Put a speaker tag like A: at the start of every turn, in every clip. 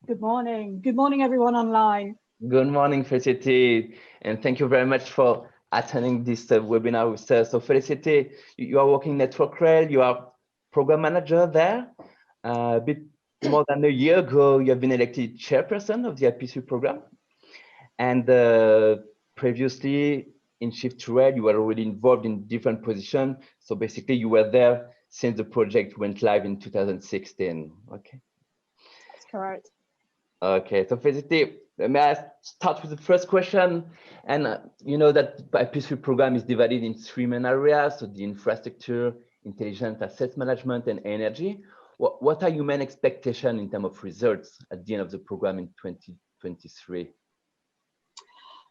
A: Good morning. Good morning, everyone online.
B: Good morning, Felicity, and thank you very much for attending this webinar with us. So Felicity, you are working Network Rail, you are program manager there. A bit more than a year ago, you have been elected chairperson of the IP3 program. And previously in Shift2Rail, you were already involved in different positions. So basically you were there since the project went live in 2016, okay?
A: That's correct.
B: Okay, so Felicity, may I start with the first question? And you know that IP3 program is divided in three main areas, so the infrastructure, intelligent asset management, and energy. What are your main expectations in terms of results at the end of the program in 2023?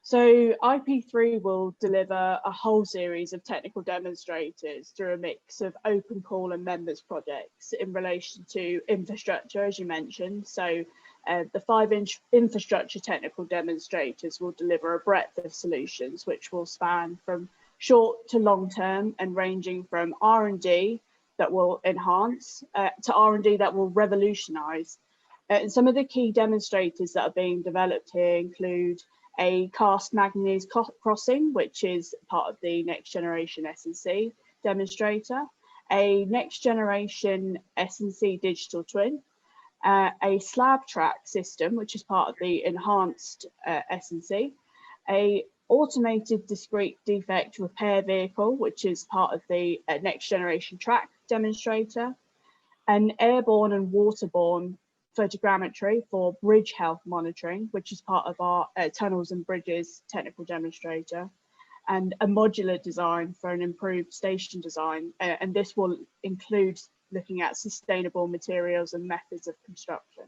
A: So IP3 will deliver a whole series of technical demonstrators through a mix of open call and members projects in relation to infrastructure, as you mentioned. So the 5-inch infrastructure technical demonstrators will deliver a breadth of solutions which will span from short to long term and ranging from R&D that will enhance to R&D that will revolutionize. And some of the key demonstrators that are being developed here include a cast manganese crossing, which is part of the next generation S&C demonstrator, a next generation S&C digital twin, a slab track system, which is part of the enhanced S&C, a automated discrete defect repair vehicle, which is part of the next generation track demonstrator, an airborne and waterborne photogrammetry for bridge health monitoring, which is part of our tunnels and bridges technical demonstrator, and a modular design for an improved station design. And this will include looking at sustainable materials and methods of construction.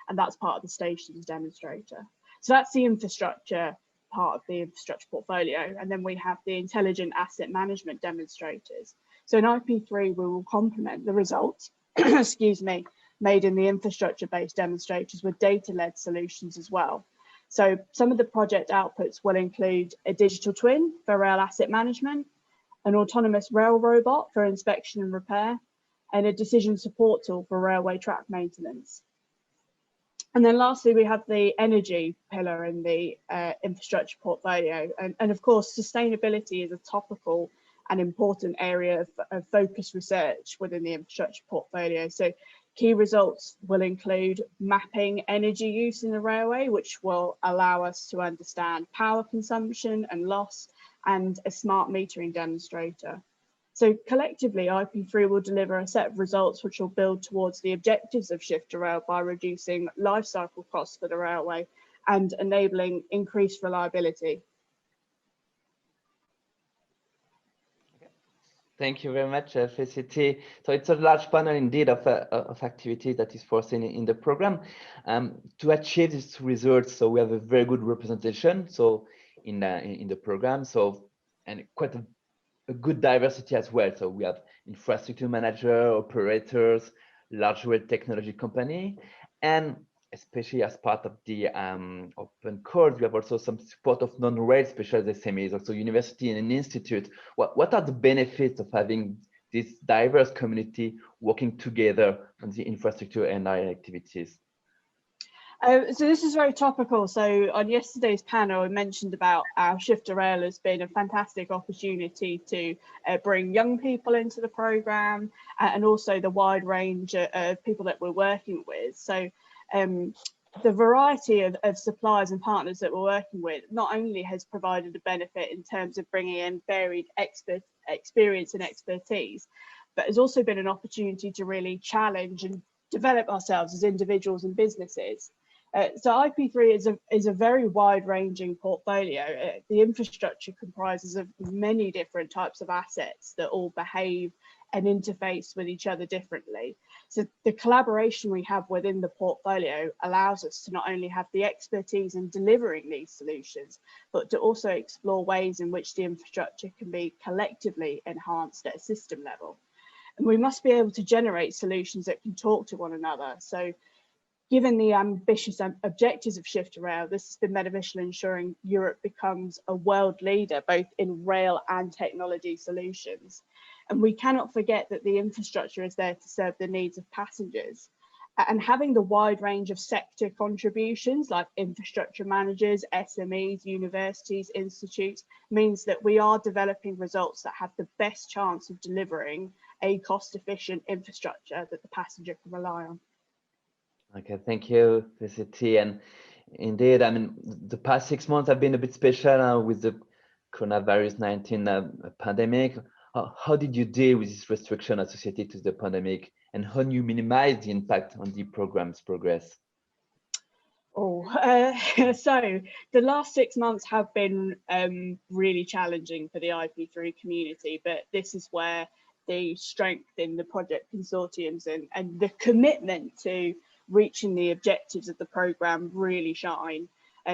A: And that's part of the stations demonstrator. So that's the infrastructure part of the infrastructure portfolio. And then we have the intelligent asset management demonstrators. So in IP3, we will complement the results, excuse me, made in the infrastructure-based demonstrators with data-led solutions as well. So some of the project outputs will include a digital twin for rail asset management, an autonomous rail robot for inspection and repair, and a decision support tool for railway track maintenance. And then lastly, we have the energy pillar in the infrastructure portfolio. And of course, sustainability is a topical and important area of focus research within the infrastructure portfolio. So key results will include mapping energy use in the railway, which will allow us to understand power consumption and loss, and a smart metering demonstrator. So collectively, IP3 will deliver a set of results which will build towards the objectives of Shift2Rail by reducing life cycle costs for the railway and enabling increased reliability.
B: Thank you very much, Felicity. So it's a large panel indeed of activity that is foreseen in the program. To achieve these results, so we have a very good representation. So in the program, so and quite a good diversity as well. So we have infrastructure manager, operators, large rail technology company, and especially as part of the open core, we have also some support of non-rail specialized SMEs, also university and an institute. What are the benefits of having this diverse community working together on the infrastructure and our activities?
A: So this is very topical. So on yesterday's panel, I mentioned about our Shift2Rail has been a fantastic opportunity to bring young people into the program and also the wide range of people that we're working with. So the variety of suppliers and partners that we're working with not only has provided a benefit in terms of bringing in varied experience and expertise, but has also been an opportunity to really challenge and develop ourselves as individuals and businesses. So IP3 is a very wide-ranging portfolio. The infrastructure comprises of many different types of assets that all behave and interface with each other differently. So the collaboration we have within the portfolio allows us to not only have the expertise in delivering these solutions, but to also explore ways in which the infrastructure can be collectively enhanced at a system level. And we must be able to generate solutions that can talk to one another. So given the ambitious objectives of Shift2Rail, this has been beneficial in ensuring Europe becomes a world leader, both in rail and technology solutions. And we cannot forget that the infrastructure is there to serve the needs of passengers. And having the wide range of sector contributions like infrastructure managers, SMEs, universities, institutes, means that we are developing results that have the best chance of delivering a cost-efficient infrastructure that the passenger can rely on.
B: Okay, thank you, Felicity. And indeed, I mean, the past 6 months have been a bit special with the coronavirus 19 pandemic. How did you deal with this restriction associated to the pandemic, and how do you minimize the impact on the program's progress?
A: So the last 6 months have been really challenging for the IP3 community, but this is where the strength in the project consortiums and the commitment to reaching the objectives of the programme really shine.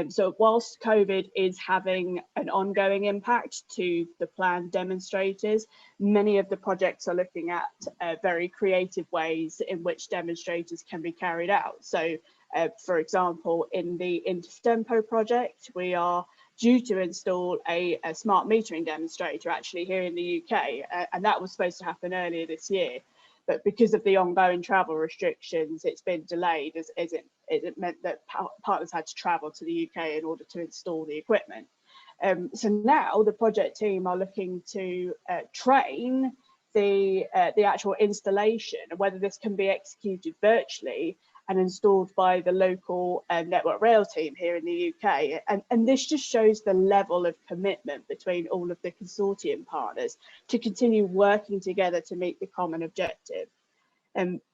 A: So whilst COVID is having an ongoing impact to the planned demonstrators, many of the projects are looking at very creative ways in which demonstrators can be carried out. So for example, in the Intertempo project, we are due to install a smart metering demonstrator actually here in the UK, and that was supposed to happen earlier this year. But because of the ongoing travel restrictions, it's been delayed as it meant that partners had to travel to the UK in order to install the equipment. So now the project team are looking to train the actual installation and whether this can be executed virtually and installed by the local Network Rail team here in the UK. And this just shows the level of commitment between all of the consortium partners to continue working together to meet the common objective.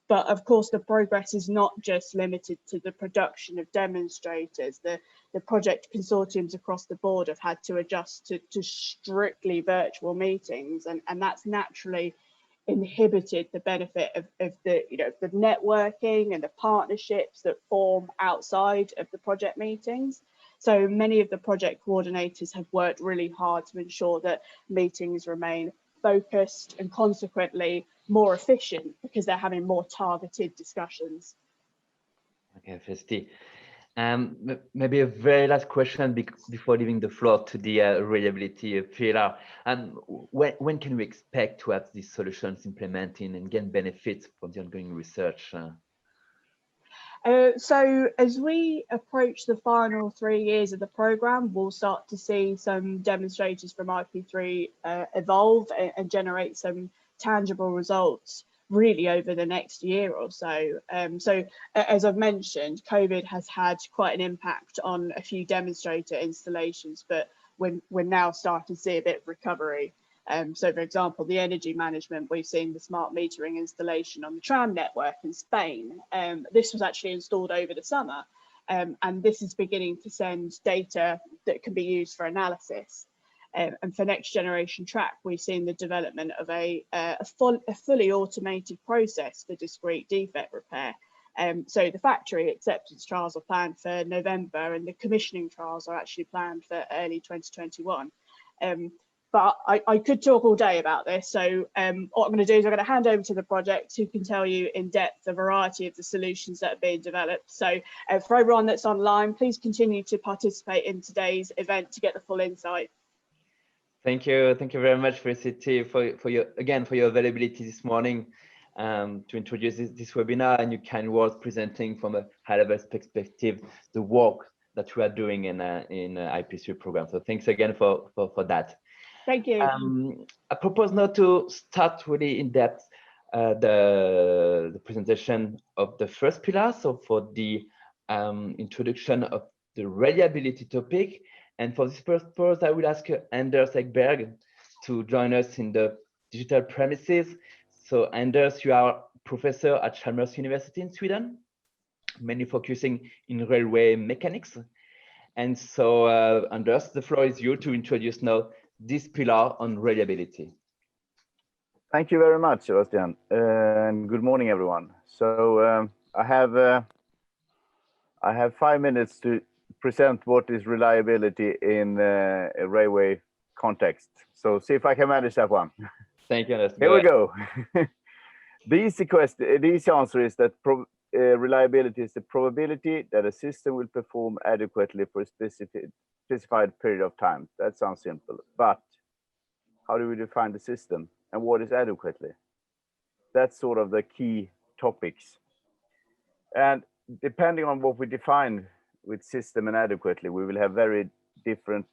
A: But of course, the progress is not just limited to the production of demonstrators. The project consortiums across the board have had to adjust to strictly virtual meetings, and that's naturally inhibited the benefit of the the networking and the partnerships that form outside of the project meetings. So many of the project coordinators have worked really hard to ensure that meetings remain focused and consequently more efficient because they're having more targeted discussions.
B: Okay, Felicity. Maybe a very last question before leaving the floor to the reliability pillar. When can we expect to have these solutions implemented and gain benefits from the ongoing research?
A: So as we approach the final 3 years of the programme, we'll start to see some demonstrators from IP3 evolve and generate some tangible results really over the next year or so. So as I've mentioned, COVID has had quite an impact on a few demonstrator installations, but we're now starting to see a bit of recovery. So for example, the energy management, we've seen the smart metering installation on the tram network in Spain. This was actually installed over the summer, and this is beginning to send data that can be used for analysis. And for next generation track, we've seen the development of a fully automated process for discrete defect repair. So the factory acceptance trials are planned for November, and the commissioning trials are actually planned for early 2021. But I could talk all day about this. So what I'm going to do is I'm going to hand over to the project who can tell you in depth a variety of the solutions that are being developed. So for everyone that's online, please continue to participate in today's event to get the full insight.
B: Thank you very much, Felicity, for your availability this morning to introduce this webinar and your kind words presenting from a high-level perspective the work that we are doing in IP3 program. So thanks again for that.
A: Thank you.
B: I propose now to start really in depth the presentation of the first pillar. So for the introduction of the reliability topic. And for this purpose, I will ask Anders Ekberg to join us in the digital premises. So Anders, you are professor at Chalmers University in Sweden, mainly focusing in railway mechanics. And so Anders, the floor is yours to introduce now this pillar on reliability.
C: Thank you very much, Sebastian, and good morning, everyone. So I have 5 minutes to present what is reliability in a railway context. So see if I can manage that one.
B: Thank you, Anders.
C: Here we go. The easy answer is that reliability is the probability that a system will perform adequately for a specified period of time. That sounds simple, but how do we define the system and what is adequately? That's sort of the key topics. And depending on what we define with system and adequately, we will have very different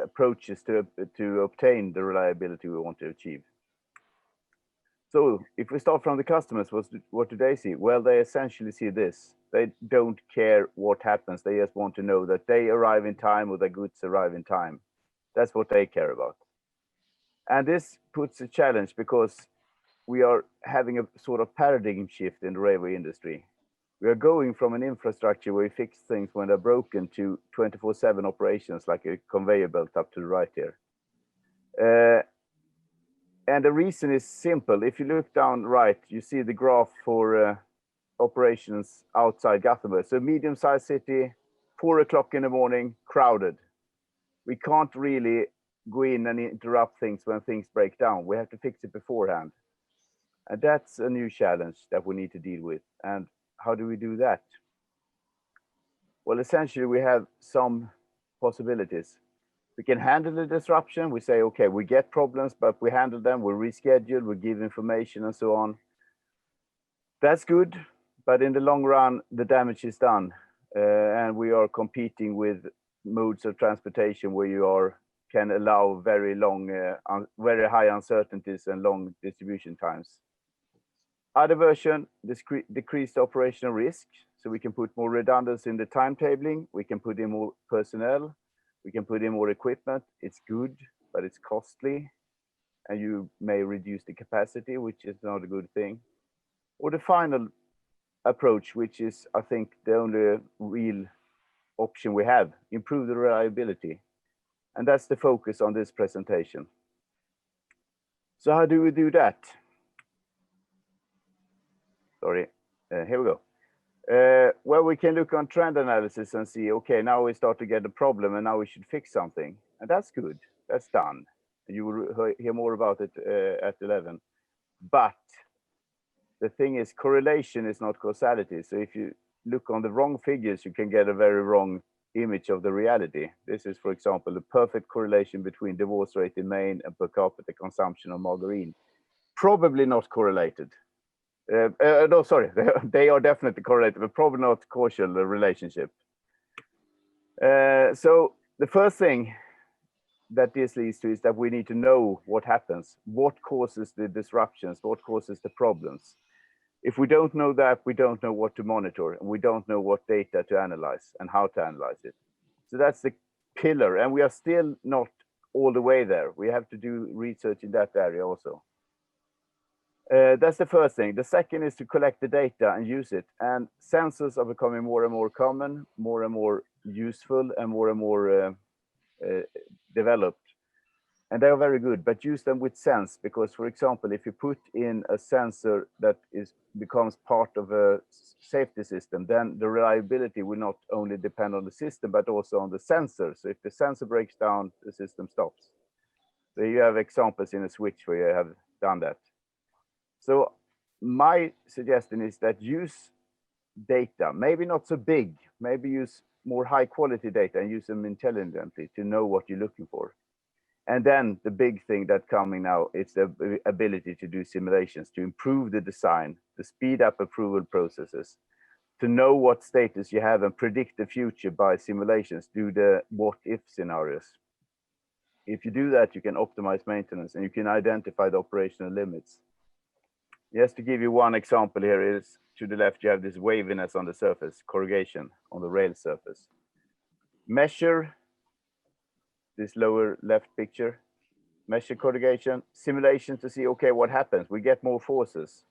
C: approaches to obtain the reliability we want to achieve. So if we start from the customers, what do they see? Well, they essentially see this. They don't care what happens. They just want to know that they arrive in time or their goods arrive in time. That's what they care about. And this puts a challenge because we are having a sort of paradigm shift in the railway industry. We are going from an infrastructure where we fix things when they're broken to 24/7 operations like a conveyor belt up to the right here. And the reason is simple. If you look down right, you see the graph for operations outside Gothenburg. So medium-sized city, 4 o'clock in the morning, crowded. We can't really go in and interrupt things when things break down. We have to fix it beforehand. And that's a new challenge that we need to deal with. And how do we do that? Well, essentially, we have some possibilities. We can handle the disruption. We say, okay, we get problems, but we handle them, we reschedule, we give information and so on. That's good, but in the long run, the damage is done. And we are competing with modes of transportation where you can allow very long, very high uncertainties and long distribution times. Other version, decreased operational risk. So we can put more redundancy in the timetabling. We can put in more personnel. We can put in more equipment. It's good, but it's costly. And you may reduce the capacity, which is not a good thing. Or the final approach, which is, I think, the only real option we have, improve the reliability. And that's the focus on this presentation. So how do we do that? Sorry, here we go. Well, we can look on trend analysis and see, okay, now we start to get a problem and now we should fix something. And that's good, that's done. You will hear more about it at 11. But the thing is, correlation is not causality. So if you look on the wrong figures, you can get a very wrong image of the reality. This is, for example, the perfect correlation between divorce rate in Maine and per capita consumption of margarine. Probably not correlated. No, sorry, they are definitely correlated, but probably not causal relationship. So the first thing that this leads to is that we need to know what happens, what causes the disruptions, what causes the problems. If we don't know that, we don't know what to monitor, and we don't know what data to analyze and how to analyze it. So that's the pillar, and we are still not all the way there. We have to do research in that area also. That's the first thing. The second is to collect the data and use it. And sensors are becoming more and more common, more and more useful, and more developed. And they are very good, but use them with sense. Because, for example, if you put in a sensor that becomes part of a safety system, then the reliability will not only depend on the system, but also on the sensor. So if the sensor breaks down, the system stops. So you have examples in a switch where you have done that. So my suggestion is that use data, maybe not so big, maybe use more high quality data and use them intelligently to know what you're looking for. And then the big thing that's coming now is the ability to do simulations, to improve the design, to speed up approval processes, to know what status you have and predict the future by simulations, do the what if scenarios. If you do that, you can optimize maintenance and you can identify the operational limits. Just to give you one example here is, to the left, you have this waviness on the surface, corrugation on the rail surface. Measure this lower left picture, measure corrugation, simulation to see, okay, what happens? We get more forces.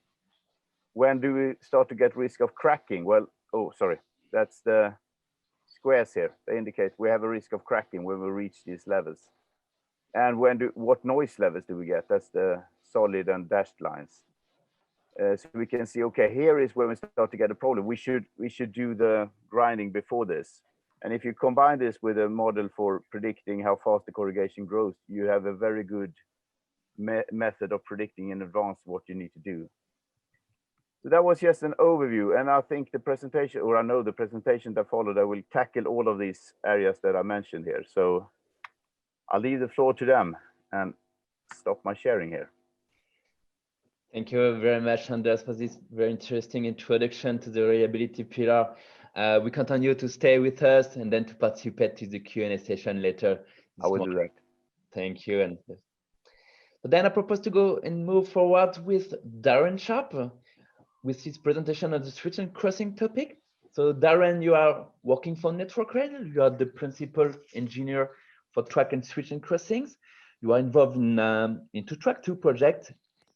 C: When do we start to get risk of cracking? Well, oh, sorry, that's the squares here. They indicate we have a risk of cracking when we reach these levels. And what noise levels do we get? That's the solid and dashed lines. So we can see, okay, here is where we start to get a problem. We should do the grinding before this. And if you combine this with a model for predicting how fast the corrugation grows, you have a very good method of predicting in advance what you need to do. So that was just an overview. And I think the presentation, or I know the presentation that followed, I will tackle all of these areas that I mentioned here. So I'll leave the floor to them and stop my sharing here.
B: Thank you very much, Anders, for this very interesting introduction to the reliability pillar. We count on you to stay with us and then to participate to the Q&A session later.
C: I will do that.
B: Thank you. And so then I propose to go and move forward with Darren Sharp with his presentation on the switch and crossing topic. So Darren, you are working for Network Rail. You are the principal engineer for track and switch and crossings. You are involved in Track 2 project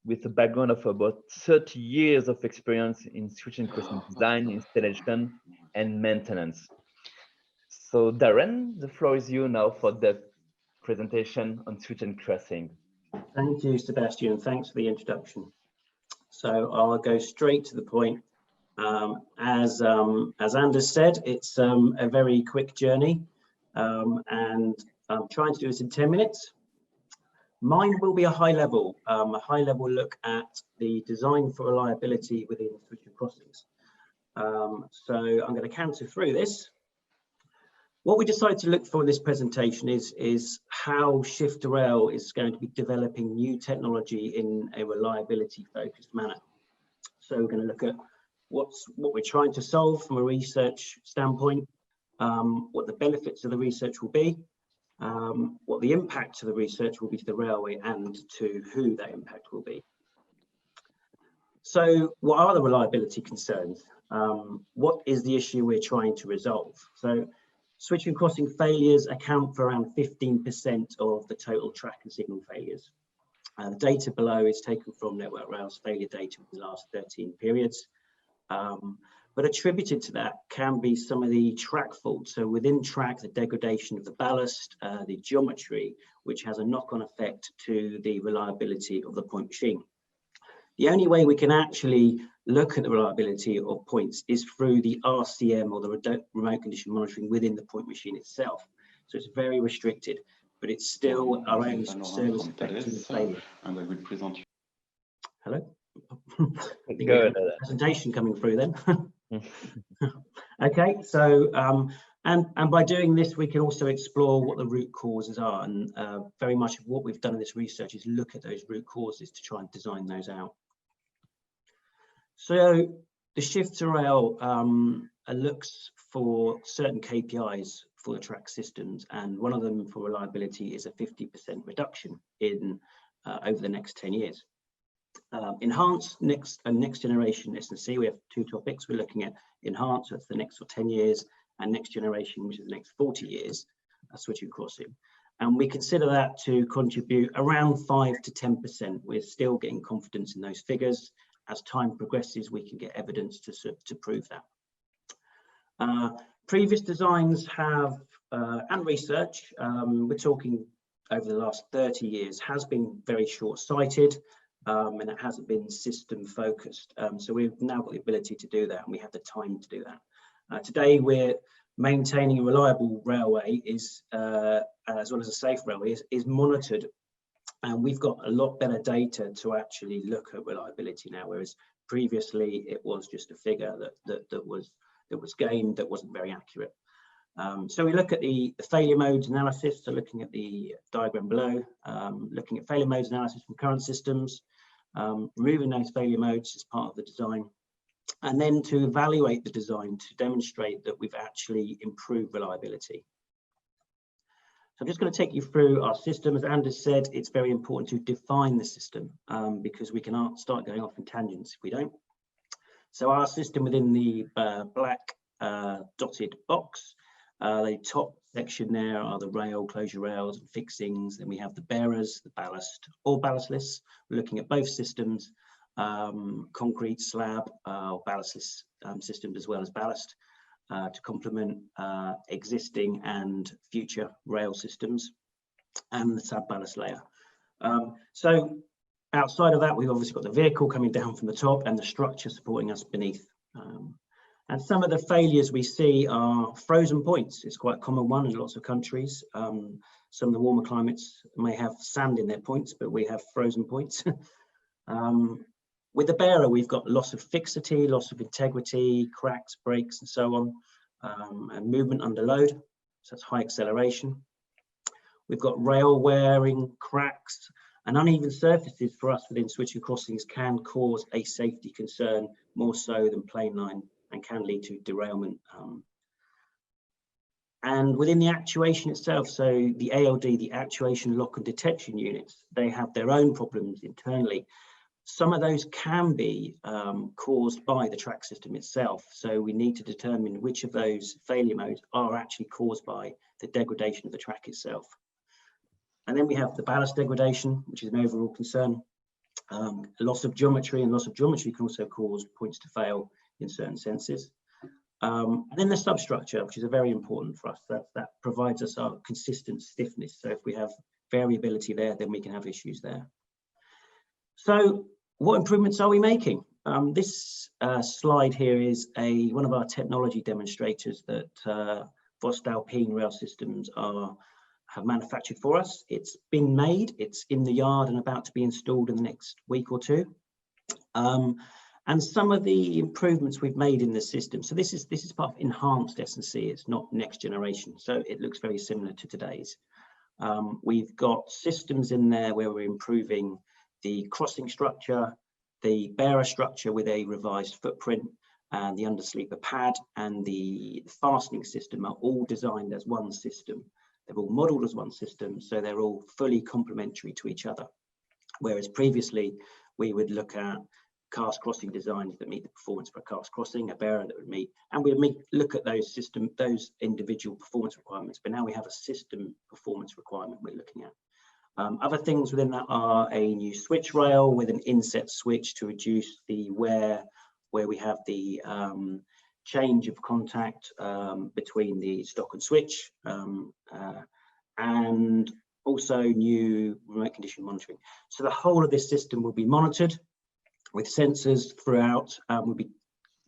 B: with a background of about 30 years of experience in switch and crossing design, installation, and maintenance. So Darren, the floor is you now for the presentation on switch and crossing.
D: Thank you, Sebastian. Thanks for the introduction. So I'll go straight to the point. As Anders said, it's a very quick journey, and I'm trying to do this in 10 minutes. Mine will be a high level look at the design for reliability within switch and crossings. So I'm going to canter through this. What we decided to look for in this presentation is how Shift2Rail is going to be developing new technology in a reliability focused manner. So we're going to look at what we're trying to solve from a research standpoint, what the benefits of the research will be, what the impact of the research will be to the railway and to who that impact will be. So what are the reliability concerns? What is the issue we're trying to resolve? So switch and crossing failures account for around 15% of the total track and signal failures. The data below is taken from Network Rail's failure data in the last 13 periods. But attributed to that can be some of the track faults. So within track, the degradation of the ballast, the geometry, which has a knock-on effect to the reliability of the point machine. The only way we can actually look at the reliability of points is through the RCM, or the remote condition monitoring within the point machine itself. So it's very restricted, but it's still our own service affecting failure.
E: And I will present you.
D: Hello?
B: Good.
D: Presentation coming through then. Okay, so and by doing this we can also explore what the root causes are, and very much of what we've done in this research is look at those root causes to try and design those out. So the Shift2Rail looks for certain KPIs for the track systems, and one of them for reliability is a 50% reduction in over the next 10 years. Enhanced next generation S&C, we have two topics. We're looking at enhanced, that's the next 10 years, and next generation, which is the next 40 years, switch and crossing. And we consider that to contribute around 5 to 10%. We're still getting confidence in those figures. As time progresses, we can get evidence to prove that. Previous designs have, and research, we're talking over the last 30 years, has been very short-sighted. And it hasn't been system focused. So we've now got the ability to do that, and we have the time to do that. Today, we're maintaining a reliable railway is, as well as a safe railway, is monitored. And we've got a lot better data to actually look at reliability now, whereas previously it was just a figure that was gained that wasn't very accurate. So we look at the failure modes analysis, so looking at the diagram below, looking at failure modes analysis from current systems, removing those failure modes as part of the design, and then to evaluate the design to demonstrate that we've actually improved reliability. So I'm just going to take you through our system. As Anders said, it's very important to define the system because we can start going off in tangents if we don't. So our system within the black dotted box, the top section there are the rail, closure rails and fixings. Then we have the bearers, the ballast or ballastless. We're looking at both systems, concrete slab or ballastless systems as well as ballast to complement existing and future rail systems, and the sub ballast layer. So outside of that, we've obviously got the vehicle coming down from the top and the structure supporting us beneath. And some of the failures we see are frozen points. It's quite a common one in lots of countries. Some of the warmer climates may have sand in their points, but we have frozen points. With the bearer, we've got loss of fixity, loss of integrity, cracks, breaks, and so on, and movement under load. So that's high acceleration. We've got rail wearing, cracks, And uneven surfaces for us within switching crossings can cause a safety concern more so than plain line, and can lead to derailment. And within the actuation itself, so the ALD, the actuation, lock and detection units, they have their own problems internally. Some of those can be caused by the track system itself. So we need to determine which of those failure modes are actually caused by the degradation of the track itself. And then we have the ballast degradation, which is an overall concern. Loss of geometry, and loss of geometry can also cause points to fail in certain senses. And then the substructure, which is very important for us, that provides us our consistent stiffness. So if we have variability there, then we can have issues there. So what improvements are we making? This slide here is one of our technology demonstrators that voestalpine Rail Systems have manufactured for us. It's been made, it's in the yard and about to be installed in the next week or two. And some of the improvements we've made in the system. So this is part of enhanced S&C. It's not next generation. So it looks very similar to today's. We've got systems in there where we're improving the crossing structure, the bearer structure with a revised footprint, and the undersleeper pad and the fastening system are all designed as one system. They're all modeled as one system, so they're all fully complementary to each other. Whereas previously we would look at cast crossing designs that meet the performance for a cast crossing, a bearer that would meet, and we would look at those individual performance requirements. But now we have a system performance requirement we're looking at. Other things within that are a new switch rail with an inset switch to reduce the wear, where we have the change of contact between the stock and switch, and also new remote condition monitoring. So the whole of this system will be monitored with sensors throughout. We'll be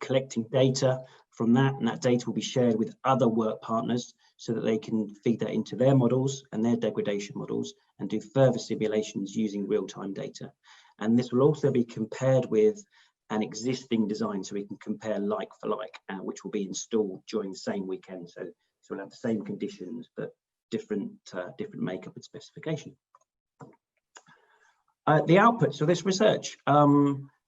D: collecting data from that, and that data will be shared with other work partners so that they can feed that into their models and their degradation models and do further simulations using real-time data. And this will also be compared with an existing design, so we can compare like for like, which will be installed during the same weekend. So we'll have the same conditions, but different makeup and specification. The outputs of this research.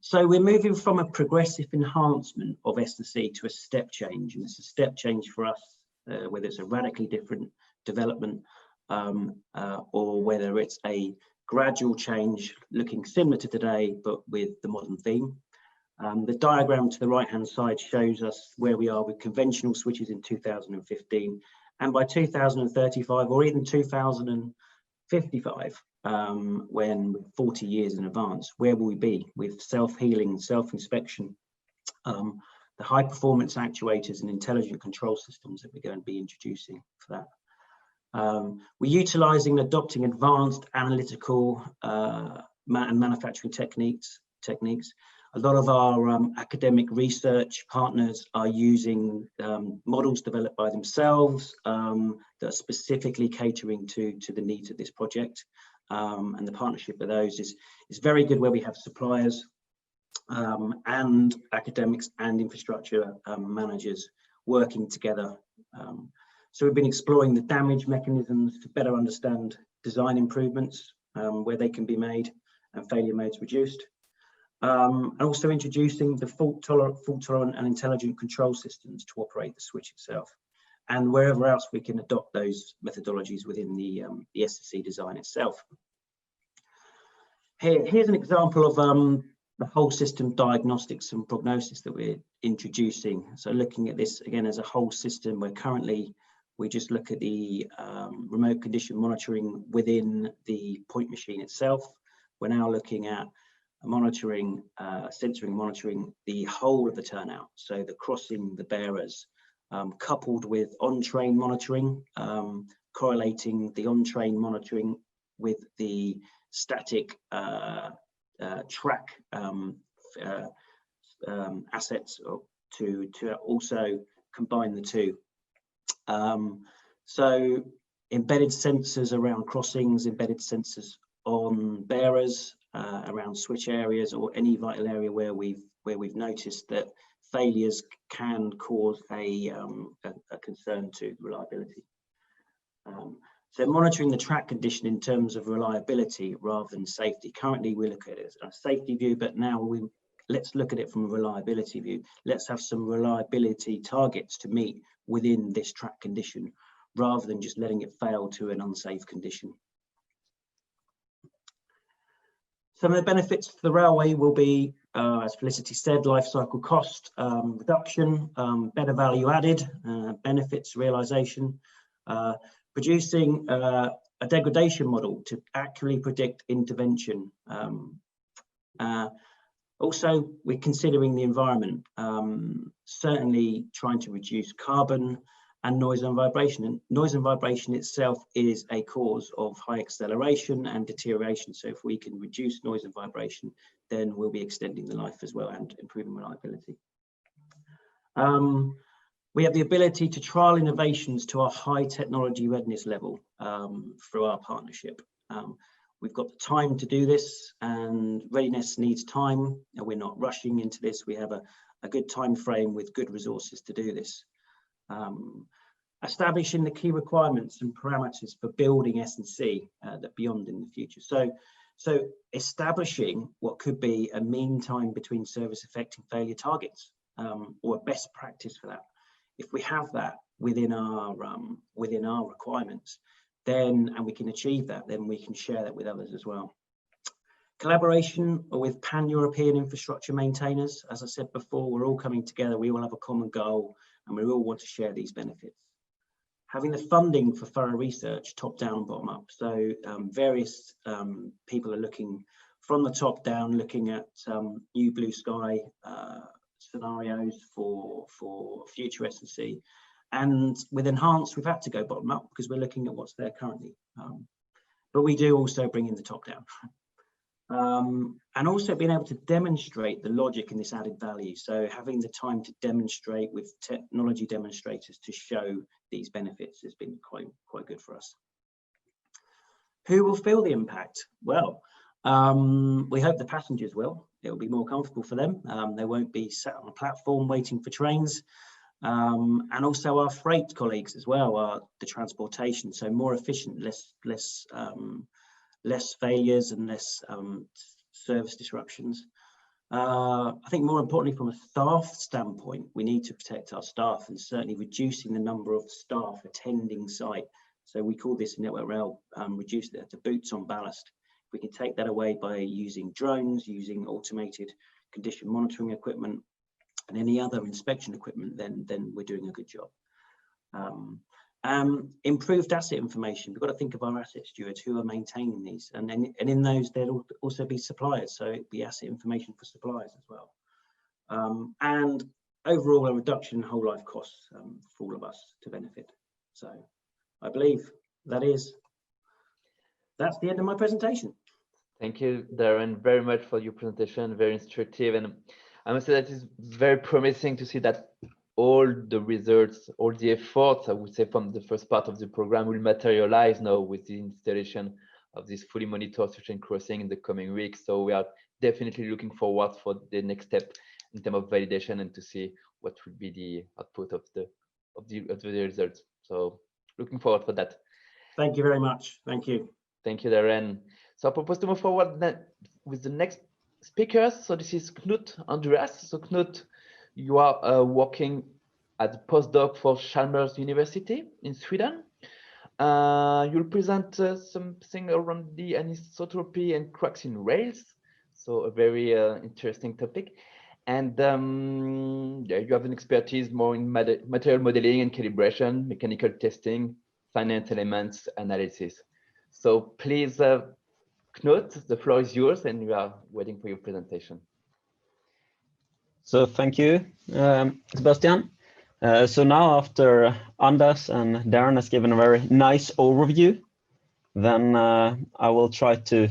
D: So we're moving from a progressive enhancement of S&C to a step change, and it's a step change for us, whether it's a radically different development or whether it's a gradual change looking similar to today, but with the modern theme. The diagram to the right-hand side shows us where we are with conventional switches in 2015, and by 2035 or even 2055, when 40 years in advance, where will we be with self-healing, self-inspection, the high-performance actuators and intelligent control systems that we're going to be introducing for that. We're utilising and adopting advanced analytical and manufacturing techniques. A lot of our academic research partners are using models developed by themselves that are specifically catering to the needs of this project. And the partnership with those is very good, where we have suppliers and academics and infrastructure managers working together. So we've been exploring the damage mechanisms to better understand design improvements, where they can be made and failure modes reduced. And also introducing the fault tolerant and intelligent control systems to operate the switch itself, and wherever else we can adopt those methodologies within the S&C design itself. Here's an example of the whole system diagnostics and prognosis that we're introducing. So looking at this again as a whole system, where currently we just look at the remote condition monitoring within the point machine itself. We're now looking at monitoring, sensoring monitoring the whole of the turnout. So the crossing, the bearers, coupled with on-train monitoring, correlating the on-train monitoring with the static track assets to also combine the two. So embedded sensors around crossings, embedded sensors on bearers, around switch areas, or any vital area where we've noticed that failures can cause a concern to reliability. So monitoring the track condition in terms of reliability rather than safety. Currently, we look at it as a safety view, but now let's look at it from a reliability view. Let's have some reliability targets to meet within this track condition, rather than just letting it fail to an unsafe condition. Some of the benefits for the railway will be, as Felicity said, life cycle cost reduction, better value added, benefits realization, producing a degradation model to accurately predict intervention. Also, we're considering the environment, certainly trying to reduce carbon and noise and vibration. And noise and vibration itself is a cause of high acceleration and deterioration. So if we can reduce noise and vibration, then we'll be extending the life as well and improving reliability. We have the ability to trial innovations to our high technology readiness level through our partnership. We've got the time to do this, and readiness needs time, and we're not rushing into this. We have a good time frame with good resources to do this. Establishing the key requirements and parameters for building S&C that beyond in the future. So establishing what could be a mean time between service affecting failure targets, or a best practice for that. If we have that within our requirements, then, and we can achieve that, then we can share that with others as well. Collaboration with pan-European infrastructure maintainers. As I said before, we're all coming together, we all have a common goal, and we all want to share these benefits. Having the funding for thorough research, top down, bottom up. So various people are looking from the top down, looking at new blue sky scenarios for future S&C. And with Enhanced, we've had to go bottom up because we're looking at what's there currently. But we do also bring in the top down. And also being able to demonstrate the logic in this added value. So having the time to demonstrate with technology demonstrators to show these benefits has been quite good for us. Who will feel the impact? Well, we hope the passengers will. It will be more comfortable for them. They won't be sat on a platform waiting for trains. And also our freight colleagues as well, the transportation, so more efficient, less failures and less service disruptions. I think more importantly, from a staff standpoint, we need to protect our staff, and certainly reducing the number of staff attending site. So we call this Network Rail, reduce the boots on ballast. If we can take that away by using drones, using automated condition monitoring equipment, and any other inspection equipment, then we're doing a good job. Improved asset information. We've got to think of our asset stewards who are maintaining these, and in those there'll also be suppliers, so it'd be asset information for suppliers as well. And overall a reduction in whole life costs for all of us to benefit. So I believe that's the end of my presentation.
B: Thank you, Darren, very much for your presentation, very instructive, and I must say that it's very promising to see that all the results, all the efforts, I would say, from the first part of the program will materialize now with the installation of this fully monitored switching crossing in the coming weeks. So we are definitely looking forward for the next step in terms of validation and to see what will be the output of the results. So looking forward for that.
D: Thank you very much. Thank you.
B: Thank you, Darren. So I propose to move forward with the next speakers. So this is Knut Andreas. So Knut, you are working as a postdoc for Chalmers University in Sweden. You'll present something around the anisotropy and cracks in rails. So a very interesting topic. And yeah, you have an expertise more in material modeling and calibration, mechanical testing, finite elements analysis. So please, Knut, the floor is yours, and we are waiting for your presentation.
E: So thank you, Sebastian. So now after Anders and Darren has given a very nice overview, then I will try to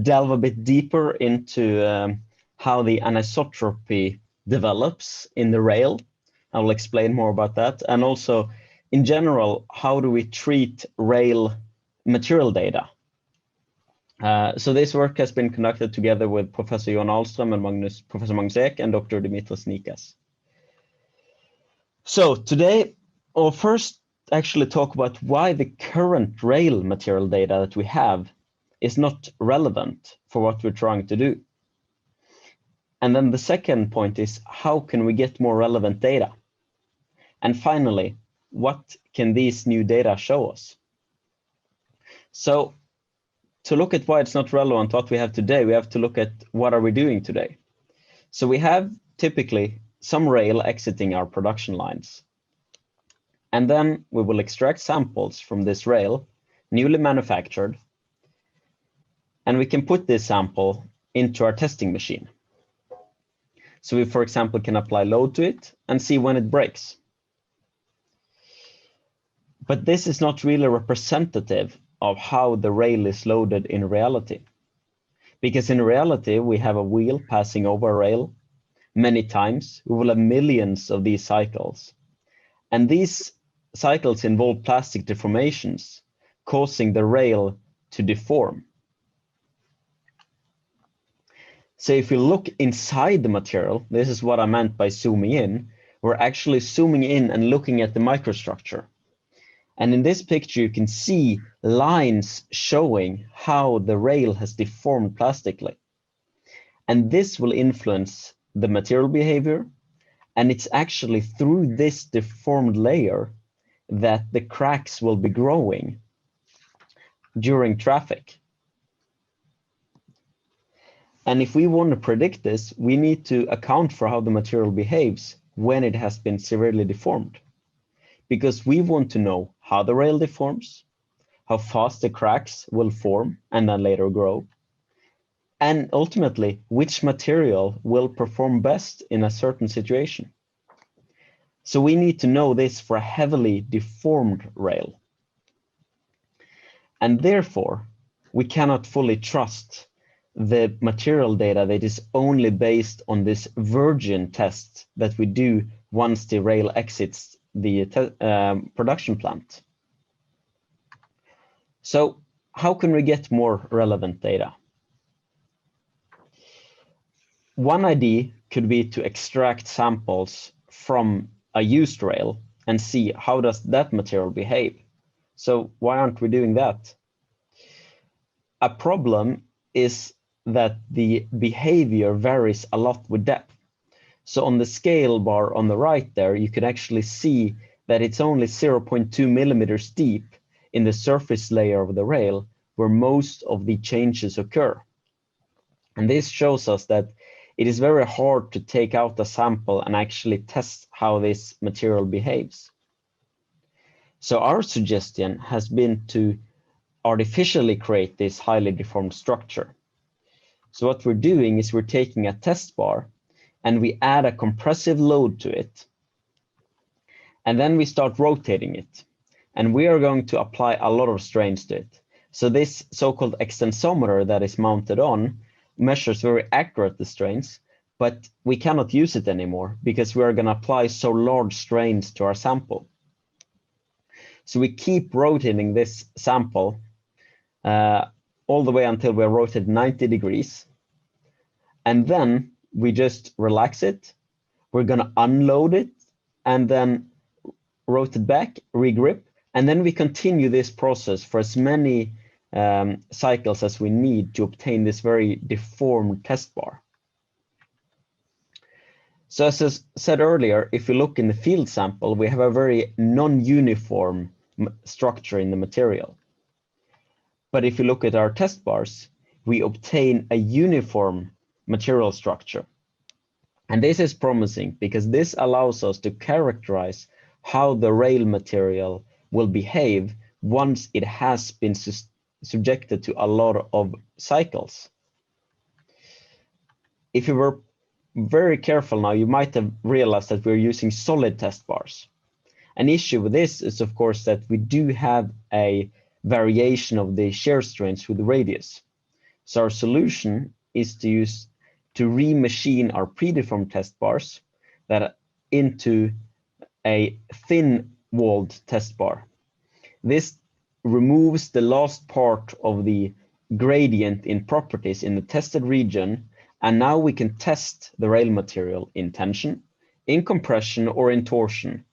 E: delve a bit deeper into how the anisotropy develops in the rail. I will explain more about that. And also, in general, how do we treat rail material data? So this work has been conducted together with Professor Johan Ahlström and Professor Magnus Ek and Dr. Dimitris Nikas. So today, our first actually talk about why the current rail material data that we have is not relevant for what we're trying to do. And then the second point is, how can we get more relevant data? And finally, what can these new data show us? So to look at why it's not relevant what we have today, we have to look at what are we doing today. So we have typically some rail exiting our production lines. And then we will extract samples from this rail, newly manufactured, and we can put this sample into our testing machine. So we, for example, can apply load to it and see when it breaks. But this is not really representative of how the rail is loaded in reality. Because in reality, we have a wheel passing over a rail many times. We will have millions of these cycles. And these cycles involve plastic deformations, causing the rail to deform. So if you look inside the material, this is what I meant by zooming in, we're actually zooming in and looking at the microstructure. And in this picture, you can see lines showing how the rail has deformed plastically. And this will influence the material behavior. And it's actually through this deformed layer that the cracks will be growing during traffic. And if we want to predict this, we need to account for how the material behaves when it has been severely deformed. Because we want to know how the rail deforms, how fast the cracks will form and then later grow, and ultimately which material will perform best in a certain situation. So we need to know this for a heavily deformed rail. And therefore, we cannot fully trust the material data that is only based on this virgin test that we do once the rail exits the production plant. So how can we get more relevant data? One idea could be to extract samples from a used rail and see how does that material behave. So why aren't we doing that? A problem is that the behavior varies a lot with depth. So on the scale bar on the right there, you can actually see that it's only 0.2 millimeters deep in the surface layer of the rail where most of the changes occur. And this shows us that it is very hard to take out a sample and actually test how this material behaves. So our suggestion has been to artificially create this highly deformed structure. So what we're doing is we're taking a test bar and we add a compressive load to it. And then we start rotating it. And we are going to apply a lot of strains to it. So this so-called extensometer that is mounted on measures very accurate the strains, but we cannot use it anymore because we are going to apply so large strains to our sample. So we keep rotating this sample all the way until we're rotated 90 degrees. And then we just relax it. We're going to unload it and then rotate back, regrip. And then we continue this process for as many cycles as we need to obtain this very deformed test bar. So as I said earlier, if you look in the field sample, we have a very non-uniform structure in the material. But if you look at our test bars, we obtain a uniform material structure. And this is promising because this allows us to characterize how the rail material will behave once it has been subjected to a lot of cycles. If you were very careful now, you might have realized that we're using solid test bars. An issue with this is, of course, that we do have a variation of the shear strains with the radius. So our solution is to remachine our predeformed test bars that into a thin-walled test bar. This removes the last part of the gradient in properties in the tested region, and now we can test the rail material in tension, in compression, or in torsion.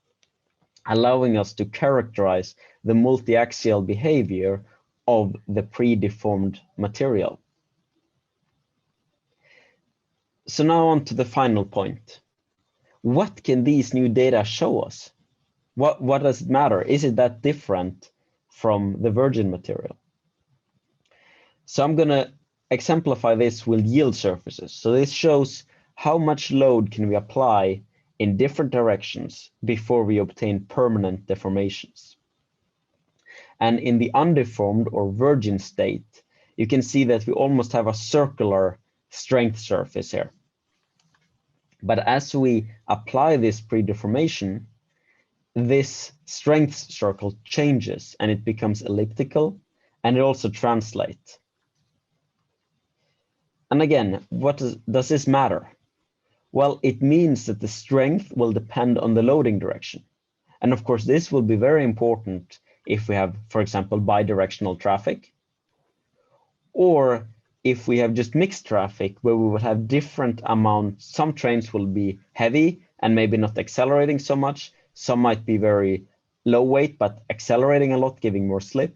E: allowing us to characterize the multi-axial behavior of the predeformed material. So now on to the final point. What can these new data show us? What does it matter? Is it that different from the virgin material? So I'm going to exemplify this with yield surfaces. So this shows how much load can we apply in different directions before we obtain permanent deformations. And in the undeformed or virgin state, you can see that we almost have a circular strength surface here. But as we apply this pre-deformation, this strength circle changes and it becomes elliptical, and it also translates. And again, what does this matter? Well, it means that the strength will depend on the loading direction. And of course, this will be very important if we have, for example, bidirectional traffic, or if we have just mixed traffic where we will have different amounts. Some trains will be heavy and maybe not accelerating so much. Some might be very low weight, but accelerating a lot, giving more slip.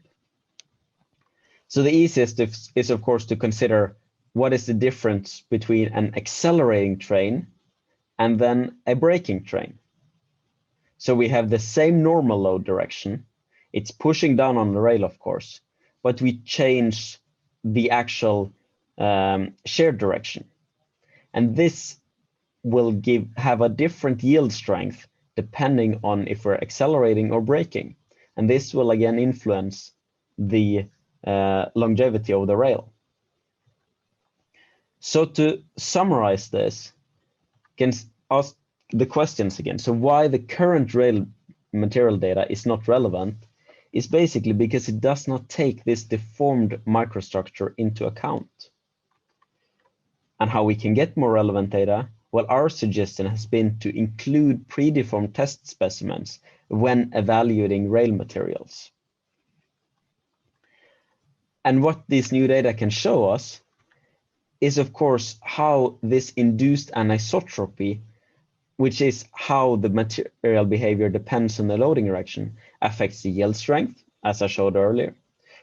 E: So the easiest is of course to consider what is the difference between an accelerating train and then a braking train. So we have the same normal load direction. It's pushing down on the rail, of course, but we change the actual shared direction. And this will have a different yield strength depending on if we're accelerating or braking. And this will again influence the longevity of the rail. So to summarize this, can ask the questions again. So why the current rail material data is not relevant is basically because it does not take this deformed microstructure into account. And how we can get more relevant data? Well, our suggestion has been to include predeformed test specimens when evaluating rail materials. And what these new data can show us is, of course, how this induced anisotropy, which is how the material behavior depends on the loading direction, affects the yield strength, as I showed earlier,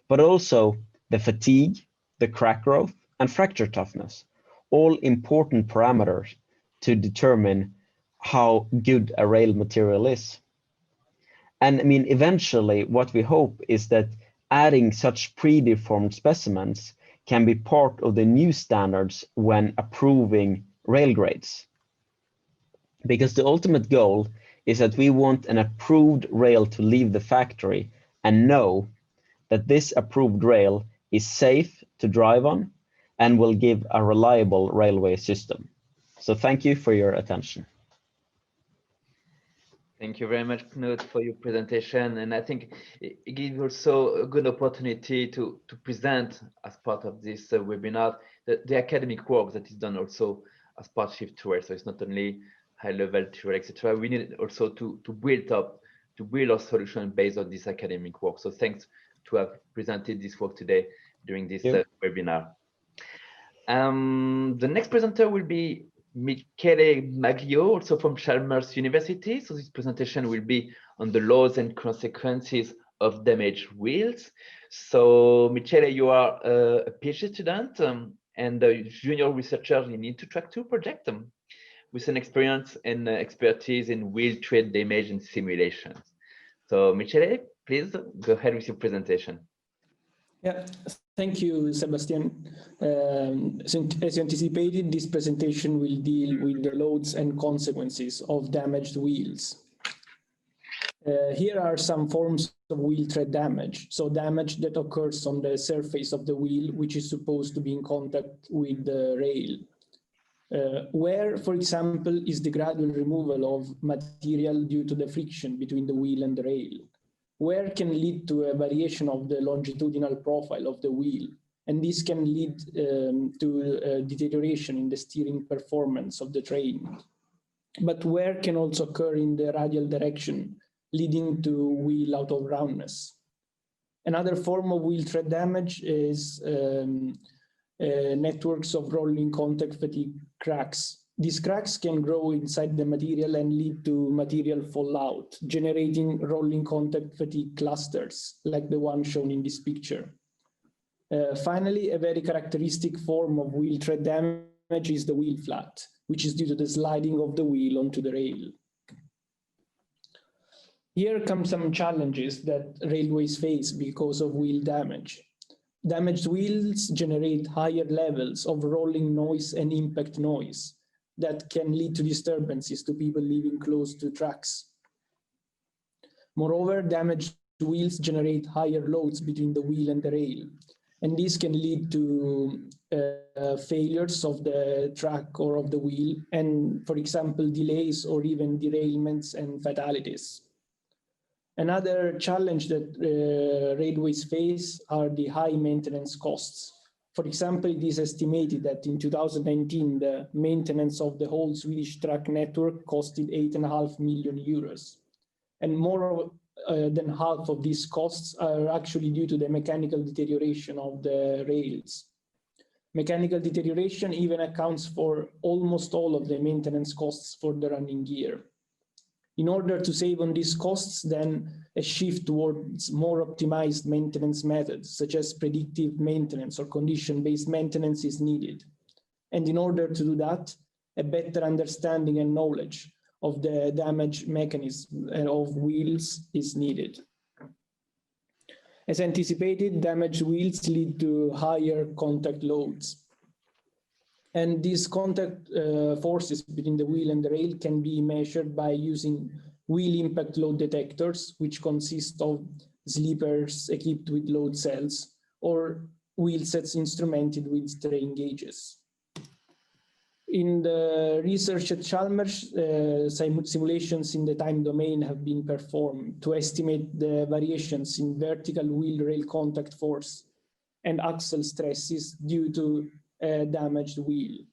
E: but also the fatigue, the crack growth, and fracture toughness, all important parameters to determine how good a rail material is. And I mean, eventually, what we hope is that adding such predeformed specimens can be part of the new standards when approving rail grades. Because the ultimate goal is that we want an approved rail to leave the factory and know that this approved rail is safe to drive on and will give a reliable railway system. So thank you for your attention.
B: Thank you very much, Knut, for your presentation. And I think it gives also a good opportunity to present as part of this webinar the academic work that is done also as part of Shift2Rail. So it's not only high-level theory, etc. We need also to build our solution based on this academic work. So thanks to have presented this work today during this webinar. The next presenter will be Michele Maglio, also from Chalmers University. So this presentation will be on the laws and consequences of damaged wheels. So Michele, you are a PhD student and a junior researcher in Into-Track2 project with an experience and expertise in wheel tread damage and simulations. So Michele, please go ahead with your presentation.
F: Yeah, thank you, Sebastian. So as you anticipated, this presentation will deal with the loads and consequences of damaged wheels. Here are some forms of wheel tread damage. So damage that occurs on the surface of the wheel, which is supposed to be in contact with the rail. Where, for example, is the gradual removal of material due to the friction between the wheel and the rail. Where can lead to a variation of the longitudinal profile of the wheel. And this can lead to deterioration in the steering performance of the train. But where can also occur in the radial direction, leading to wheel out of roundness. Another form of wheel tread damage is networks of rolling contact fatigue cracks These cracks can grow inside the material and lead to material fallout, generating rolling contact fatigue clusters, like the one shown in this picture. Finally, a very characteristic form of wheel tread damage is the wheel flat, which is due to the sliding of the wheel onto the rail. Here come some challenges that railways face because of wheel damage. Damaged wheels generate higher levels of rolling noise and impact noise that can lead to disturbances to people living close to tracks. Moreover, damaged wheels generate higher loads between the wheel and the rail, and this can lead to failures of the track or of the wheel, and, for example, delays or even derailments and fatalities. Another challenge that railways face are the high maintenance costs. For example, it is estimated that in 2019, the maintenance of the whole Swedish track network costed 8.5 million euros. And more than half of these costs are actually due to the mechanical deterioration of the rails. Mechanical deterioration even accounts for almost all of the maintenance costs for the running gear. In order to save on these costs, then a shift towards more optimized maintenance methods, such as predictive maintenance or condition-based maintenance, is needed. And in order to do that, a better understanding and knowledge of the damage mechanism of wheels is needed. As anticipated, damaged wheels lead to higher contact loads. And these contact forces between the wheel and the rail can be measured by using wheel impact load detectors, which consist of sleepers equipped with load cells, or wheel sets instrumented with strain gauges. In the research at Chalmers, simulations in the time domain have been performed to estimate the variations in vertical wheel-rail contact force and axle stresses due to a damaged wheel.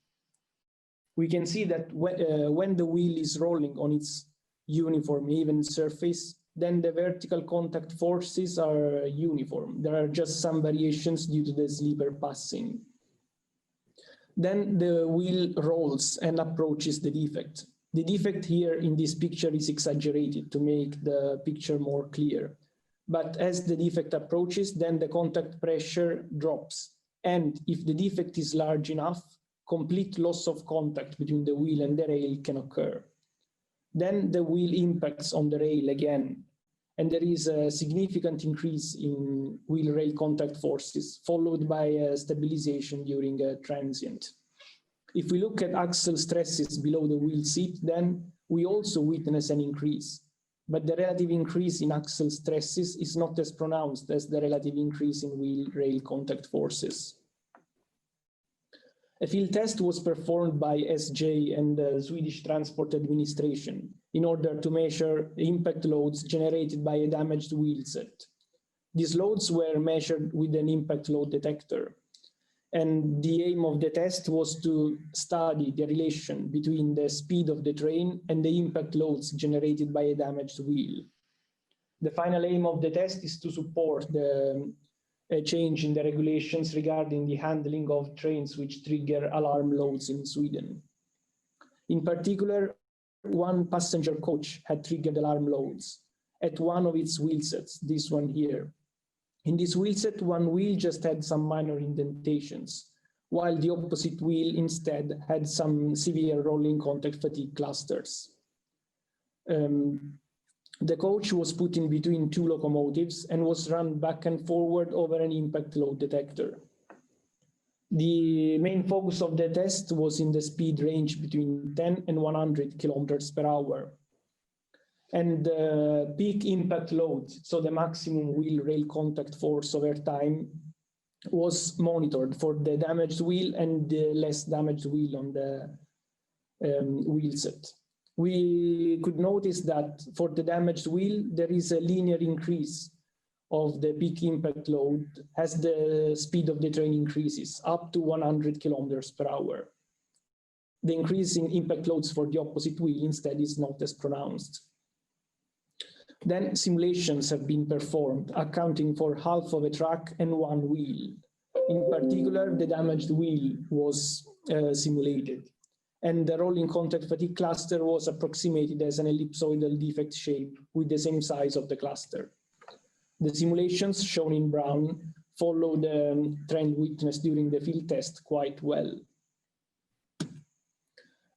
F: We can see that when the wheel is rolling on its uniform, even surface, then the vertical contact forces are uniform. There are just some variations due to the sleeper passing. Then the wheel rolls and approaches the defect. The defect here in this picture is exaggerated to make the picture more clear. But as the defect approaches, then the contact pressure drops. And if the defect is large enough, complete loss of contact between the wheel and the rail can occur. Then the wheel impacts on the rail again, and there is a significant increase in wheel-rail contact forces, followed by a stabilization during a transient. If we look at axle stresses below the wheel seat, then we also witness an increase, but the relative increase in axle stresses is not as pronounced as the relative increase in wheel-rail contact forces. A field test was performed by SJ and the Swedish Transport Administration in order to measure impact loads generated by a damaged wheel set. These loads were measured with an impact load detector. And the aim of the test was to study the relation between the speed of the train and the impact loads generated by a damaged wheel. The final aim of the test is to support a change in the regulations regarding the handling of trains which trigger alarm loads in Sweden. In particular, one passenger coach had triggered alarm loads at one of its wheel sets, this one here. In this wheel set, one wheel just had some minor indentations, while the opposite wheel instead had some severe rolling contact fatigue clusters. The coach was put in between two locomotives and was run back and forward over an impact load detector. The main focus of the test was in the speed range between 10 and 100 kilometers per hour. And the peak impact load, so the maximum wheel-rail contact force over time, was monitored for the damaged wheel and the less damaged wheel on the wheel set. We could notice that for the damaged wheel, there is a linear increase of the peak impact load as the speed of the train increases up to 100 kilometers per hour. The increase in impact loads for the opposite wheel instead is not as pronounced. Then simulations have been performed, accounting for half of a track and one wheel. In particular, the damaged wheel was simulated. and the rolling contact fatigue cluster was approximated as an ellipsoidal defect shape with the same size of the cluster. The simulations shown in brown follow the trend witnessed during the field test quite well.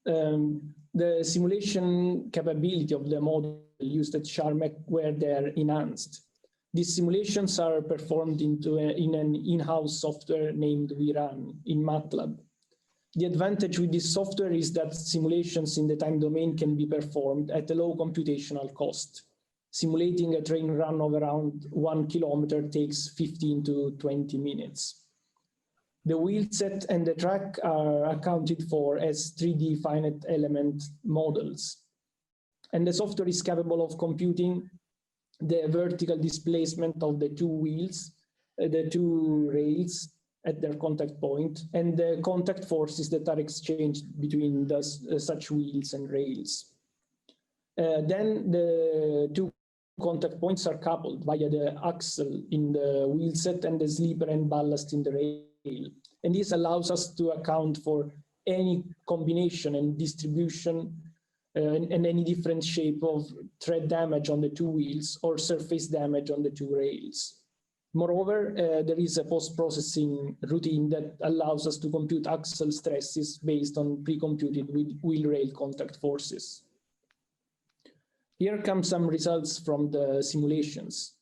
F: The simulation capability of the model used at Charmec were there enhanced. These simulations are performed in an in-house software named WeRun in MATLAB. The advantage with this software is that simulations in the time domain can be performed at a low computational cost. Simulating a train run of around 1 kilometer takes 15 to 20 minutes. The wheel set and the track are accounted for as 3D finite element models. And the software is capable of computing the vertical displacement of the two wheels, the two rails at their contact point, and the contact forces that are exchanged between such wheels and rails. Then the two contact points are coupled via the axle in the wheel set and the sleeper and ballast in the rail. And this allows us to account for any combination and distribution and any different shape of tread damage on the two wheels or surface damage on the two rails. Moreover, there is a post-processing routine that allows us to compute axle stresses based on pre-computed wheel rail contact forces. Here come some results from the simulations.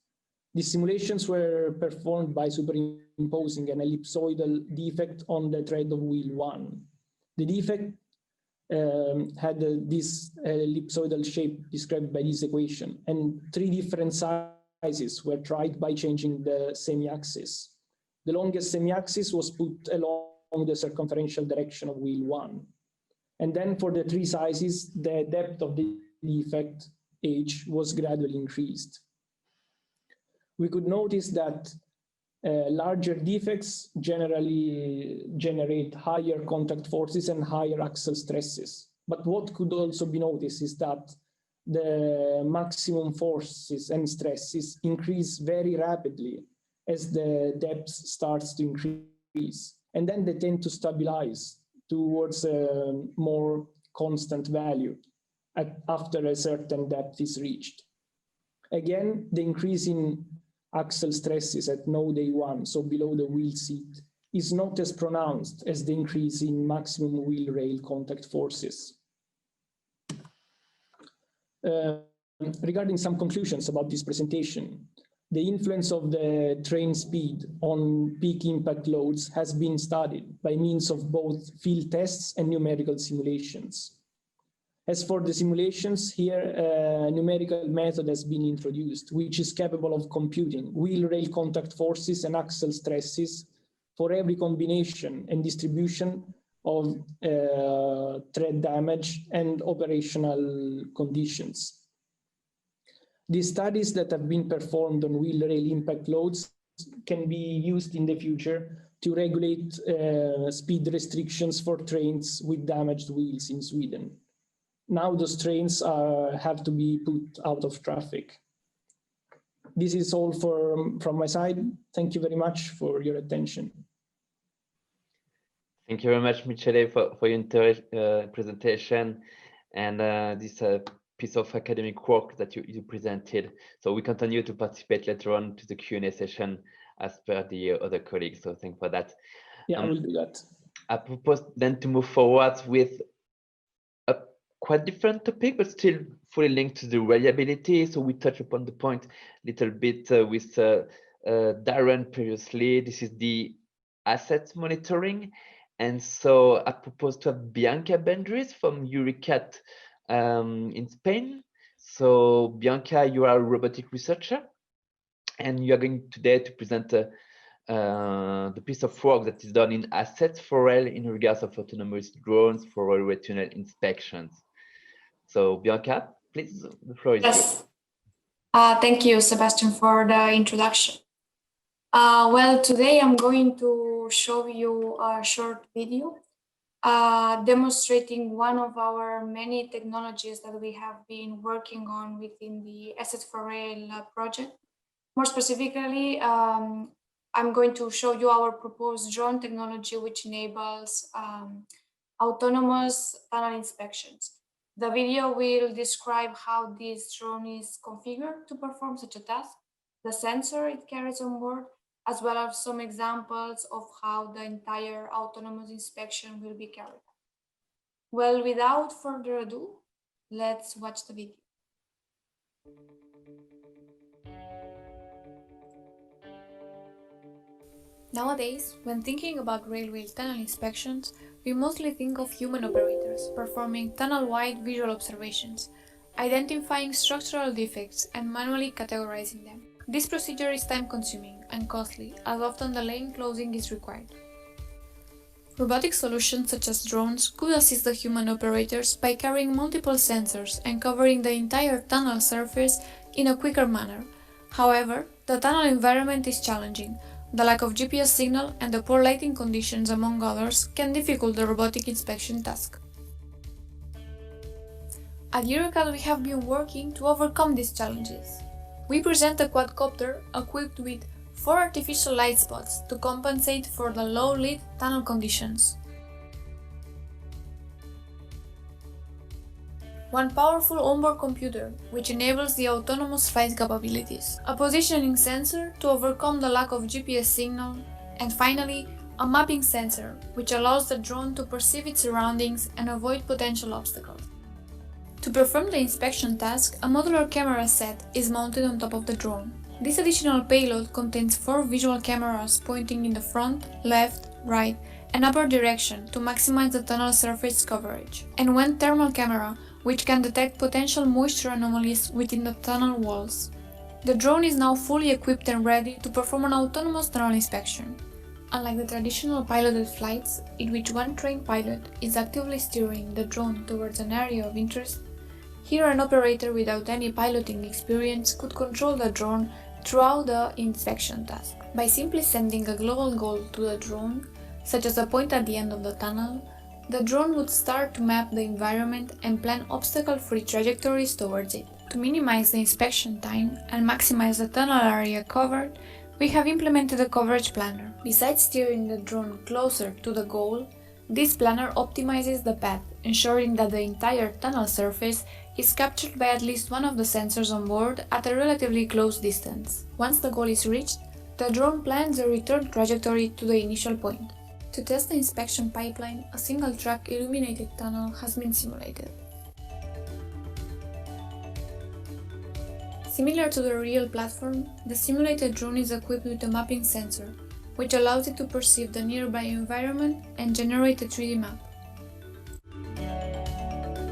F: These simulations were performed by superimposing an ellipsoidal defect on the tread of wheel 1. The defect had this ellipsoidal shape described by this equation, and 3 different sizes were tried by changing the semi-axis. The longest semi-axis was put along the circumferential direction of wheel 1. And then for the 3 sizes, the depth of the defect h was gradually increased. We could notice that larger defects generally generate higher contact forces and higher axle stresses. But what could also be noticed is that the maximum forces and stresses increase very rapidly as the depth starts to increase. And then they tend to stabilize towards a more constant value after a certain depth is reached. Again, the increase in axle stresses at node A1, so below the wheel seat, is not as pronounced as the increase in maximum wheel rail contact forces. Regarding some conclusions about this presentation, the influence of the train speed on peak impact loads has been studied by means of both field tests and numerical simulations. As for the simulations, here a numerical method has been introduced, which is capable of computing wheel rail contact forces and axle stresses for every combination and distribution of tread damage and operational conditions. These studies that have been performed on wheel rail impact loads can be used in the future to regulate speed restrictions for trains with damaged wheels in Sweden. Now those trains have to be put out of traffic. This is all from my side. Thank you very much for your attention.
B: Thank you very much, Michele, for your presentation and this piece of academic work that you presented. So we continue to participate later on to the Q&A session as per the other colleagues. So thank you for that.
F: Yeah, I will do that.
B: I propose then to move forward with a quite different topic, but still fully linked to the reliability. So we touch upon the point a little bit with Darren previously. This is the asset monitoring. And so I propose to have Bianca Bendris from Euricat in Spain. So Bianca, you are a robotic researcher, and you are going today to present the piece of work that is done in Shift2Rail in regards of autonomous drones for railway tunnel inspections. So Bianca, please, the floor is yours.
G: Thank you, Sebastian, for the introduction. Well, today I'm going to show you a short video demonstrating one of our many technologies that we have been working on within the Shift2Rail project. More specifically, I'm going to show you our proposed drone technology, which enables autonomous tunnel inspections. The video will describe how this drone is configured to perform such a task, the sensor it carries on board, as well as some examples of how the entire autonomous inspection will be carried out. Well, without further ado, let's watch the video. Nowadays, when thinking about railway tunnel inspections, we mostly think of human operators performing tunnel-wide visual observations, identifying structural defects and manually categorizing them. This procedure is time-consuming and costly, as often the lane closing is required. Robotic solutions such as drones could assist the human operators by carrying multiple sensors and covering the entire tunnel surface in a quicker manner. However, the tunnel environment is challenging. The lack of GPS signal and the poor lighting conditions, among others, can difficult the robotic inspection task. At Eurocad, we have been working to overcome these challenges. We present a quadcopter equipped with 4 artificial light spots to compensate for the low-lit tunnel conditions. 1 powerful onboard computer, which enables the autonomous flight capabilities. A positioning sensor to overcome the lack of GPS signal. And finally, a mapping sensor, which allows the drone to perceive its surroundings and avoid potential obstacles. To perform the inspection task, a modular camera set is mounted on top of the drone. This additional payload contains 4 visual cameras pointing in the front, left, right, and upper direction to maximize the tunnel surface coverage, and 1 thermal camera, which can detect potential moisture anomalies within the tunnel walls. The drone is now fully equipped and ready to perform an autonomous tunnel inspection. Unlike the traditional piloted flights, in which 1 trained pilot is actively steering the drone towards an area of interest, here an operator without any piloting experience could control the drone throughout the inspection task. By simply sending a global goal to the drone, such as a point at the end of the tunnel, the drone would start to map the environment and plan obstacle-free trajectories towards it. To minimize the inspection time and maximize the tunnel area covered, we have implemented a coverage planner. Besides steering the drone closer to the goal, this planner optimizes the path, ensuring that the entire tunnel surface is captured by at least one of the sensors on board at a relatively close distance. Once the goal is reached, the drone plans a return trajectory to the initial point. To test the inspection pipeline, a single-track illuminated tunnel has been simulated. Similar to the real platform, the simulated drone is equipped with a mapping sensor, which allows it to perceive the nearby environment and generate a 3D map.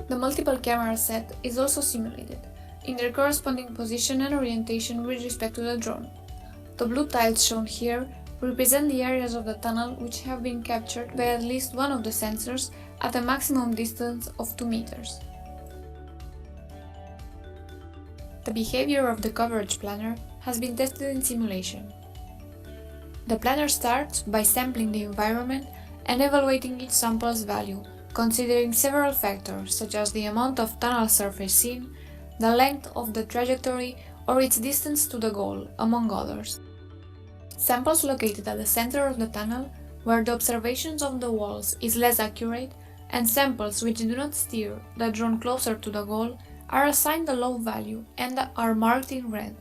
G: The multiple camera set is also simulated, in their corresponding position and orientation with respect to the drone. The blue tiles shown here represent the areas of the tunnel which have been captured by at least one of the sensors at a maximum distance of 2 meters. The behavior of the coverage planner has been tested in simulation. The planner starts by sampling the environment and evaluating each sample's value, considering several factors such as the amount of tunnel surface seen, the length of the trajectory, or its distance to the goal, among others. Samples located at the center of the tunnel, where the observations of the walls is less accurate, and samples which do not steer the drone closer to the goal are assigned a low value and are marked in red.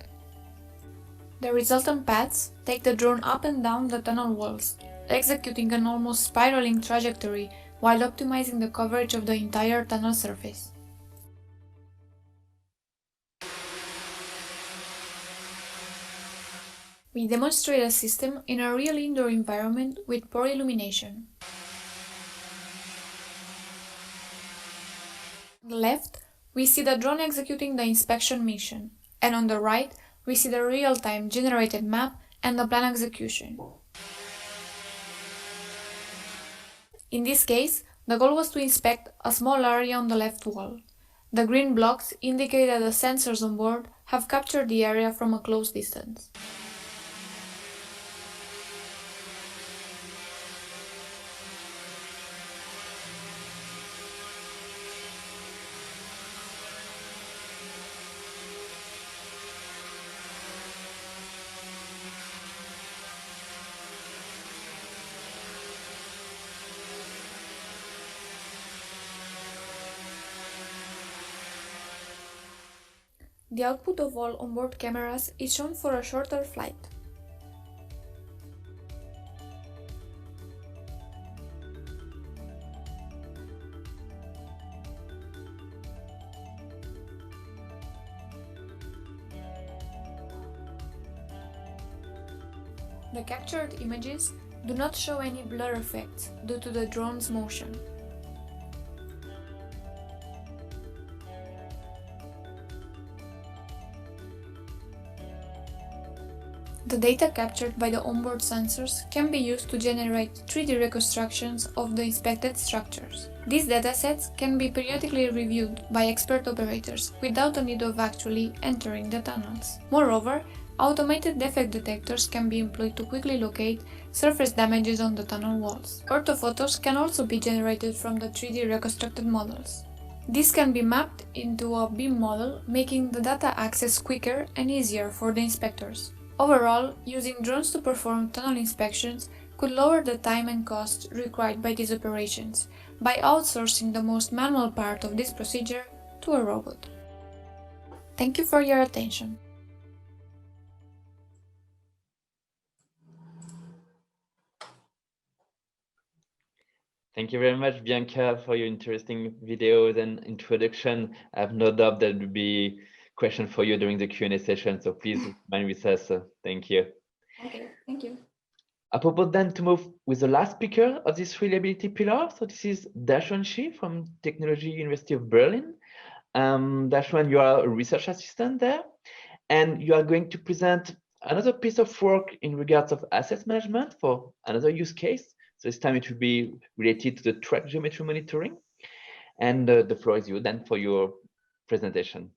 G: The resultant paths take the drone up and down the tunnel walls, executing an almost spiraling trajectory while optimizing the coverage of the entire tunnel surface. We demonstrate a system in a real indoor environment with poor illumination. On the left, we see the drone executing the inspection mission, and on the right, we see the real-time generated map and the plan execution. In this case, the goal was to inspect a small area on the left wall. The green blocks indicate that the sensors on board have captured the area from a close distance. The output of all onboard cameras is shown for a shorter flight. The captured images do not show any blur effects due to the drone's motion. The data captured by the onboard sensors can be used to generate 3D reconstructions of the inspected structures. These datasets can be periodically reviewed by expert operators without the need of actually entering the tunnels. Moreover, automated defect detectors can be employed to quickly locate surface damages on the tunnel walls. Orthophotos can also be generated from the 3D reconstructed models. This can be mapped into a BIM model, making the data access quicker and easier for the inspectors. Overall, using drones to perform tunnel inspections could lower the time and cost required by these operations by outsourcing the most manual part of this procedure to a robot. Thank you for your attention.
B: Thank you very much, Bianca, for your interesting videos and introduction. I have no doubt there will be questions for you during the Q&A session, so please remain with us. Thank you.
G: Okay, thank you.
B: I propose then to move with the last speaker of this reliability pillar. So this is Dashwan Shi from Technology University of Berlin. Dashwan, you are a research assistant there, and you are going to present another piece of work in regards of asset management for another use case. So this time it will be related to the track geometry monitoring. And the floor is yours then for your presentation.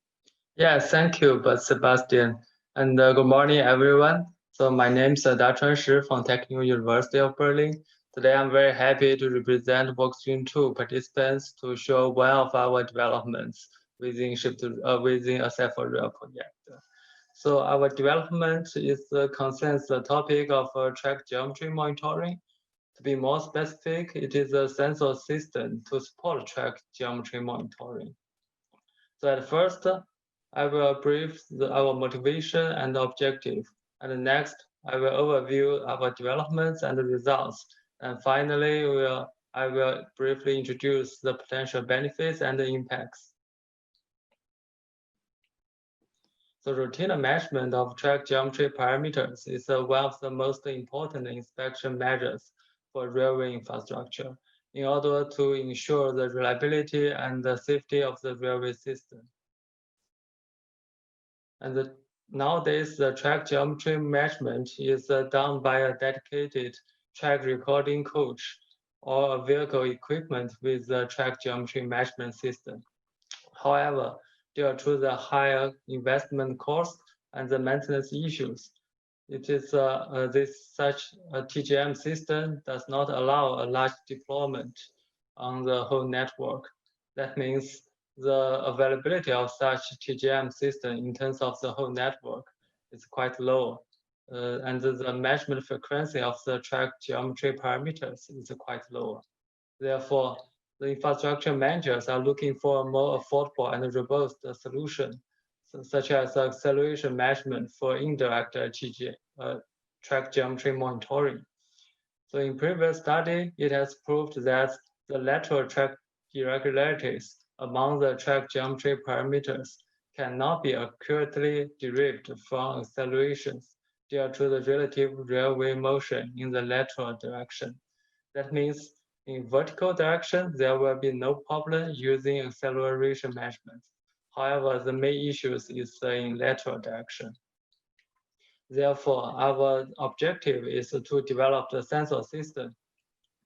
H: Yeah, thank you, Sebastian. And good morning, everyone. So my name is Dachun Shi from Technical University of Berlin. Today, I'm very happy to represent Workstream 2 participants to show one of our developments within within a Shift2Rail project. So our development concerns the topic of track geometry monitoring. To be more specific, it is a sensor system to support track geometry monitoring. So at first, I will brief our motivation and objective. And next, I will overview our developments and results. And finally, I will briefly introduce the potential benefits and the impacts. So routine measurement of track geometry parameters is one of the most important inspection measures for railway infrastructure in order to ensure the reliability and the safety of the railway system. And nowadays, the track geometry measurement is done by a dedicated track recording coach or a vehicle equipment with the track geometry measurement system. However, due to the higher investment cost and the maintenance issues, it is such a TGM system does not allow a large deployment on the whole network. That means the availability of such TGM system in terms of the whole network is quite low. And the measurement frequency of the track geometry parameters is quite low. Therefore, the infrastructure managers are looking for a more affordable and robust solution, such as acceleration measurement for indirect track geometry monitoring. So in previous study, it has proved that the lateral track irregularities among the track geometry parameters cannot be accurately derived from accelerations due to the relative railway motion in the lateral direction. That means in vertical direction, there will be no problem using acceleration measurements. However, the main issue is in lateral direction. Therefore, our objective is to develop the sensor system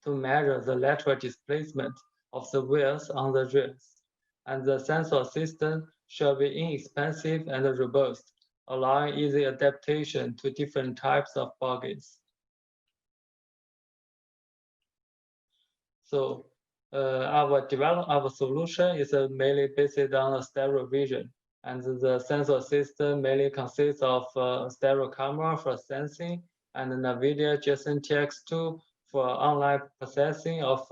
H: to measure the lateral displacement of the wheels on the rails. And the sensor system shall be inexpensive and robust, allowing easy adaptation to different types of bogies. So our solution is mainly based on a stereo vision, and the sensor system mainly consists of stereo camera for sensing and NVIDIA JSON TX2 for online processing of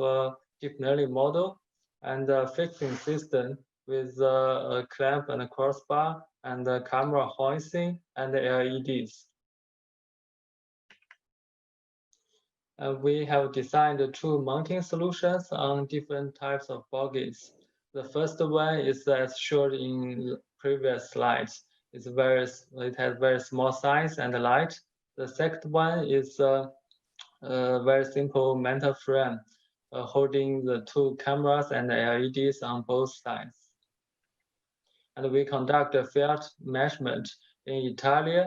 H: deep learning model, and a fixing system with a clamp and a crossbar and the camera hoisting and the LEDs. We have designed two mounting solutions on different types of bogies. The first one is as shown in previous slides. It has very small size and light. The second one is a very simple metal frame holding the two cameras and LEDs on both sides. And we conduct a field measurement in Italy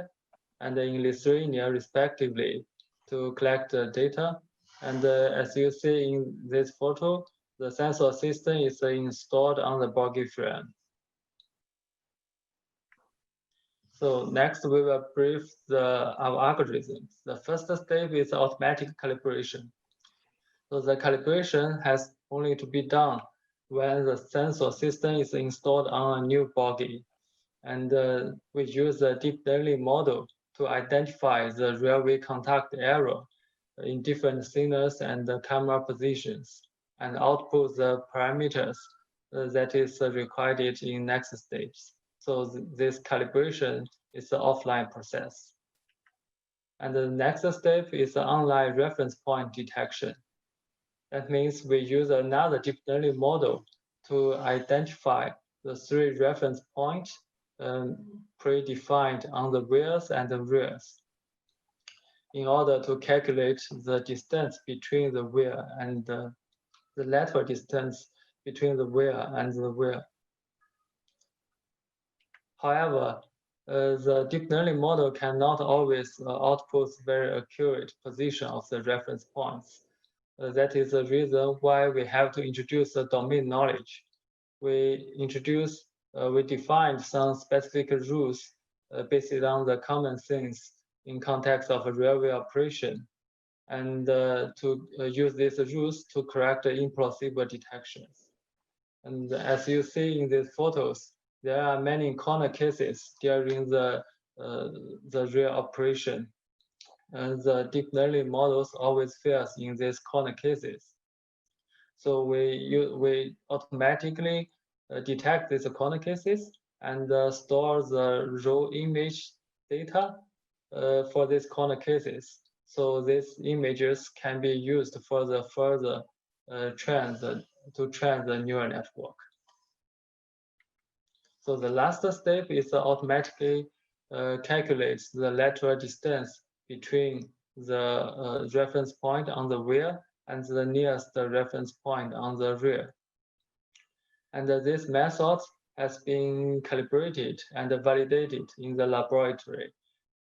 H: and in Lithuania, respectively, to collect the data. And as you see in this photo, the sensor system is installed on the bogie frame. So next we will brief our algorithms. The first step is automatic calibration. So the calibration has only to be done when the sensor system is installed on a new bogie. And we use the deep learning model to identify the railway contact error in different signals and the camera positions, and output the parameters that is required in next steps. So this calibration is an offline process. And the next step is the online reference point detection. That means we use another deep learning model to identify the three reference points predefined on the wheels and the rears in order to calculate the distance between the wheel and the lateral distance between the wheel and the wheel. However, the deep learning model cannot always output very accurate position of the reference points. That is the reason why we have to introduce the domain knowledge. We defined some specific rules based on the common things in context of a railway operation, and to use these rules to correct the implausible detections. And as you see in these photos, there are many corner cases during the rail operation. And the deep learning models always fails in these corner cases. So we automatically detect these corner cases and store the raw image data for these corner cases. So these images can be used for the further to train the neural network. So the last step is automatically calculates the lateral distance between the reference point on the wheel and the nearest reference point on the rear. And this method has been calibrated and validated in the laboratory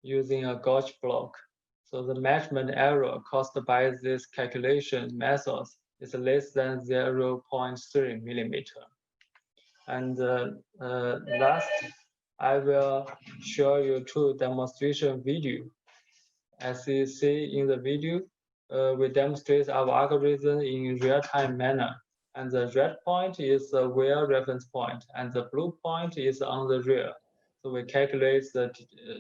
H: using a gauge block. So the measurement error caused by this calculation method is less than 0.3 millimeter. And last, I will show you two demonstration video. As you see in the video, we demonstrate our algorithm in real-time manner. And the red point is the wheel reference point, and the blue point is on the rear. So we calculate the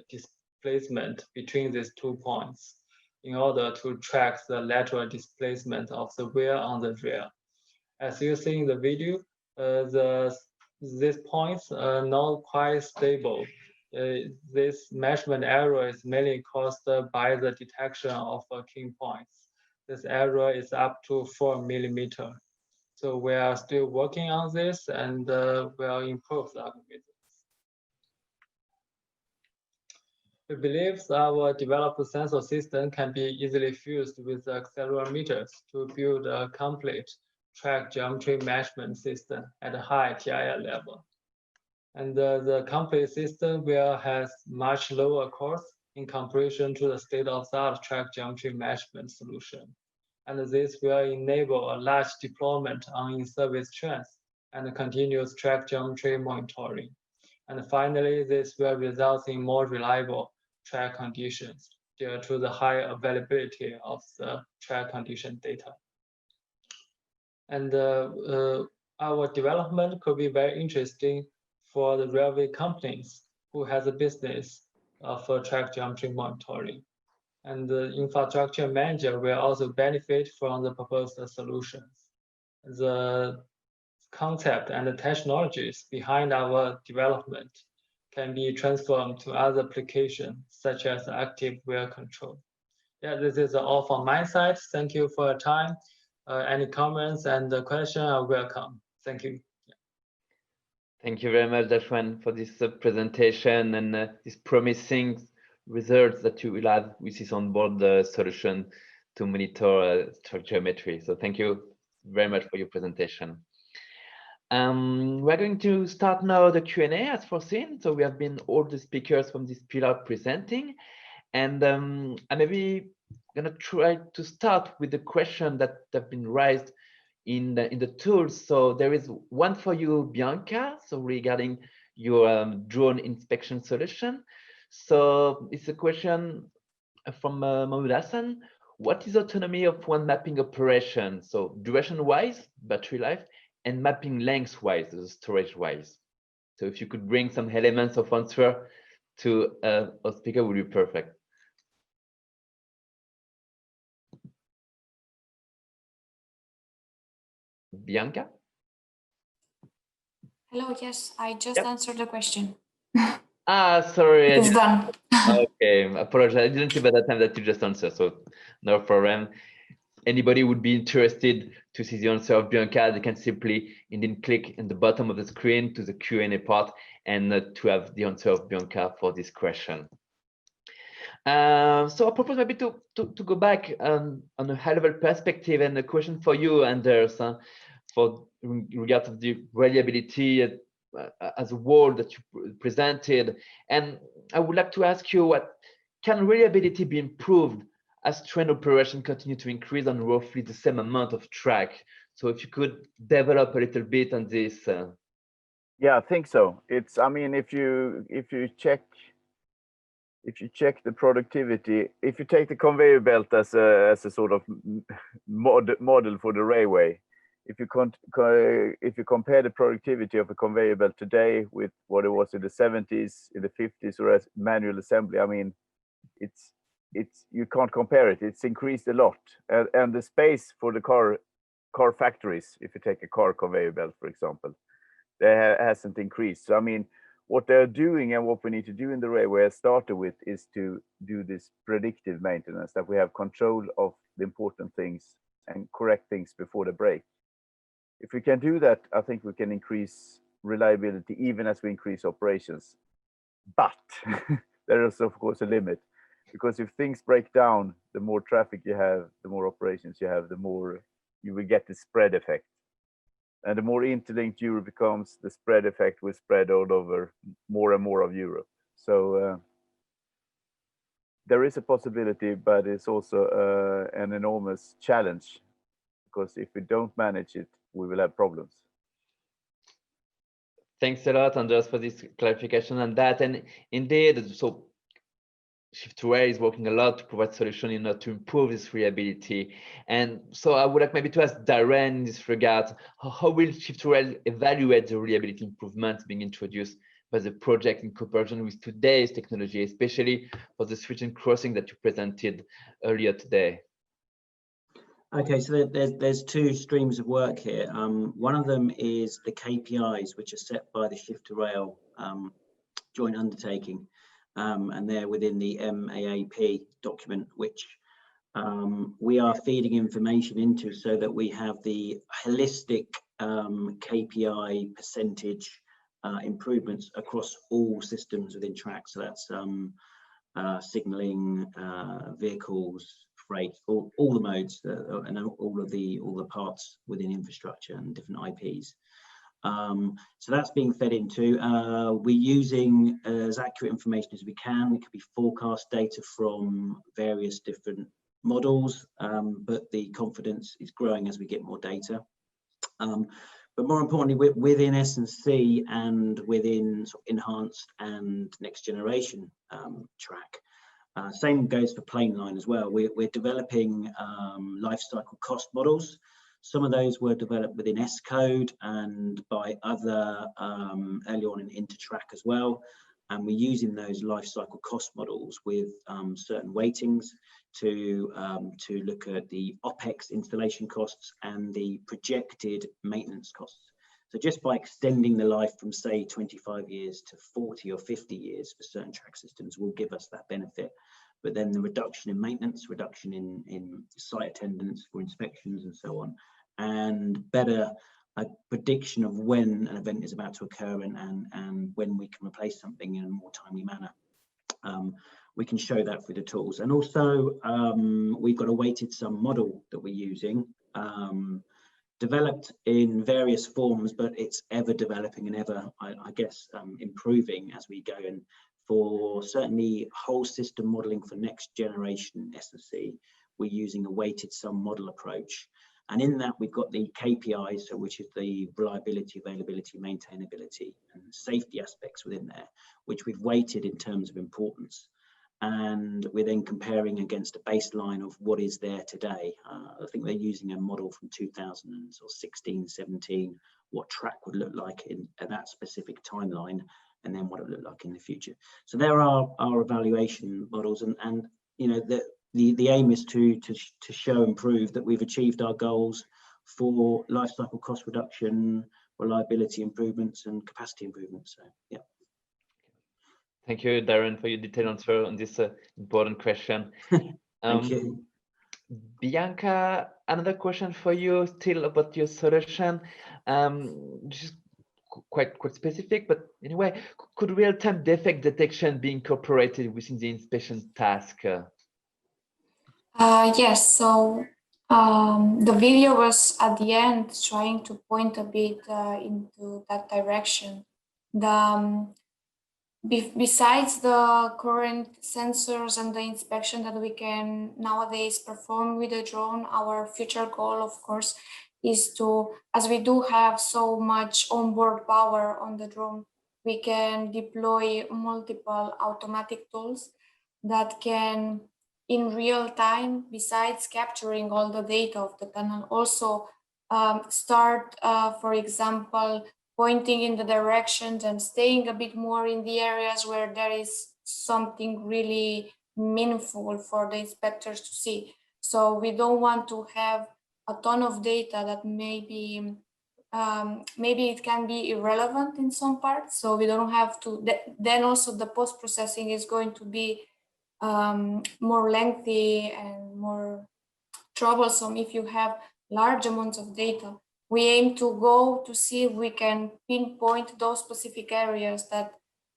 H: displacement between these 2 points in order to track the lateral displacement of the wheel on the rear. As you see in the video, these points are not quite stable. This measurement error is mainly caused by the detection of king points. This error is up to 4 millimeter. So we are still working on this and will improve the algorithm. We believe our developed sensor system can be easily fused with accelerometers to build a complete track geometry measurement system at a high TIA level. And the complete system will have much lower cost in comparison to the state-of-the-art track geometry measurement solution. And this will enable a large deployment on in-service trains and continuous track geometry monitoring. And finally, this will result in more reliable track conditions due to the high availability of the track condition data. And our development could be very interesting for the railway companies who has a business for track geometry monitoring. And the infrastructure manager will also benefit from the proposed solutions. The concept and the technologies behind our development can be transformed to other applications, such as active wheel control. Yeah, this is all from my side. Thank you for your time. Any comments and questions are welcome. Thank you.
B: Thank you very much, Dashwan, for this presentation and these promising results that you will have with this onboard solution to monitor track geometry. So thank you very much for your presentation. We're going to start now the Q&A as foreseen. So we have been all the speakers from this pillar presenting, and I'm maybe gonna try to start with the question that have been raised in the tools. So there is one for you, Bianca, so regarding your drone inspection solution. So it's a question from Mahmoud Hassan. What is autonomy of one mapping operation? So duration-wise, battery life, and mapping length-wise, storage-wise. So if you could bring some elements of answer to a speaker, would be perfect. Bianca?
G: Hello, yes, I just answered the question.
B: Sorry.
G: It's done.
B: Okay, I apologize. I didn't see by the time that you just answered, so no problem. Anybody would be interested to see the answer of Bianca, they can simply indeed click in the bottom of the screen to the Q&A part and to have the answer of Bianca for this question. So I propose maybe to go back on a high-level perspective, and a question for you, Anders, for regard of the reliability as a whole that you presented. And I would like to ask you, what can reliability be improved as train operation continue to increase on roughly the same amount of track? So if you could develop a little bit on this.
C: Yeah, I think so. It's, I mean, if you check the productivity, if you take the conveyor belt as a sort of model for the railway, if you compare the productivity of a conveyor belt today with what it was in the 70s, in the 50s, or as manual assembly, I mean, it's you can't compare it. It's increased a lot, and the space for the car factories, if you take a car conveyor belt, for example, hasn't increased. So I mean, what they're doing and what we need to do in the railway, I started with, is to do this predictive maintenance, that we have control of the important things and correct things before they break. If we can do that, I think we can increase reliability even as we increase operations. But there is, of course, a limit, because if things break down, the more traffic you have, the more operations you have, the more you will get the spread effect. And the more interlinked Europe becomes, the spread effect will spread all over more and more of Europe. So there is a possibility, but it's also an enormous challenge, because if we don't manage it, we will have problems.
B: Thanks a lot, Anders, for this clarification on that. And indeed, so Shift2Rail is working a lot to provide solutions in order to improve this reliability. And so I would like maybe to ask Darren in this regard, how will Shift2Rail evaluate the reliability improvements being introduced by the project in cooperation with today's technology, especially for the switch and crossing that you presented earlier today?
D: Okay, so there's two streams of work here. One of them is the KPIs, which are set by the Shift2Rail joint undertaking, and they're within the MAAP document, which we are feeding information into so that we have the holistic KPI percentage improvements across all systems within track. So that's signaling, vehicles, freight, all the modes, and all the parts within infrastructure and different IPs. So that's being fed into. We're using as accurate information as we can. It could be forecast data from various different models, but the confidence is growing as we get more data. But more importantly, within S&C and within sort of enhanced and next generation track. Same goes for plain line as well. We're developing life cycle cost models. Some of those were developed within S-code and by other early on in Intertrack as well. And we're using those life cycle cost models with certain weightings to look at the OPEX installation costs and the projected maintenance costs. So just by extending the life from say 25 years to 40 or 50 years for certain track systems will give us that benefit. But then the reduction in maintenance, reduction in site attendance for inspections and so on, and better prediction of when an event is about to occur and when we can replace something in a more timely manner. We can show that through the tools. And also we've got a weighted sum model that we're using, developed in various forms, but it's ever developing and ever, I guess, improving as we go. And for certainly whole system modeling for next generation SSC, we're using a weighted sum model approach. And in that, we've got the KPIs, so which is the reliability, availability, maintainability, and safety aspects within there, which we've weighted in terms of importance. And we're then comparing against a baseline of what is there today. I think they're using a model from 2016, 17, what track would look like in that specific timeline, and then what it would look like in the future. So there are our evaluation models, and you know, the aim is to show and prove that we've achieved our goals for life cycle cost reduction, reliability improvements, and capacity improvements. So yeah.
B: Thank you, Darren, for your detailed answer on this important question.
D: Thank you.
B: Bianca, another question for you, still about your solution. Just quite specific, but anyway, could real-time defect detection be incorporated within the inspection task?
G: Yes, so the video was at the end trying to point a bit into that direction. Besides the current sensors and the inspection that we can nowadays perform with the drone, our future goal, of course, is to, as we do have so much onboard power on the drone, we can deploy multiple automatic tools that can, in real time, besides capturing all the data of the tunnel, also start, for example, pointing in the directions and staying a bit more in the areas where there is something really meaningful for the inspectors to see. So we don't want to have a ton of data that maybe it can be irrelevant in some parts. So we don't have to, then also the post-processing is going to be more lengthy and more troublesome if you have large amounts of data. We aim to go to see if we can pinpoint those specific areas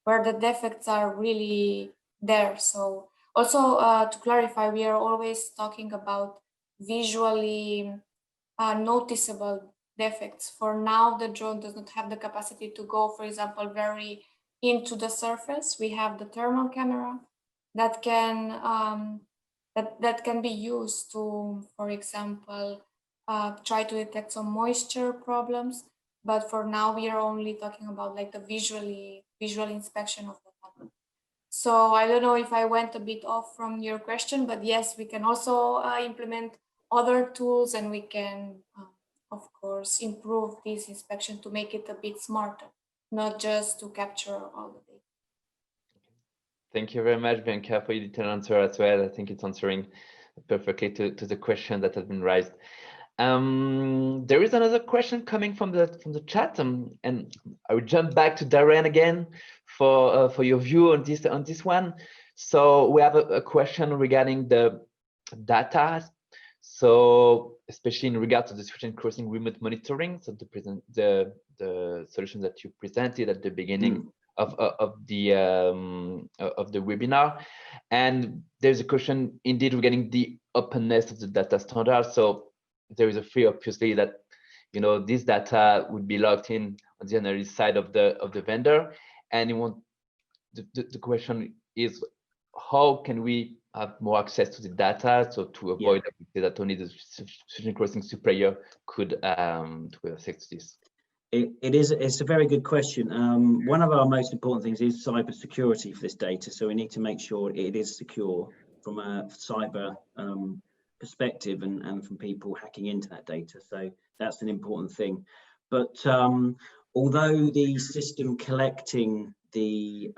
G: where the defects are really there. So also to clarify, we are always talking about visually noticeable defects. For now, the drone does not have the capacity to go, for example, very into the surface. We have the thermal camera that can that can be used to, for example, try to detect some moisture problems. But for now, we are only talking about like the visual inspection of the tunnel. So I don't know if I went a bit off from your question, but yes, we can also implement other tools, and we can, of course, improve this inspection to make it a bit smarter, not just to capture all the data.
B: Thank you very much, Bianca, for your detailed answer as well. I think it's answering perfectly to the question that has been raised. There is another question coming from the chat, and I will jump back to Darren again for your view on this one. So we have a question regarding the data. So especially in regard to the switching crossing remote monitoring. So the solution that you presented at the beginning of the webinar, and there's a question indeed regarding the openness of the data standard. So there is a fear, obviously, that this data would be locked in on the analyst side of the vendor, and the question is, how can we have more access to the data, so to avoid that only the switching crossing supplier could access this?
D: It's a very good question. One of our most important things is cyber security for this data. So we need to make sure it is secure from a cyber perspective and from people hacking into that data. So that's an important thing. But although the system collecting the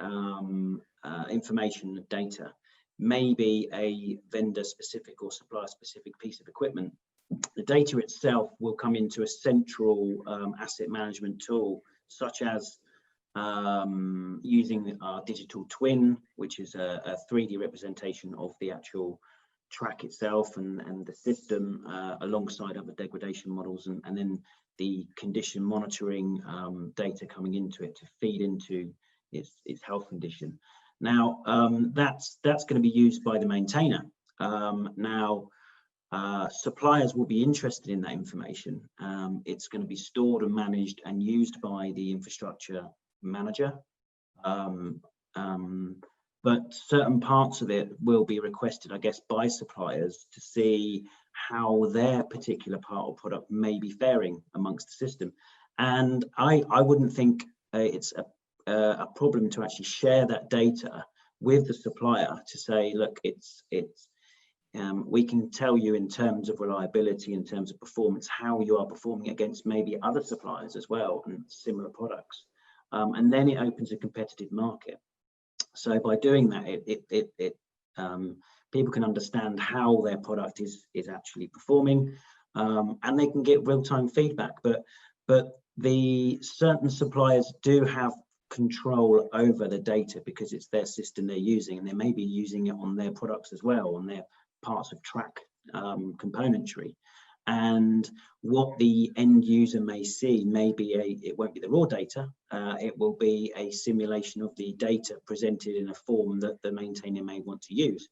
D: information data may be a vendor specific or supplier specific piece of equipment, the data itself will come into a central asset management tool, such as using our digital twin, which is a 3D representation of the actual track itself and the system alongside other degradation models, and then the condition monitoring data coming into it to feed into its health condition. Now, that's going to be used by the maintainer. Suppliers will be interested in that information. It's going to be stored and managed and used by the infrastructure manager. But certain parts of it will be requested, I guess, by suppliers to see how their particular part or product may be faring amongst the system. And I wouldn't think it's a problem to actually share that data with the supplier to say, look, we can tell you in terms of reliability, in terms of performance, how you are performing against maybe other suppliers as well and similar products. And then it opens a competitive market. So by doing that, people can understand how their product is actually performing, and they can get real-time feedback. But the certain suppliers do have control over the data because it's their system they're using, and they may be using it on their products as well, on their parts of track componentry. And what the end user may see may be it won't be the raw data, it will be a simulation of the data presented in a form that the maintainer may want to use.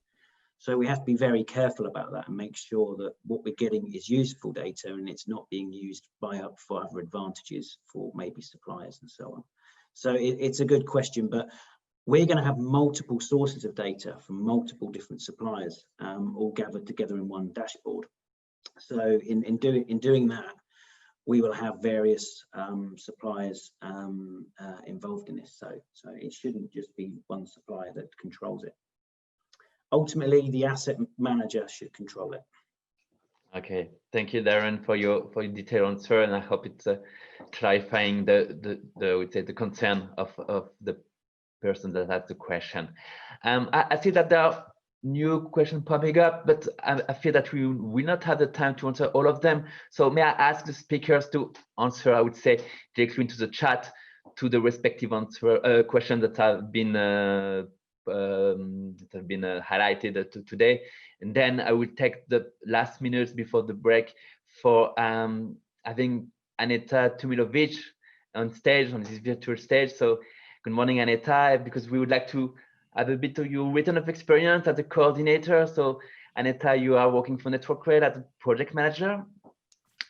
D: So we have to be very careful about that and make sure that what we're getting is useful data and it's not being used for other advantages for maybe suppliers and so on. So it's a good question, but we're going to have multiple sources of data from multiple different suppliers, all gathered together in one dashboard. So in doing that, we will have various suppliers involved in this. So it shouldn't just be one supplier that controls it. Ultimately, the asset manager should control it. Okay,
B: thank you, Darren, for your detailed answer, and I hope it's clarifying the concern of the person that has the question. I see that there are new questions popping up, but I feel that we will not have the time to answer all of them. So may I ask the speakers to answer, I would say, directly into the chat to the respective answer questions that have been highlighted today, and then I will take the last minutes before the break for having Aneta Tumilovic on stage, on this virtual stage. So good morning, Aneta, because we would like to have a bit of your return of experience as a coordinator. So Aneta, you are working for Network-Rail as a project manager.